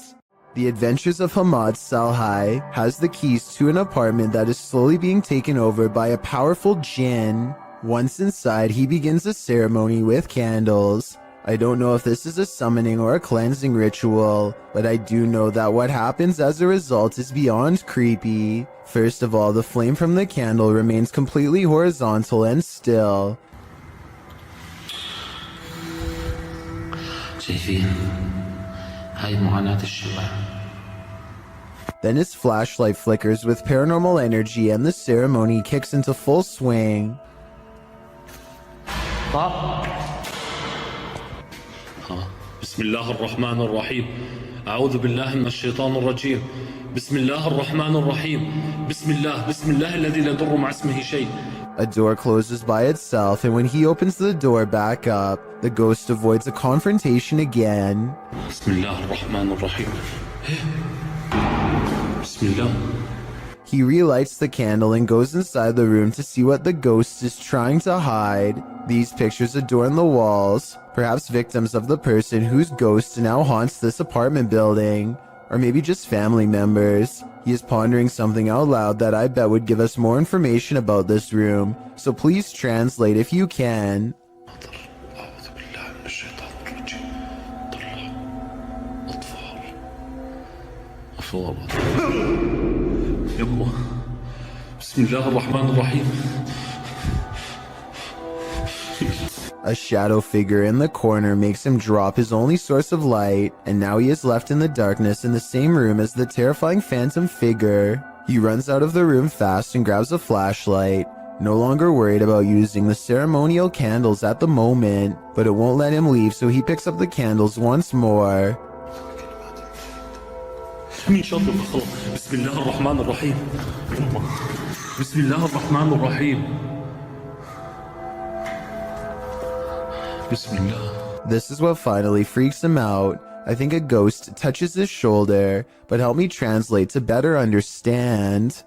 The Adventures of Hamad Salhai has the keys to an apartment that is slowly being taken over by a powerful jinn. Once inside, he begins a ceremony with candles. I don't know if this is a summoning or a cleansing ritual, but I do know that what happens as a result is beyond creepy. First of all, the flame from the candle remains completely horizontal and still. Then his flashlight flickers with paranormal energy and the ceremony kicks into full swing. بسم الله الرحمن الرحيم أعوذ بالله من الشيطان الرجيم بسم الله الرحمن الرحيم بسم الله الذي لا يضر مع اسمه شيء. A door closes by itself, and when he opens the door back up, the ghost avoids a confrontation again. بسم الله الرحمن الرحيم بسم الله. He relights the candle and goes inside the room to see what the ghost is trying to hide. These pictures adorn the walls, perhaps victims of the person whose ghost now haunts this apartment building, or maybe just family members. He is pondering something out loud that I bet would give us more information about this room, so please translate if you can. بسم الله الرحمن الرحيم. A shadow figure in the corner makes him drop his only source of light, and now he is left in the darkness in the same room as the terrifying phantom figure. He runs out of the room fast and grabs a flashlight. No longer worried about using the ceremonial candles at the moment, but it won't let him leave, so he picks up the candles once more. من شر الخلق بسم الله الرحمن الرحيم بسم الله الرحمن الرحيم بسم الله. This is what finally freaks him out. I think a ghost touches his shoulder, but help me translate to better understand.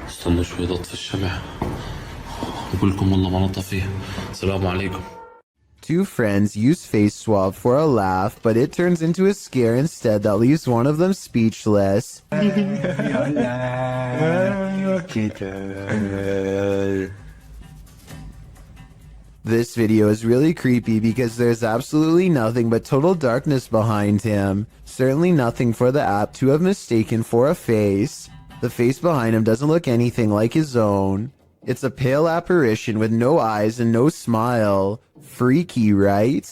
استنى شوي ضغط في الشمع أقول لكم والله ما نطفيه. السلام عليكم. Two friends use face swap for a laugh, but it turns into a scare instead that leaves one of them speechless. This video is really creepy because there's absolutely nothing but total darkness behind him. Certainly nothing for the app to have mistaken for a face. The face behind him doesn't look anything like his own. It's a pale apparition with no eyes and no smile. Freaky, right?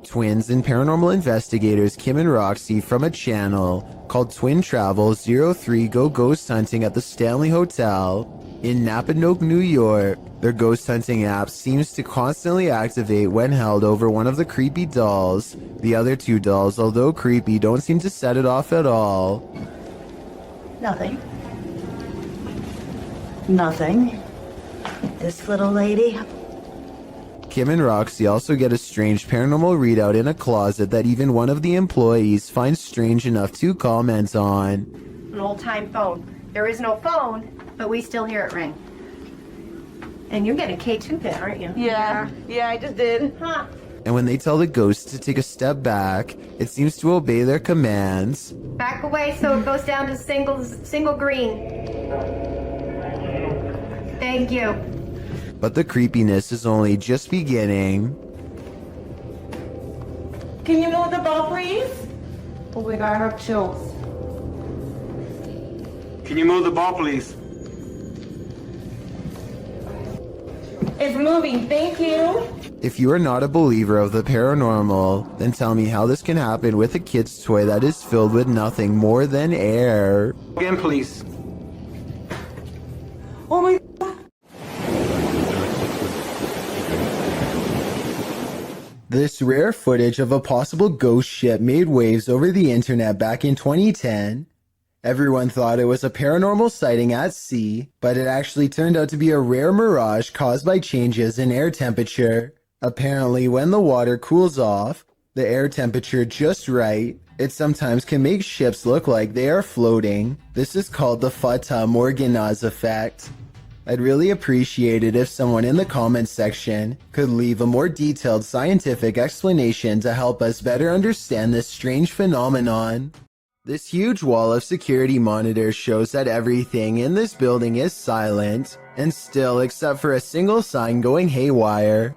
Twins and paranormal investigators Kim and Roxy from a channel called Twin Travel 03 go ghost hunting at the Stanley Hotel in Napanoke, New York. Their ghost hunting app seems to constantly activate when held over one of the creepy dolls. The other two dolls, although creepy, don't seem to set it off at all. Nothing. Nothing. This little lady. Kim and Roxy also get a strange paranormal readout in a closet that even one of the employees finds strange enough to comment on. An old-time phone. There is no phone, but we still hear it ring. And you're getting K2 pin, aren't you? Yeah, I just did. Huh. And when they tell the ghost to take a step back, it seems to obey their commands. Back away so it goes down to single green. Thank you. But the creepiness is only just beginning. Can you move the ball, please? Oh my god, I have chills. Can you move the ball, please? It's moving, thank you. If you are not a believer of the paranormal, then tell me how this can happen with a kid's toy that is filled with nothing more than air. Again, please. Oh my god. This rare footage of a possible ghost ship made waves over the internet back in 2010. Everyone thought it was a paranormal sighting at sea, but it actually turned out to be a rare mirage caused by changes in air temperature. Apparently, when the water cools off, the air temperature just right, it sometimes can make ships look like they are floating. This is called the Fata Morgana's effect. I'd really appreciate it if someone in the comments section could leave a more detailed scientific explanation to help us better understand this strange phenomenon. This huge wall of security monitors shows that everything in this building is silent and still except for a single sign going haywire.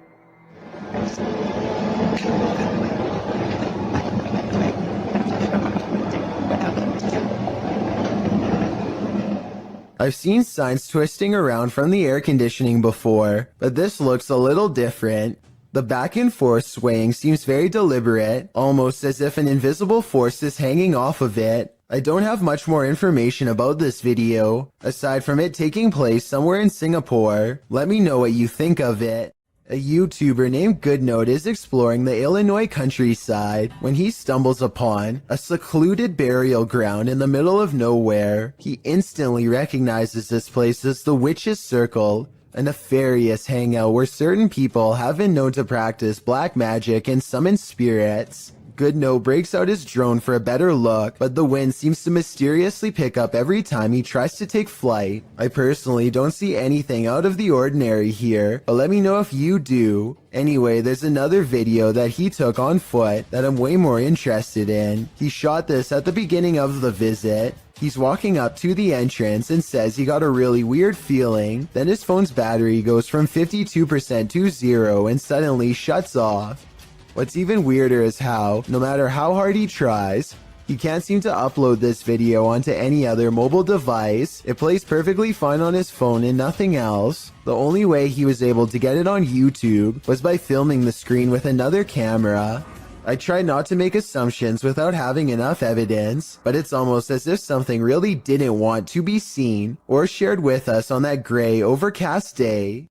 I've seen signs twisting around from the air conditioning before, but this looks a little different. The back and forth swaying seems very deliberate, almost as if an invisible force is hanging off of it. I don't have much more information about this video, aside from it taking place somewhere in Singapore. Let me know what you think of it. A YouTuber named Goodnote is exploring the Illinois countryside when he stumbles upon a secluded burial ground in the middle of nowhere. He instantly recognizes this place as the Witch's Circle, a nefarious hangout where certain people have been known to practice black magic and summon spirits. Goodnote breaks out his drone for a better look, but the wind seems to mysteriously pick up every time he tries to take flight. I personally don't see anything out of the ordinary here, but let me know if you do. Anyway, there's another video that he took on foot that I'm way more interested in. He shot this at the beginning of the visit. He's walking up to the entrance and says he got a really weird feeling. Then his phone's battery goes from 52% to 0 and suddenly shuts off. What's even weirder is how, no matter how hard he tries, he can't seem to upload this video onto any other mobile device. It plays perfectly fine on his phone and nothing else. The only way he was able to get it on YouTube was by filming the screen with another camera. I try not to make assumptions without having enough evidence, but it's almost as if something really didn't want to be seen or shared with us on that gray, overcast day.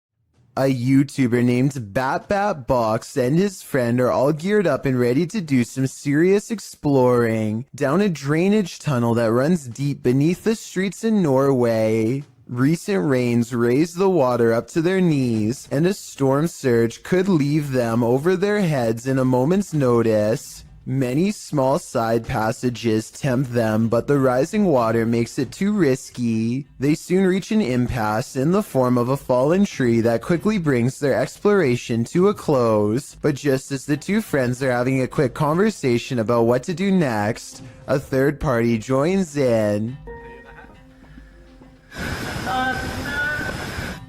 A YouTuber named BatBatBox and his friend are all geared up and ready to do some serious exploring down a drainage tunnel that runs deep beneath the streets in Norway. Recent rains raised the water up to their knees, and a storm surge could leave them over their heads in a moment's notice. Many small side passages tempt them, but the rising water makes it too risky. They soon reach an impasse in the form of a fallen tree that quickly brings their exploration to a close. But just as the two friends are having a quick conversation about what to do next, a third party joins in.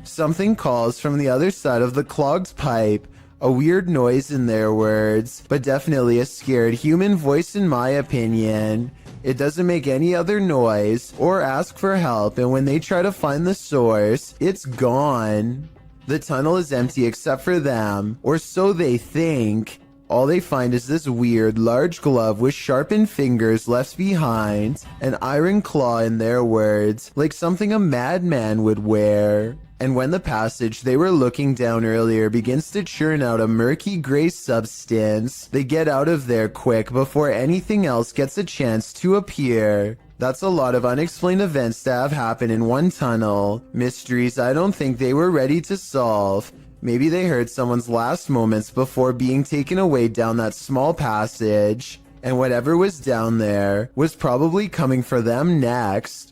Something calls from the other side of the clogged pipe. A weird noise in their words, but definitely a scared human voice in my opinion. It doesn't make any other noise or ask for help, and when they try to find the source, it's gone. The tunnel is empty except for them, or so they think. All they find is this weird, large glove with sharpened fingers left behind, an iron claw in their words, like something a madman would wear. And when the passage they were looking down earlier begins to churn out a murky gray substance, they get out of there quick before anything else gets a chance to appear. That's a lot of unexplained events that have happened in one tunnel. Mysteries I don't think they were ready to solve. Maybe they heard someone's last moments before being taken away down that small passage, and whatever was down there was probably coming for them next.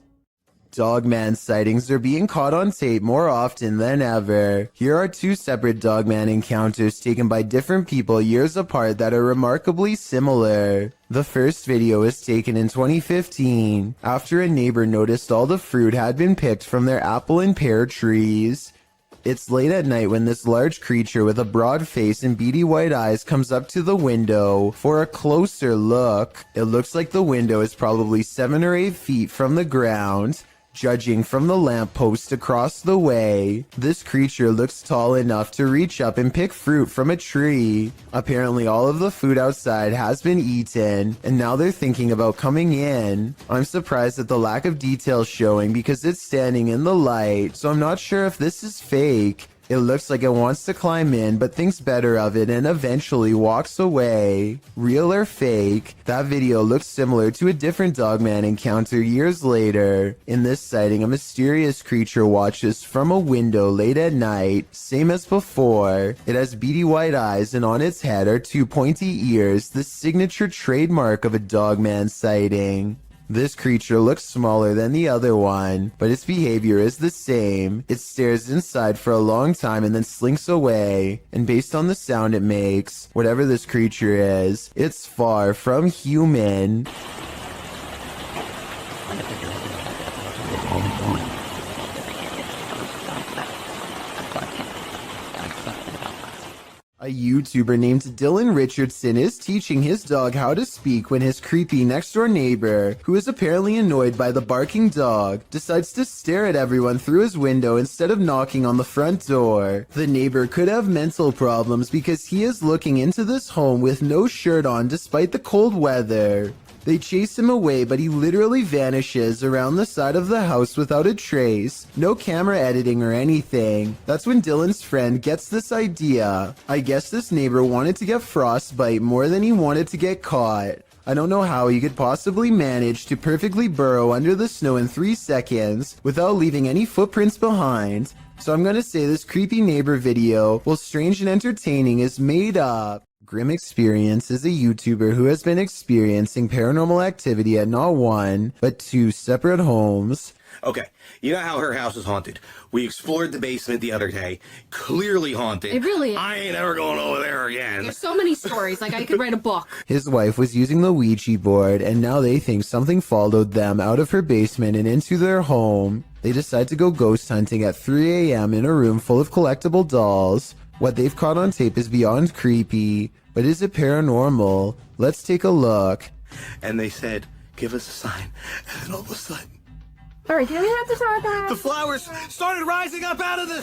Dogman sightings are being caught on tape more often than ever. Here are two separate Dogman encounters taken by different people years apart that are remarkably similar. The first video was taken in 2015, after a neighbor noticed all the fruit had been picked from their apple and pear trees. It's late at night when this large creature with a broad face and beady white eyes comes up to the window for a closer look. It looks like the window is probably 7 or 8 feet from the ground. Judging from the lamppost across the way, this creature looks tall enough to reach up and pick fruit from a tree. Apparently all of the food outside has been eaten, and now they're thinking about coming in. I'm surprised at the lack of detail showing because it's standing in the light, so I'm not sure if this is fake. It looks like it wants to climb in, but thinks better of it and eventually walks away. Real or fake, that video looks similar to a different Dogman encounter years later. In this sighting, a mysterious creature watches from a window late at night, same as before. It has beady white eyes, and on its head are 2 pointy ears, the signature trademark of a Dogman sighting. This creature looks smaller than the other one, but its behavior is the same. It stares inside for a long time and then slinks away, and based on the sound it makes, whatever this creature is, it's far from human. A YouTuber named Dylan Richardson is teaching his dog how to speak when his creepy next-door neighbor, who is apparently annoyed by the barking dog, decides to stare at everyone through his window instead of knocking on the front door. The neighbor could have mental problems because he is looking into this home with no shirt on despite the cold weather. They chase him away, but he literally vanishes around the side of the house without a trace. No camera editing or anything. That's when Dylan's friend gets this idea. I guess this neighbor wanted to get frostbite more than he wanted to get caught. I don't know how he could possibly manage to perfectly burrow under the snow in 3 seconds without leaving any footprints behind. So I'm gonna say this creepy neighbor video, while strange and entertaining, is made up. Grim Experience is a YouTuber who has been experiencing paranormal activity at not 1, but 2 separate homes. Okay, you know how her house is haunted. We explored the basement the other day. Clearly haunted. It really is. I ain't ever going over there again. There's so many stories, like I could write a book. His wife was using the Ouija board, and now they think something followed them out of her basement and into their home. They decide to go ghost hunting at 3 a.m. in a room full of collectible dolls. What they've caught on tape is beyond creepy, but is it paranormal? Let's take a look. And they said, give us a sign. And then all of a sudden, Alright, do we have to start that? the flowers started rising up out of the...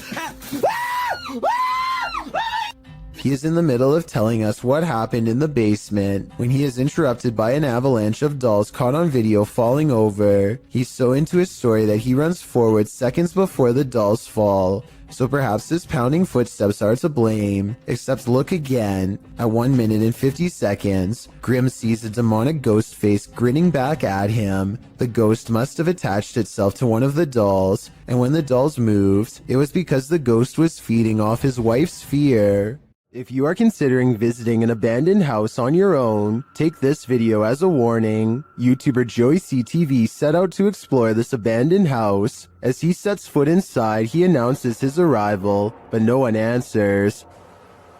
He is in the middle of telling us what happened in the basement when he is interrupted by an avalanche of dolls caught on video falling over. He's so into his story that he runs forward seconds before the dolls fall. So perhaps his pounding footsteps are to blame. Except look again. At 1 minute and 50 seconds, Grim sees a demonic ghost face grinning back at him. The ghost must have attached itself to one of the dolls, and when the dolls moved, it was because the ghost was feeding off his wife's fear. If you are considering visiting an abandoned house on your own, take this video as a warning. YouTuber Joey CTV set out to explore this abandoned house. As he sets foot inside, he announces his arrival, but no one answers.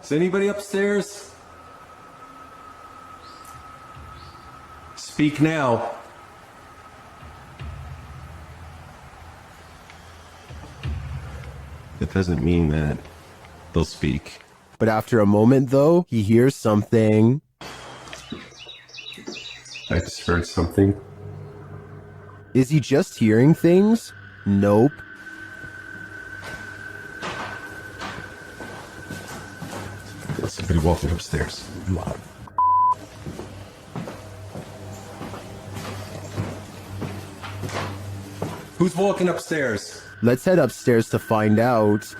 Is anybody upstairs? Speak now. It doesn't mean that they'll speak. But after a moment though, he hears something. I just heard something. Is he just hearing things? Nope. There's somebody walking upstairs. Loud. Who's walking upstairs? Let's head upstairs to find out.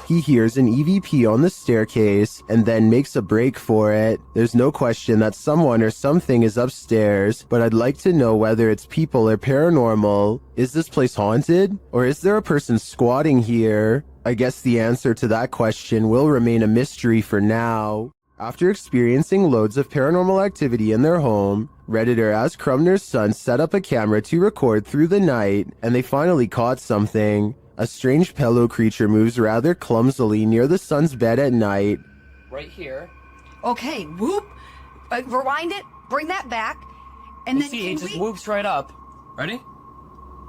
He hears an EVP on the staircase and then makes a break for it. There's no question that someone or something is upstairs, but I'd like to know whether it's people or paranormal. Is this place haunted? Or is there a person squatting here? I guess the answer to that question will remain a mystery for now. After experiencing loads of paranormal activity in their home, Redditor As Crumner's son set up a camera to record through the night, and they finally caught something. A strange pillow creature moves rather clumsily near the son's bed at night. Right here. Okay, whoop. Rewind it. Bring that back. And then see, it just moves right up. Ready?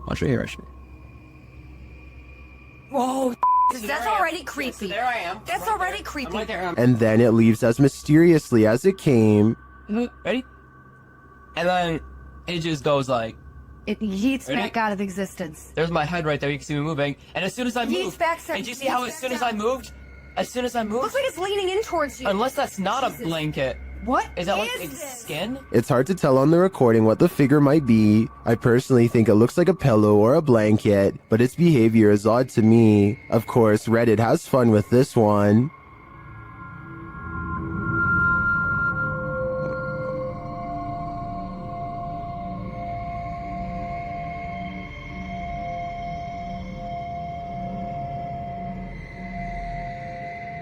Watch right here, actually. Whoa, that's already creepy. There I am. That's already creepy. I'm right there. And then it leaves as mysteriously as it came. Ready? And then it just goes like... It yeets Ready? back out of existence. There's my head right there. You can see me moving. And as soon as I move... Yeets back, sir. And do you see how as soon as I moved... As soon as I moved... Looks like it's leaning in towards you. Unless that's not a blanket. What Is that like is its this? skin? It's hard to tell on the recording what the figure might be. I personally think it looks like a pillow or a blanket, but its behavior is odd to me. Of course, Reddit has fun with this one.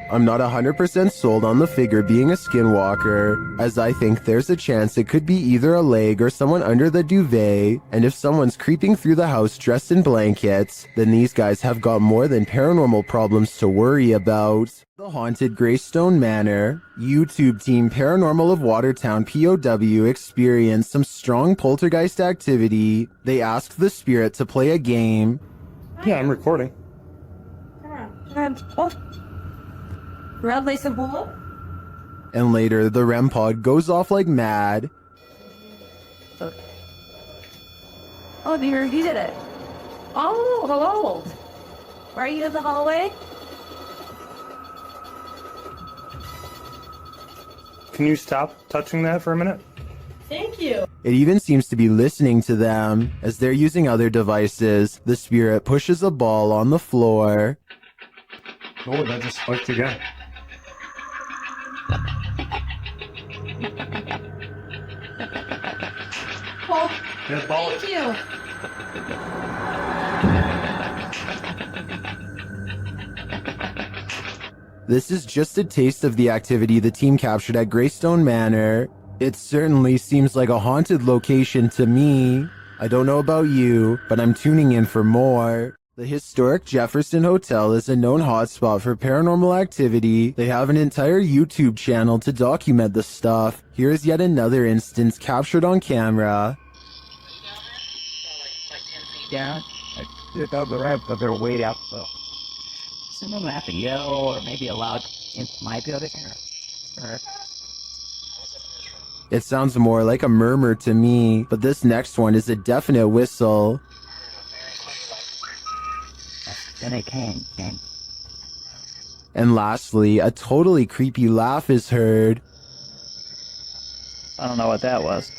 I'm not 100% sold on the figure being a skinwalker, as I think there's a chance it could be either a leg or someone under the duvet, and if someone's creeping through the house dressed in blankets, then these guys have got more than paranormal problems to worry about. The haunted Greystone Manor. YouTube team Paranormal of Watertown POW experienced some strong poltergeist activity. They asked the spirit to play a game. Yeah, I'm recording. Red lace and bullet? And later, the REM pod goes off like mad. Oh dear, he did it. Oh, hello. Are you in the hallway? Can you stop touching that for a minute? Thank you. It even seems to be listening to them. As they're using other devices, the spirit pushes a ball on the floor. Oh, that just spiked again. Oh, Yeah, ball. thank you. This is just a taste of the activity the team captured at Greystone Manor. It certainly seems like a haunted location to me. I don't know about you, but I'm tuning in for more. The historic Jefferson Hotel is a known hotspot for paranormal activity. They have an entire YouTube channel to document the stuff. Here's yet another instance captured on camera. Down. It's up the ramp, but they're way out, so. Someone will have to yell or maybe a loud might be over here. It sounds more like a murmur to me, but this next one is a definite whistle. Then I came. And lastly, a totally creepy laugh is heard. I don't know what that was.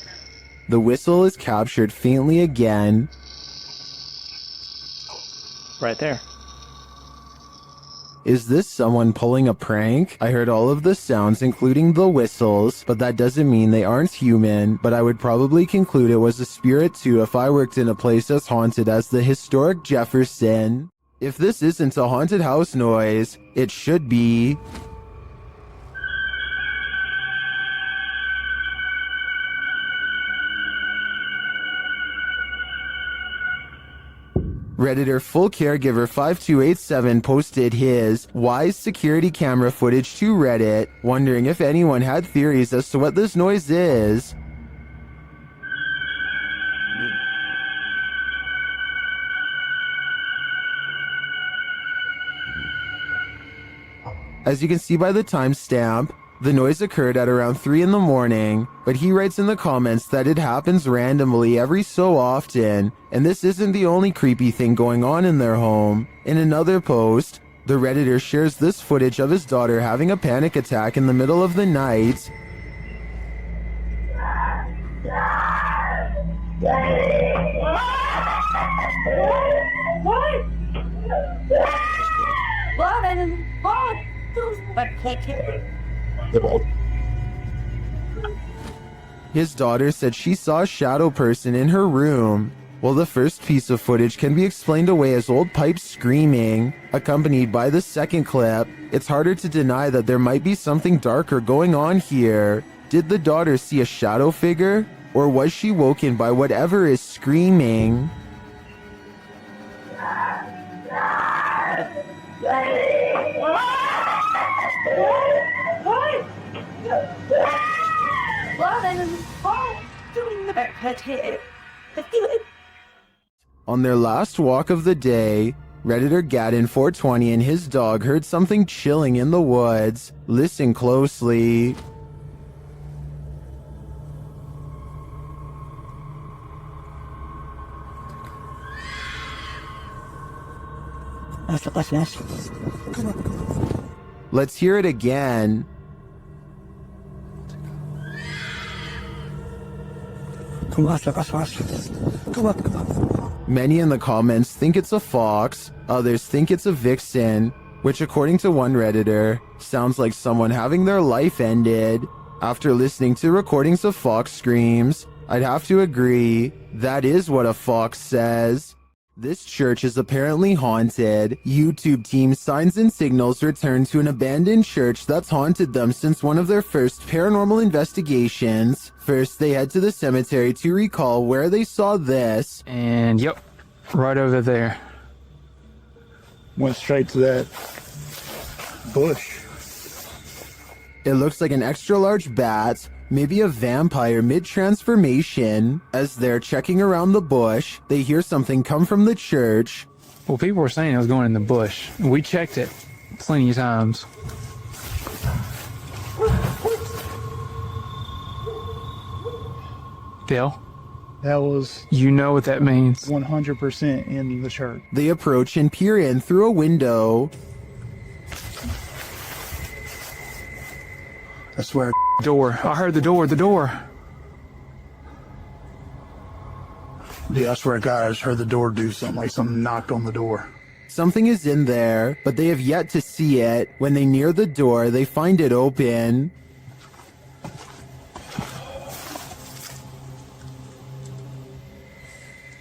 The whistle is captured faintly again. Right there. Is this someone pulling a prank? I heard all of the sounds, including the whistles, but that doesn't mean they aren't human, but I would probably conclude it was a spirit too if I worked in a place as haunted as the historic Jefferson. If this isn't a haunted house noise, it should be. Redditor Full Caregiver 5287 posted his Wise security camera footage to Reddit, wondering if anyone had theories as to what this noise is. As you can see by the timestamp, the noise occurred at around 3 in the morning, but he writes in the comments that it happens randomly every so often, and this isn't the only creepy thing going on in their home. In another post, the Redditor shares this footage of his daughter having a panic attack in the middle of the night. His daughter said she saw a shadow person in her room. While the first piece of footage can be explained away as old pipes screaming, accompanied by the second clip, it's harder to deny that there might be something darker going on here. Did the daughter see a shadow figure? Or was she woken by whatever is screaming? On their last walk of the day, Redditor Gaddon420 and his dog heard something chilling in the woods. Listen closely. Let's hear it again. Many in the comments think it's a fox, others think it's a vixen, which according to one Redditor, sounds like someone having their life ended. After listening to recordings of fox screams, I'd have to agree, that is what a fox says. This church is apparently haunted. YouTube team Signs and Signals returned to an abandoned church that's haunted them since one of their first paranormal investigations. First, they head to the cemetery to recall where they saw this. And yep, right over there. Went straight to that bush. It looks like an extra large bat, maybe a vampire mid-transformation. As they're checking around the bush, they hear something come from the church. Well, people were saying it was going in the bush. We checked it plenty of times. Bill? That was... You know what that means. 100% in the church. They approach and peer in through a window. I swear. Door. I heard the door. Yeah, I swear to God, I just heard the door do something, like something knocked on the door. Something is in there, but they have yet to see it. When they near the door, they find it open.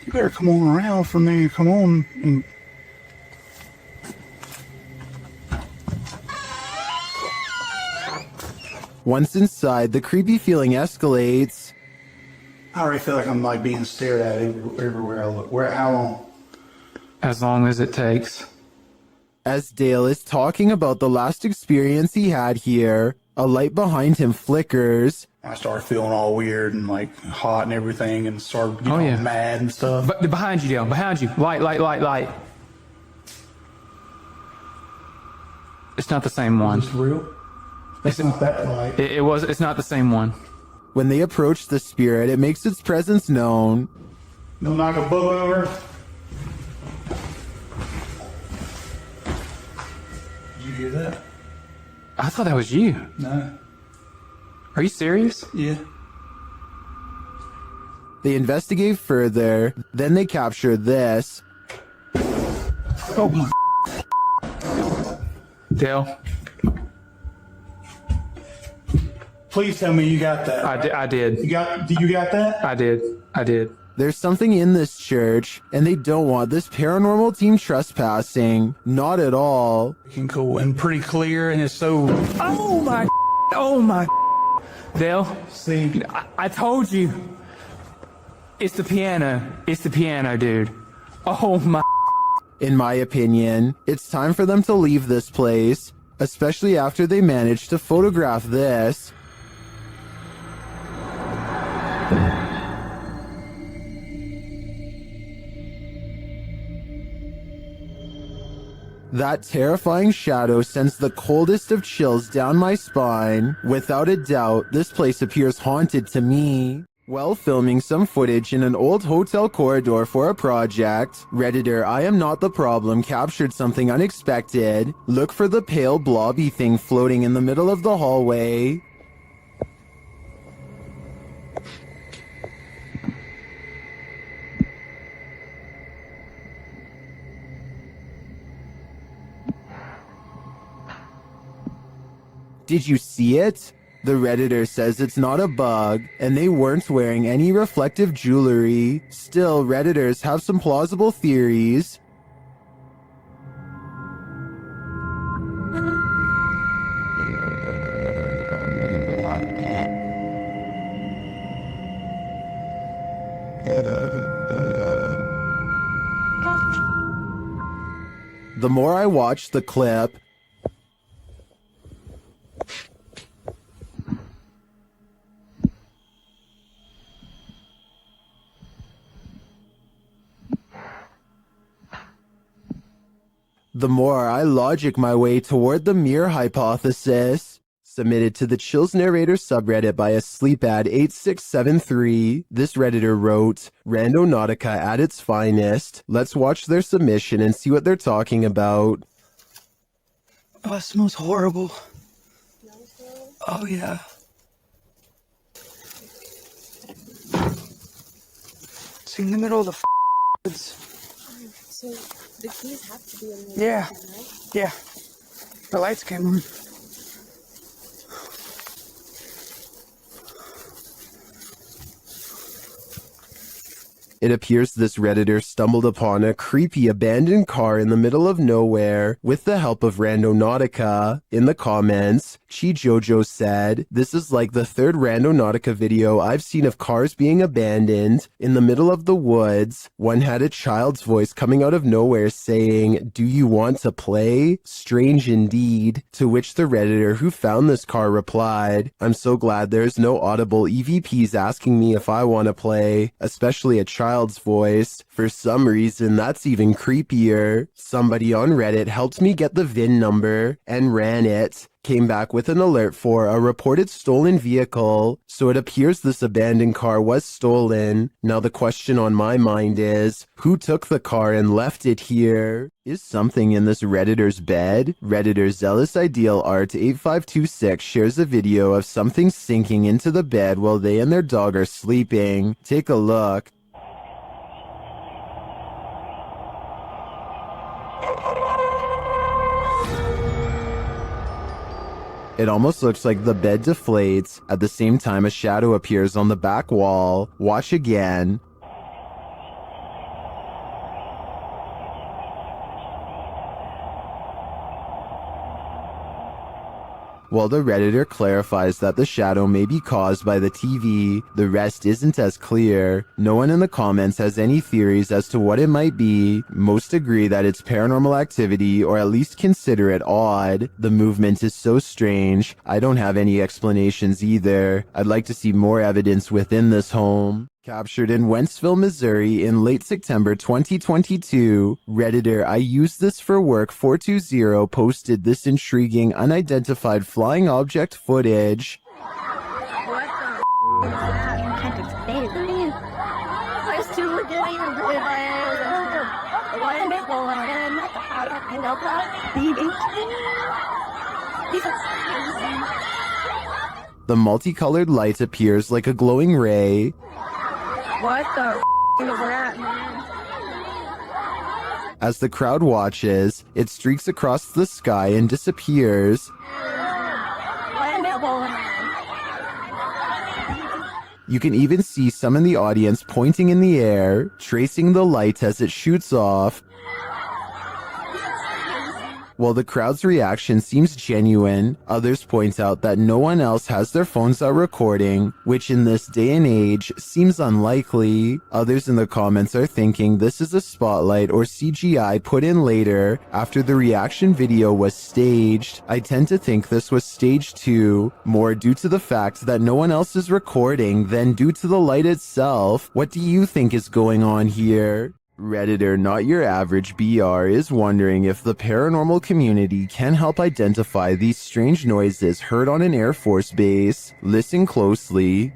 You better come on around from there. Come on. And... Once inside, the creepy feeling escalates. I already feel like I'm like being stared at everywhere I look. How long? As long as it takes. As Dale is talking about the last experience he had here, a light behind him flickers. I started feeling all weird and like hot and everything and started getting mad and stuff. But behind you, Dale, behind you. Light. It's not the same one. Is this real? It's not that light. It's not the same one. When they approach the spirit, it makes its presence known. Don't knock a book over. Did you hear that? I thought that was you. No. Are you serious? Yeah. They investigate further, then they capture this. Oh my. Dale. Please tell me you got that. I did. You got that? I did. There's something in this church, and they don't want this paranormal team trespassing. Not at all. Freaking cool and pretty clear, and it's so. Oh my. Oh my. Dale. See. I told you. It's the piano. It's the piano, dude. Oh my. In my opinion, it's time for them to leave this place, especially after they managed to photograph this. That terrifying shadow sends the coldest of chills down my spine. Without a doubt, this place appears haunted to me. While filming some footage in an old hotel corridor for a project, Redditor I Am Not the Problem captured something unexpected. Look for the pale blobby thing floating in the middle of the hallway. Did you see it? The Redditor says it's not a bug, and they weren't wearing any reflective jewelry. Still, Redditors have some plausible theories. The more I watch the clip, the more I logic my way toward the mirror hypothesis. Submitted to the Chills Narrator subreddit by a sleepad8673, this Redditor wrote, Randonautica at its finest. Let's watch their submission and see what they're talking about. Oh, it smells horrible. Oh, yeah. It's in the middle of the woods. So the keys have to be in the Yeah. Yeah. The lights came on. It appears this Redditor stumbled upon a creepy abandoned car in the middle of nowhere with the help of Randonautica. In the comments, Chi Jojo said, "This is like the third Randonautica video I've seen of cars being abandoned in the middle of the woods. One had a child's voice coming out of nowhere saying, 'Do you want to play?' Strange indeed." To which the Redditor who found this car replied, "I'm so glad there's no audible EVPs asking me if I want to play, especially a child's voice. For some reason, that's even creepier. Somebody on Reddit helped me get the VIN number and ran it. Came back with an alert for a reported stolen vehicle, so it appears this abandoned car was stolen. Now the question on my mind is, who took the car and left it here? Is something in this Redditor's bed?" Redditor Zealous Ideal Art 8526 shares a video of something sinking into the bed while they and their dog are sleeping. Take a look. It almost looks like the bed deflates. At the same time, a shadow appears on the back wall. Watch again. While the Redditor clarifies that the shadow may be caused by the TV, the rest isn't as clear. No one in the comments has any theories as to what it might be. Most agree that it's paranormal activity, or at least consider it odd. The movement is so strange. I don't have any explanations either. I'd like to see more evidence within this home. Captured in Wentzville, Missouri in late September 2022, Redditor I Use This For Work 420 posted this intriguing unidentified flying object footage. The multicolored light appears like a glowing ray. What the is that, man? As the crowd watches, it streaks across the sky and disappears. You can even see some in the audience pointing in the air, tracing the light as it shoots off. While the crowd's reaction seems genuine, others point out that no one else has their phones out recording, which in this day and age seems unlikely. Others in the comments are thinking this is a spotlight or CGI put in later after the reaction video was staged. I tend to think this was staged too, more due to the fact that no one else is recording than due to the light itself. What do you think is going on here? Redditor Not Your Average BR is wondering if the paranormal community can help identify these strange noises heard on an Air Force base. Listen closely.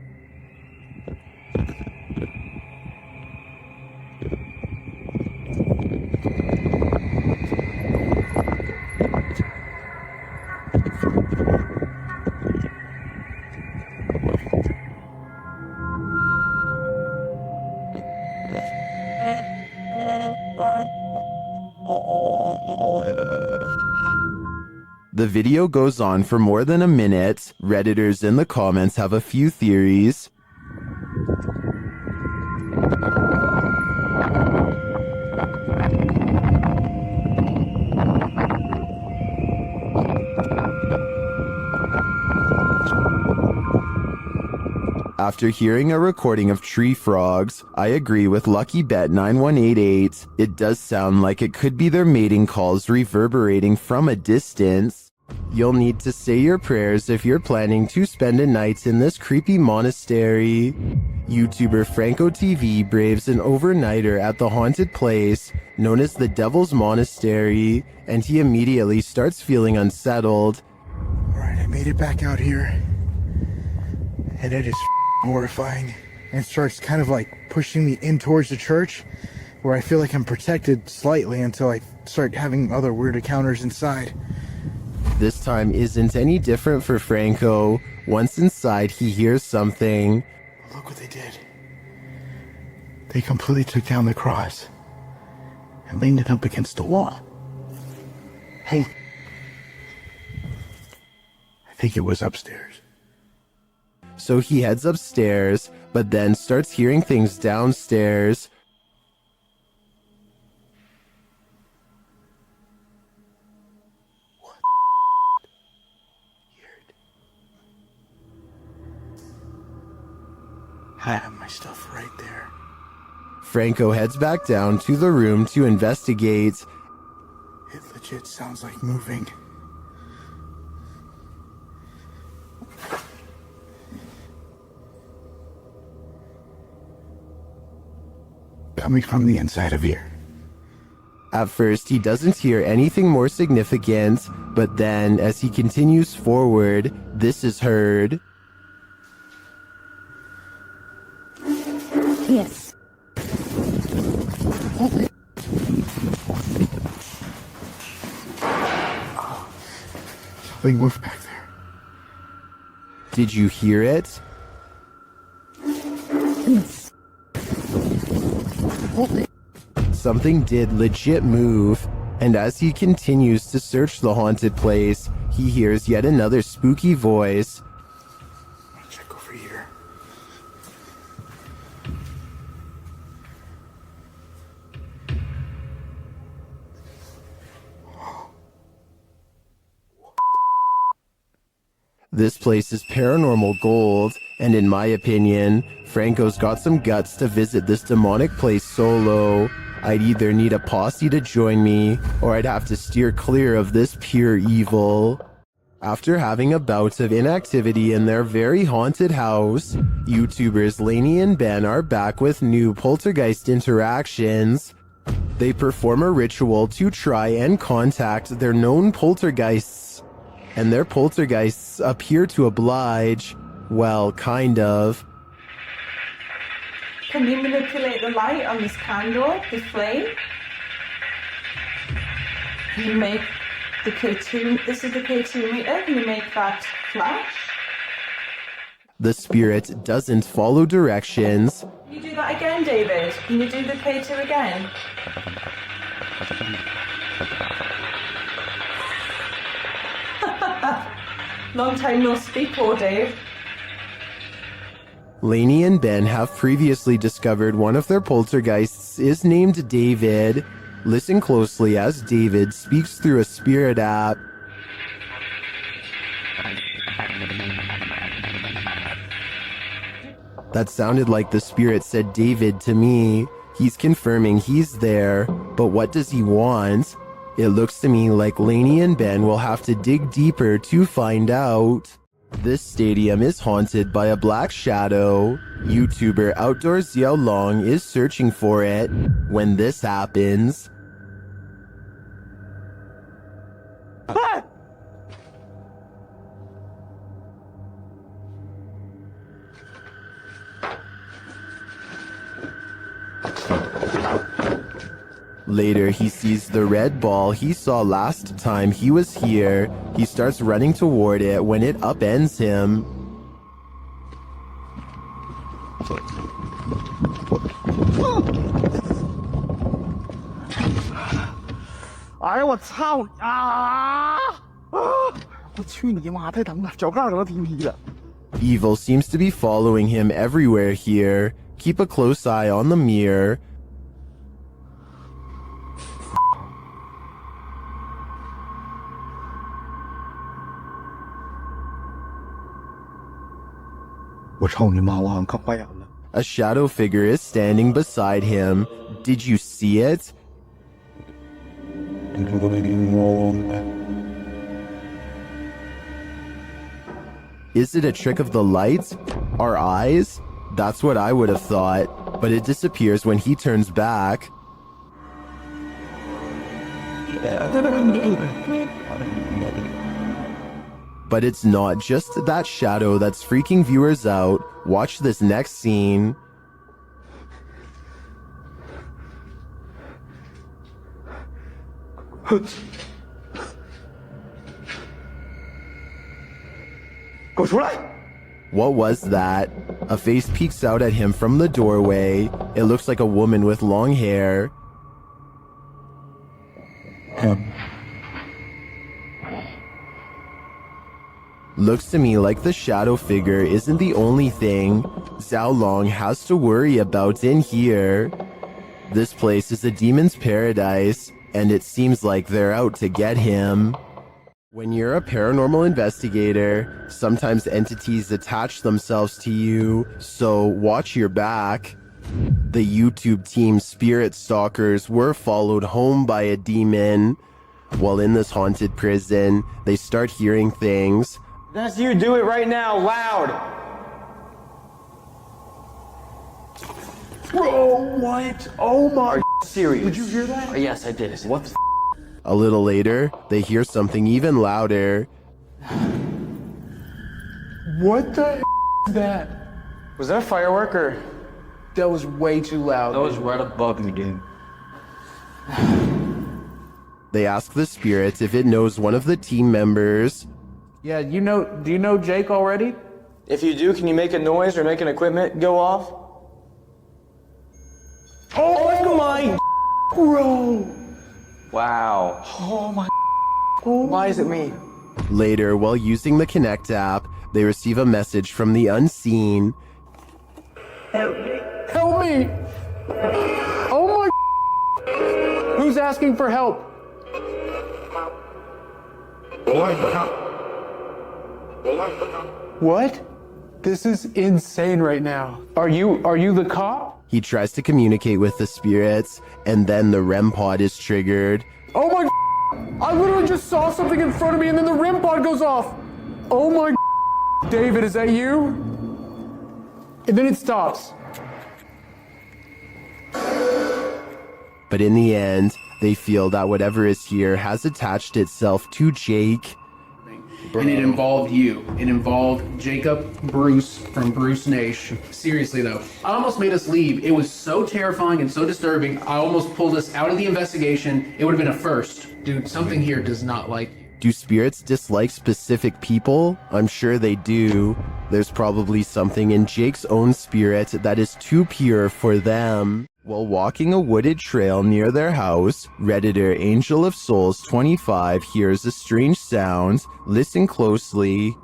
The video goes on for more than a minute. Redditors in the comments have a few theories. After hearing a recording of tree frogs, I agree with Lucky Bet 9188. It does sound like it could be their mating calls reverberating from a distance. You'll need to say your prayers if you're planning to spend a night in this creepy monastery. YouTuber Franco TV braves an overnighter at the haunted place known as the Devil's Monastery, and he immediately starts feeling unsettled. Alright, I made it back out here, and it is horrifying, and starts kind of like pushing me in towards the church where I feel like I'm protected slightly until I start having other weird encounters inside. This time isn't any different for Franco. Once inside, he hears something. Look what they did. They completely took down the cross and leaned it up against the wall. Hey, I think it was upstairs. So he heads upstairs, but then starts hearing things downstairs. I have my stuff right there. Franco heads back down to the room to investigate. It legit sounds like moving. Coming from the inside of here. At first, he doesn't hear anything more significant, but then, as he continues forward, this is heard. Yes. Something moved back there. Did you hear it? Yes. Something did legit move, and as he continues to search the haunted place, he hears yet another spooky voice. I'll check over here. This place is paranormal gold, and in my opinion, Franco's got some guts to visit this demonic place solo. I'd either need a posse to join me, or I'd have to steer clear of this pure evil. After having a bout of inactivity in their very haunted house, YouTubers Lainey and Ben are back with new poltergeist interactions. They perform a ritual to try and contact their known poltergeists, and their poltergeists appear to oblige. Well, kind of. Can you manipulate the light on this candle, this flame? Can you make the K2, this is the K2 meter, can you make that flash? The spirit doesn't follow directions. Can you do that again, David? Can you do the K2 again? Long time no speak, poor Dave. Lainey and Ben have previously discovered one of their poltergeists is named David. Listen closely as David speaks through a spirit app. That sounded like the spirit said David to me. He's confirming he's there, but what does he want? It looks to me like Lainey and Ben will have to dig deeper to find out. This stadium is haunted by a black shadow. YouTuber Outdoors Xiao Long is searching for it when this happens. Ah! Later, he sees the red ball he saw last time he was here. He starts running toward it when it upends him. 哎呀，我操啊！我去你妈！太疼了，脚盖都踢劈了。 Evil seems to be following him everywhere here. Keep a close eye on the mirror. A shadow figure is standing beside him. Did you see it? Is it a trick of the lights? Our eyes? That's what I would have thought, but it disappears when he turns back. But it's not just that shadow that's freaking viewers out. Watch this next scene. What was that? A face peeks out at him from the doorway. It looks like a woman with long hair. Looks to me like the shadow figure isn't the only thing Xiao Long has to worry about in here. This place is a demon's paradise, and it seems like they're out to get him. When you're a paranormal investigator, sometimes entities attach themselves to you, so watch your back. The YouTube team Spirit Stalkers were followed home by a demon. While in this haunted prison, they start hearing things. That's you. Do it right now, loud. Bro, what? Oh my. Are you serious? Did you hear that? Yes, I did. What the? A little later, they hear something even louder. What the is that? Was that a firework or? That was way too loud. That was right above me, dude. They ask the spirit if it knows one of the team members. Yeah, do you know Jake already? If you do, can you make a noise or make an equipment go off? Oh my, bro. Wow. Oh my. Why is it me? Later, while using the Connect app, they receive a message from the unseen. Help me. Help me. Oh my. Who's asking for help? What? This is insane right now. Are you the cop? He tries to communicate with the spirits, and then the REM pod is triggered. Oh my. I literally just saw something in front of me and then the REM pod goes off. Oh my David, is that you? And then it stops. But in the end, they feel that whatever is here has attached itself to Jake. And it involved you. It involved Jacob Bruce from Bruce Nation. Seriously though, I almost made us leave. It was so terrifying and so disturbing. I almost pulled us out of the investigation. It would have been a first. Dude, something here does not like you. Do spirits dislike specific people? I'm sure they do. There's probably something in Jake's own spirit that is too pure for them. While walking a wooded trail near their house, Redditor Angel of Souls 25 hears a strange sound. Listen closely.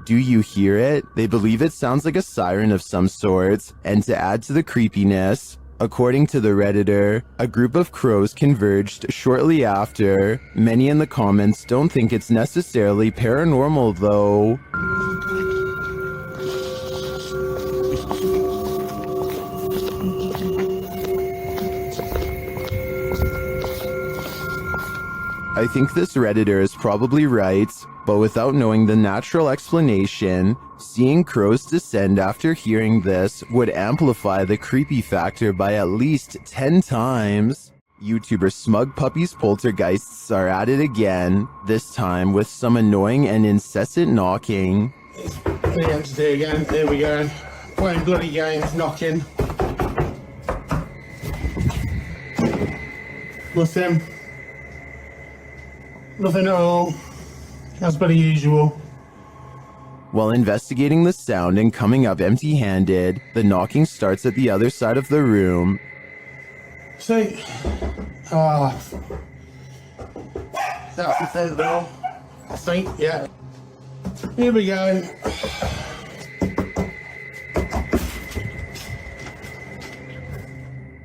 Do you hear it? They believe it sounds like a siren of some sort, and to add to the creepiness, according to the Redditor, a group of crows converged shortly after. Many in the comments don't think it's necessarily paranormal though. I think this Redditor is probably right, but without knowing the natural explanation, seeing crows descend after hearing this would amplify the creepy factor by at least 10 times. YouTuber Smug Puppy's poltergeists are at it again, this time with some annoying and incessant knocking. Today again, there we go. Playing bloody games, knocking. Nothing. Nothing at all. As per usual. While investigating the sound and coming up empty-handed, the knocking starts at the other side of the room. See? That's the thing though. See? Yeah. Here we go.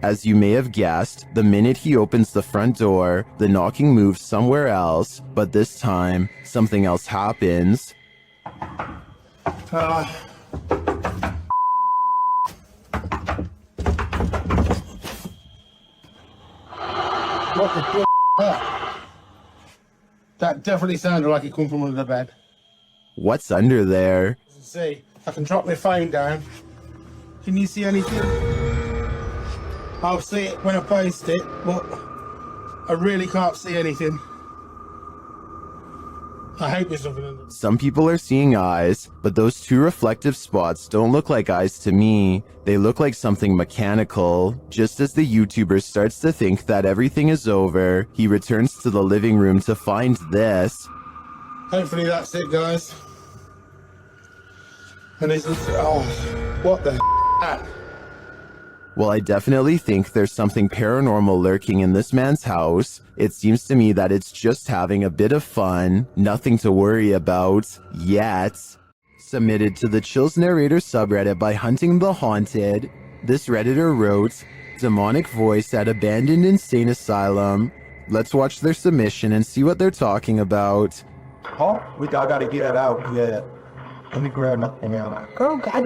As you may have guessed, the minute he opens the front door, the knocking moves somewhere else, but this time, something else happens. What the That definitely sounded like it come from under the bed. What's under there? See, I can drop my phone down. Can you see anything? I'll see it when I post it, but I really can't see anything. I hope there's something in there. Some people are seeing eyes, but those two reflective spots don't look like eyes to me. They look like something mechanical. Just as the YouTuber starts to think that everything is over, he returns to the living room to find this. Hopefully that's it, guys. And it's, oh, what the heck? Well, I definitely think there's something paranormal lurking in this man's house. It seems to me that it's just having a bit of fun, nothing to worry about, yet. Submitted to the Chills Narrator subreddit by Hunting the Haunted, this Redditor wrote, Demonic voice at abandoned insane asylum. Let's watch their submission and see what they're talking about. Oh, I gotta get it out, yeah. Let me grab nothing out. Oh, God,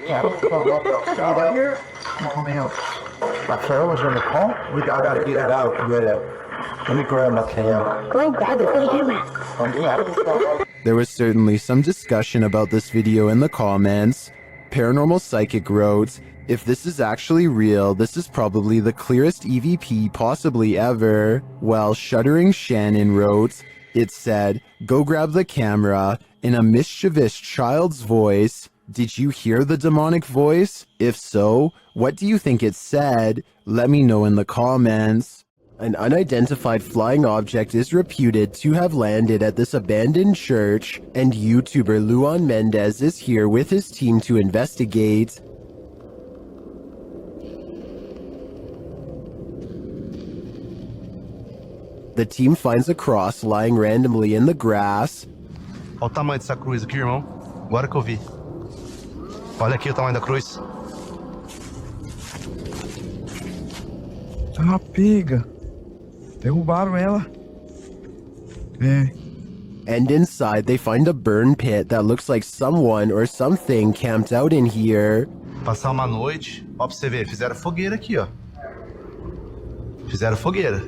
yeah, right here. Come out. My trail was in the car. I gotta get it out. Yeah. Let me grab my cam. There was certainly some discussion about this video in the comments. Paranormal Psychic wrote, if this is actually real, this is probably the clearest EVP possibly ever. While Shuddering Shannon wrote, it said, go grab the camera, in a mischievous child's voice. Did you hear the demonic voice? If so, what do you think it said? Let me know in the comments. An unidentified flying object is reputed to have landed at this abandoned church, and YouTuber Luan Mendez is here with his team to investigate. The team finds a cross lying randomly in the grass. Olha o tamanho dessa cruz aqui, irmão. Agora que eu vi. Olha aqui o tamanho da cruz. Ah, pega. Derrubaram ela. É. And inside, they find a burn pit that looks like someone or something camped out in here. Passar uma noite, ó pra você ver, fizeram fogueira aqui, ó. Fizeram fogueira.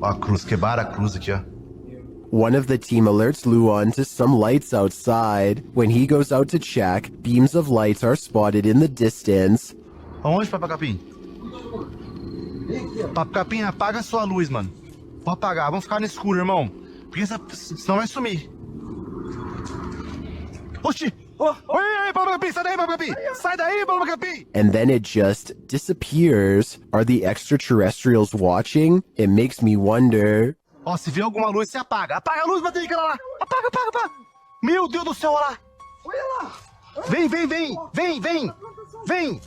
Ó a cruz, quebraram a cruz aqui, ó. One of the team alerts Luan to some lights outside. When he goes out to check, beams of lights are spotted in the distance. Aonde, Papa Capim? Papa Capim, apaga a sua luz, mano. Vou apagar, vamos ficar no escuro, irmão. Porque senão vai sumir. Oxi! Oi, Papa Capim, sai daí, Papa Capim! Sai daí, Papa Capim! And then it just disappears. Are the extraterrestrials watching? It makes me wonder. Ó, se vê alguma luz, você apaga. Apaga a luz, vai ter aquela lá. Apaga, apaga, apaga. Meu Deus do céu, olha lá. Olha lá. Vem, vem, vem. Vem, vem. Vem.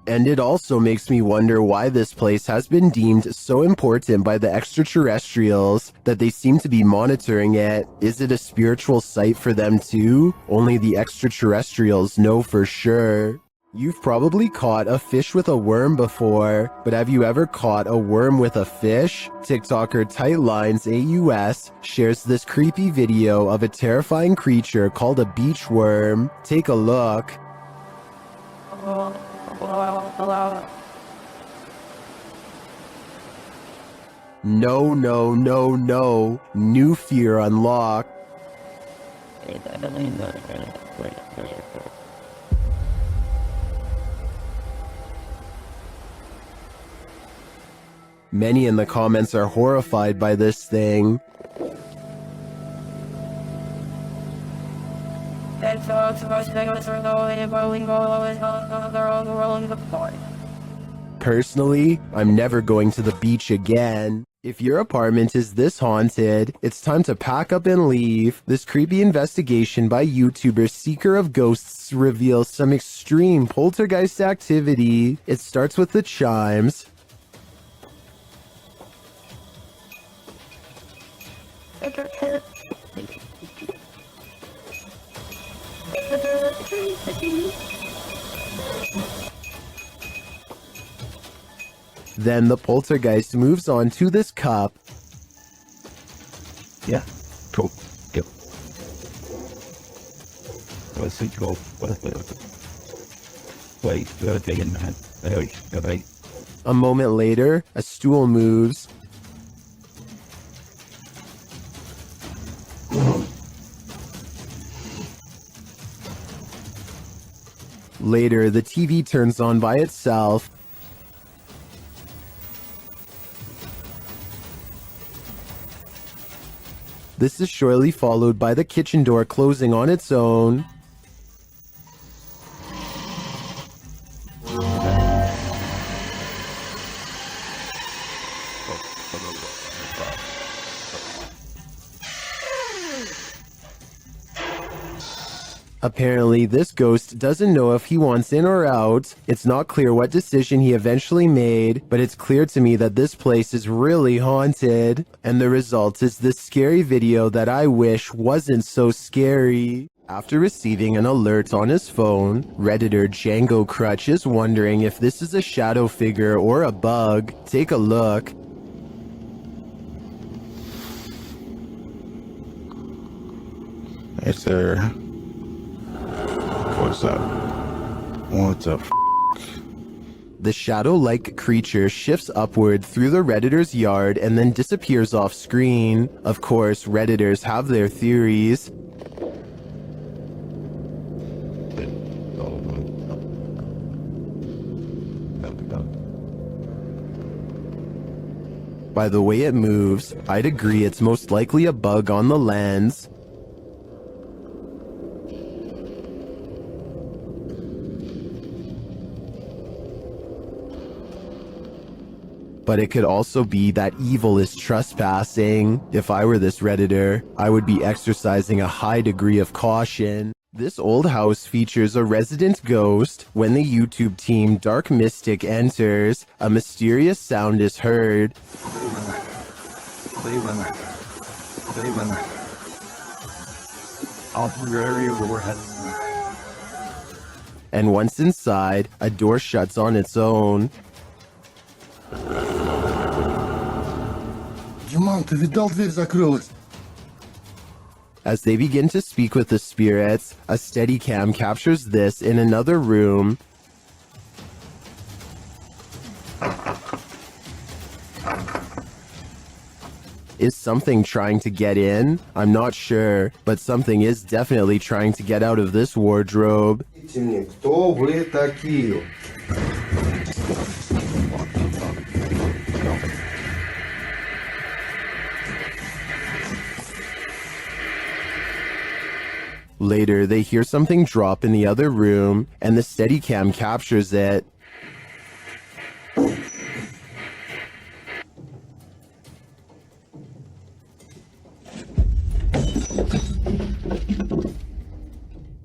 And it also makes me wonder why this place has been deemed so important by the extraterrestrials that they seem to be monitoring it. Is it a spiritual site for them too? Only the extraterrestrials know for sure. You've probably caught a fish with a worm before, but have you ever caught a worm with a fish? TikToker Tightlines AUS shares this creepy video of a terrifying creature called a beach worm. Take a look. No, no, no, no. New fear unlocked. Many in the comments are horrified by this thing. Personally, I'm never going to the beach again. If your apartment is this haunted, it's time to pack up and leave. This creepy investigation by YouTuber Seeker of Ghosts reveals some extreme poltergeist activity. It starts with the chimes. Then the poltergeist moves on to this cup. Yeah, cool. Yep. Let's see, go. Wait, again, man. Wait. A moment later, a stool moves. Later, the TV turns on by itself. This is shortly followed by the kitchen door closing on its own. Apparently, this ghost doesn't know if he wants in or out. It's not clear what decision he eventually made, but it's clear to me that this place is really haunted. And the result is this scary video that I wish wasn't so scary. After receiving an alert on his phone, Redditor Django Crutch is wondering if this is a shadow figure or a bug. Take a look. Hey, sir. What's up? What's up? The shadow-like creature shifts upward through the Redditor's yard and then disappears off screen. Of course, Redditors have their theories. By the way it moves, I'd agree it's most likely a bug on the lens. But it could also be that evil is trespassing. If I were this Redditor, I would be exercising a high degree of caution. This old house features a resident ghost. When the YouTube team Dark Mystic enters, a mysterious sound is heard. Cleveland. All through your area where we're heading. And once inside, a door shuts on its own. Диман, ты видал, дверь закрылась? As they begin to speak with the spirits, a Steadicam captures this in another room. Is something trying to get in? I'm not sure, but something is definitely trying to get out of this wardrobe. Кто вы такие? Later, they hear something drop in the other room, and the Steadicam captures it.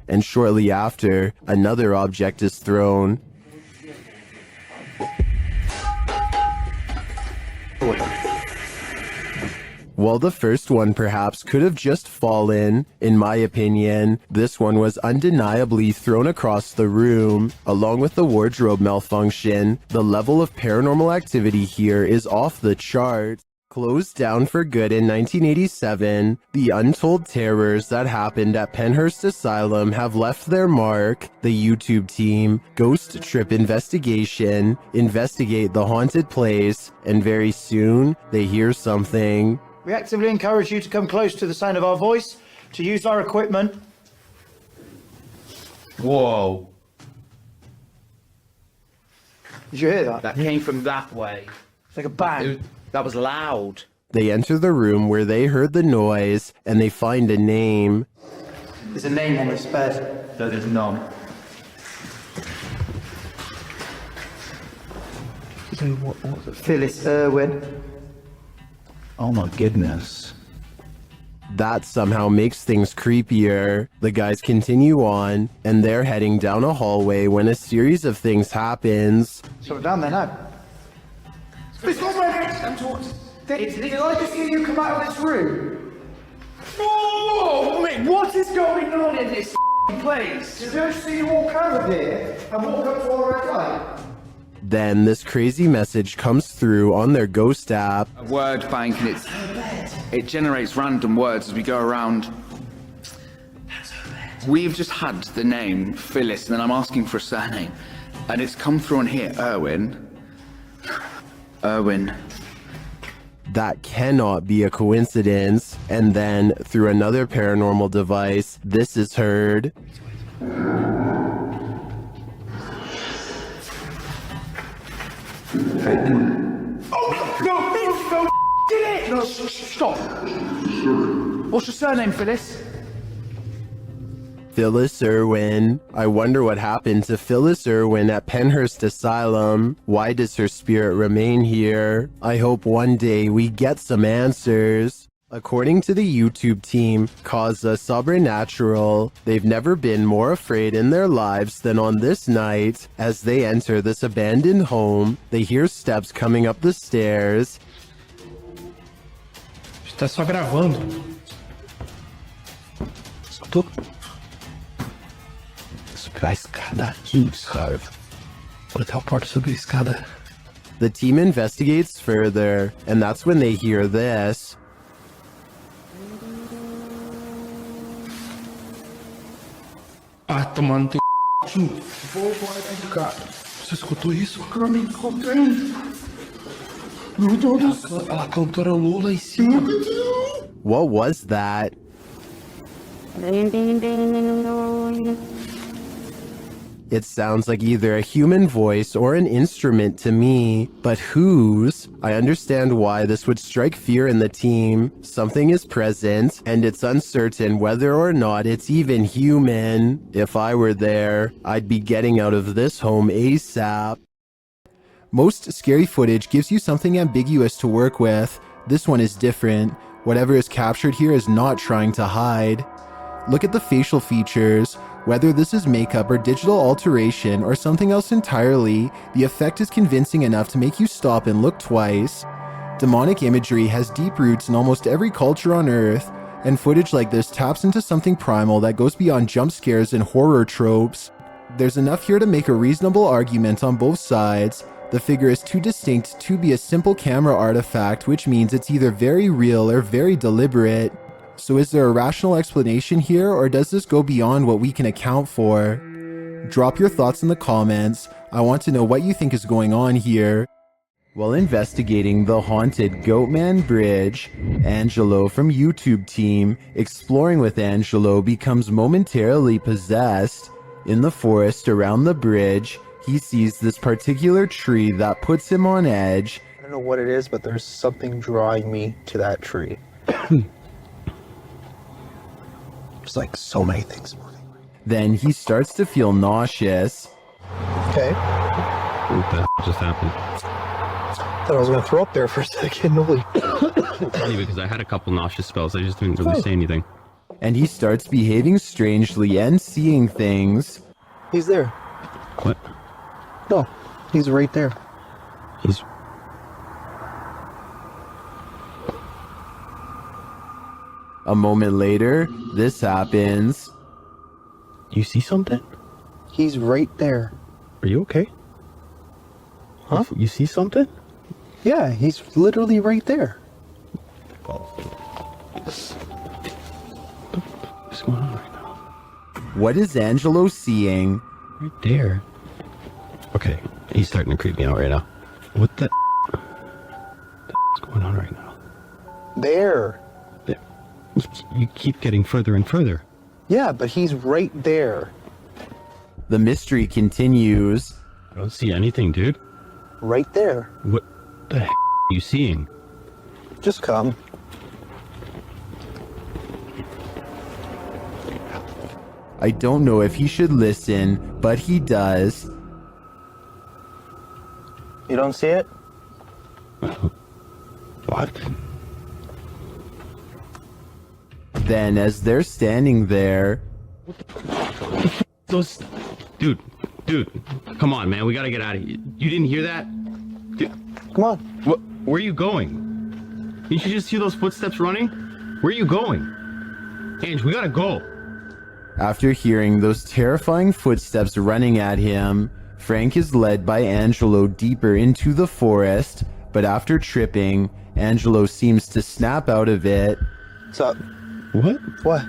And shortly after, another object is thrown. While the first one perhaps could have just fallen, in my opinion, this one was undeniably thrown across the room. Along with the wardrobe malfunction, the level of paranormal activity here is off the charts. Closed down for good in 1987, the untold terrors that happened at Penhurst Asylum have left their mark. The YouTube team, Ghost Trip Investigation, investigate the haunted place, and very soon, they hear something. We actively encourage you to come close to the sound of our voice, to use our equipment. Whoa. Did you hear that? That came from that way. It's like a bang. That was loud. They enter the room where they heard the noise, and they find a name. There's a name on this bed. No, there's none. So what's it? Phyllis Irwin. Oh my goodness. That somehow makes things creepier. The guys continue on, and they're heading down a hallway when a series of things happens. So we're down there now. It's not my I'm talking. Did I just hear you come out of this room? Oh, wait, what is going on in this place? Did I just see you walk over here and walk up to our red light? Then this crazy message comes through on their Ghost app. A word bank, and it generates random words as we go around. We've just had the name Phyllis, and then I'm asking for a surname, and it's come through on here, Irwin. That cannot be a coincidence. And then, through another paranormal device, this is heard. No, did it! No, stop. What's your surname, Phyllis? Phyllis Irwin. I wonder what happened to Phyllis Irwin at Penhurst Asylum. Why does her spirit remain here? I hope one day we get some answers. According to the YouTube team, Causa Sobrenatural, they've never been more afraid in their lives than on this night. As they enter this abandoned home, they hear steps coming up the stairs. Está só gravando. Escutou? Subir a escada aqui, cara. Vou dar uma porta subir a escada. The team investigates further, and that's when they hear this. Ah, tomando teu vou embora, cara. Você escutou isso? Eu me encontrei. Meu Deus do céu. A cantora Lula em cima. What was that? It sounds like either a human voice or an instrument to me, but whose? I understand why this would strike fear in the team. Something is present, and it's uncertain whether or not it's even human. If I were there, I'd be getting out of this home ASAP. Most scary footage gives you something ambiguous to work with. This one is different. Whatever is captured here is not trying to hide. Look at the facial features. Whether this is makeup or digital alteration or something else entirely, the effect is convincing enough to make you stop and look twice. Demonic imagery has deep roots in almost every culture on Earth, and footage like this taps into something primal that goes beyond jump scares and horror tropes. There's enough here to make a reasonable argument on both sides. The figure is too distinct to be a simple camera artifact, which means it's either very real or very deliberate. So is there a rational explanation here, or does this go beyond what we can account for? Drop your thoughts in the comments. I want to know what you think is going on here. While investigating the haunted Goatman Bridge, Angelo from YouTube team Exploring with Angelo becomes momentarily possessed. In the forest around the bridge, he sees this particular tree that puts him on edge. I don't know what it is, but there's something drawing me to that tree. There's like so many things moving. Then he starts to feel nauseous. Okay. What the just happened? Thought I was gonna throw up there for a second. Holy. Funny because I had a couple nauseous spells. I just didn't really say anything. And he starts behaving strangely and seeing things. He's there. What? No, he's right there. He's... A moment later, this happens. You see something? He's right there. Are you okay? Huh? You see something? Yeah, he's literally right there. What's going on right now? What is Angelo seeing? Right there. Okay, he's starting to creep me out right now. What the what's going on right now? There. You keep getting further and further. Yeah, but he's right there. The mystery continues. I don't see anything, dude. Right there. What the heck are you seeing? Just come. I don't know if he should listen, but he does. You don't see it? What? Then, as they're standing there... Those... Dude, come on, man. We gotta get out of here. You didn't hear that? Dude, come on. Where are you going? Didn't you just see those footsteps running? Where are you going? Ange, we gotta go. After hearing those terrifying footsteps running at him, Frank is led by Angelo deeper into the forest, but after tripping, Angelo seems to snap out of it. What's up? What? What?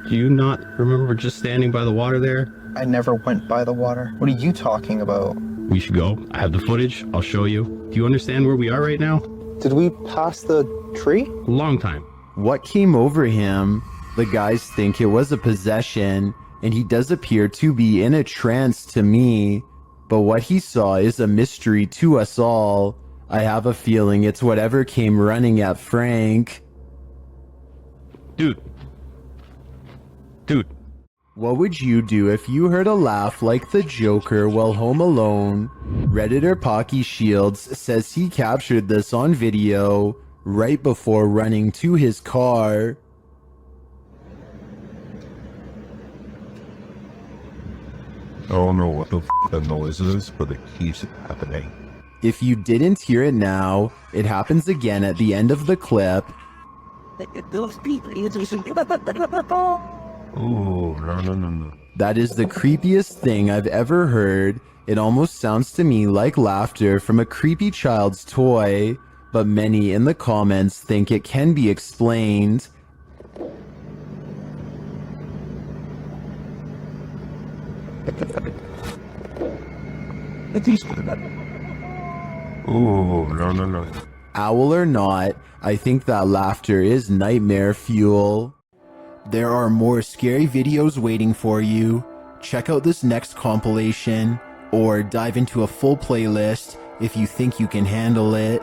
Do you not remember just standing by the water there? I never went by the water. What are you talking about? We should go. I have the footage. I'll show you. Do you understand where we are right now? Did we pass the tree? A long time. What came over him? The guys think it was a possession, and he does appear to be in a trance to me. But what he saw is a mystery to us all. I have a feeling it's whatever came running at Frank. Dude. What would you do if you heard a laugh like the Joker while home alone? Redditor Pocky Shields says he captured this on video right before running to his car. I don't know what the the noise is, but it keeps happening. If you didn't hear it now, it happens again at the end of the clip. Oh, no. That is the creepiest thing I've ever heard. It almost sounds to me like laughter from a creepy child's toy, but many in the comments think it can be explained. Oh, no. Owl or not, I think that laughter is nightmare fuel. There are more scary videos waiting for you. Check out this next compilation, or dive into a full playlist if you think you can handle it.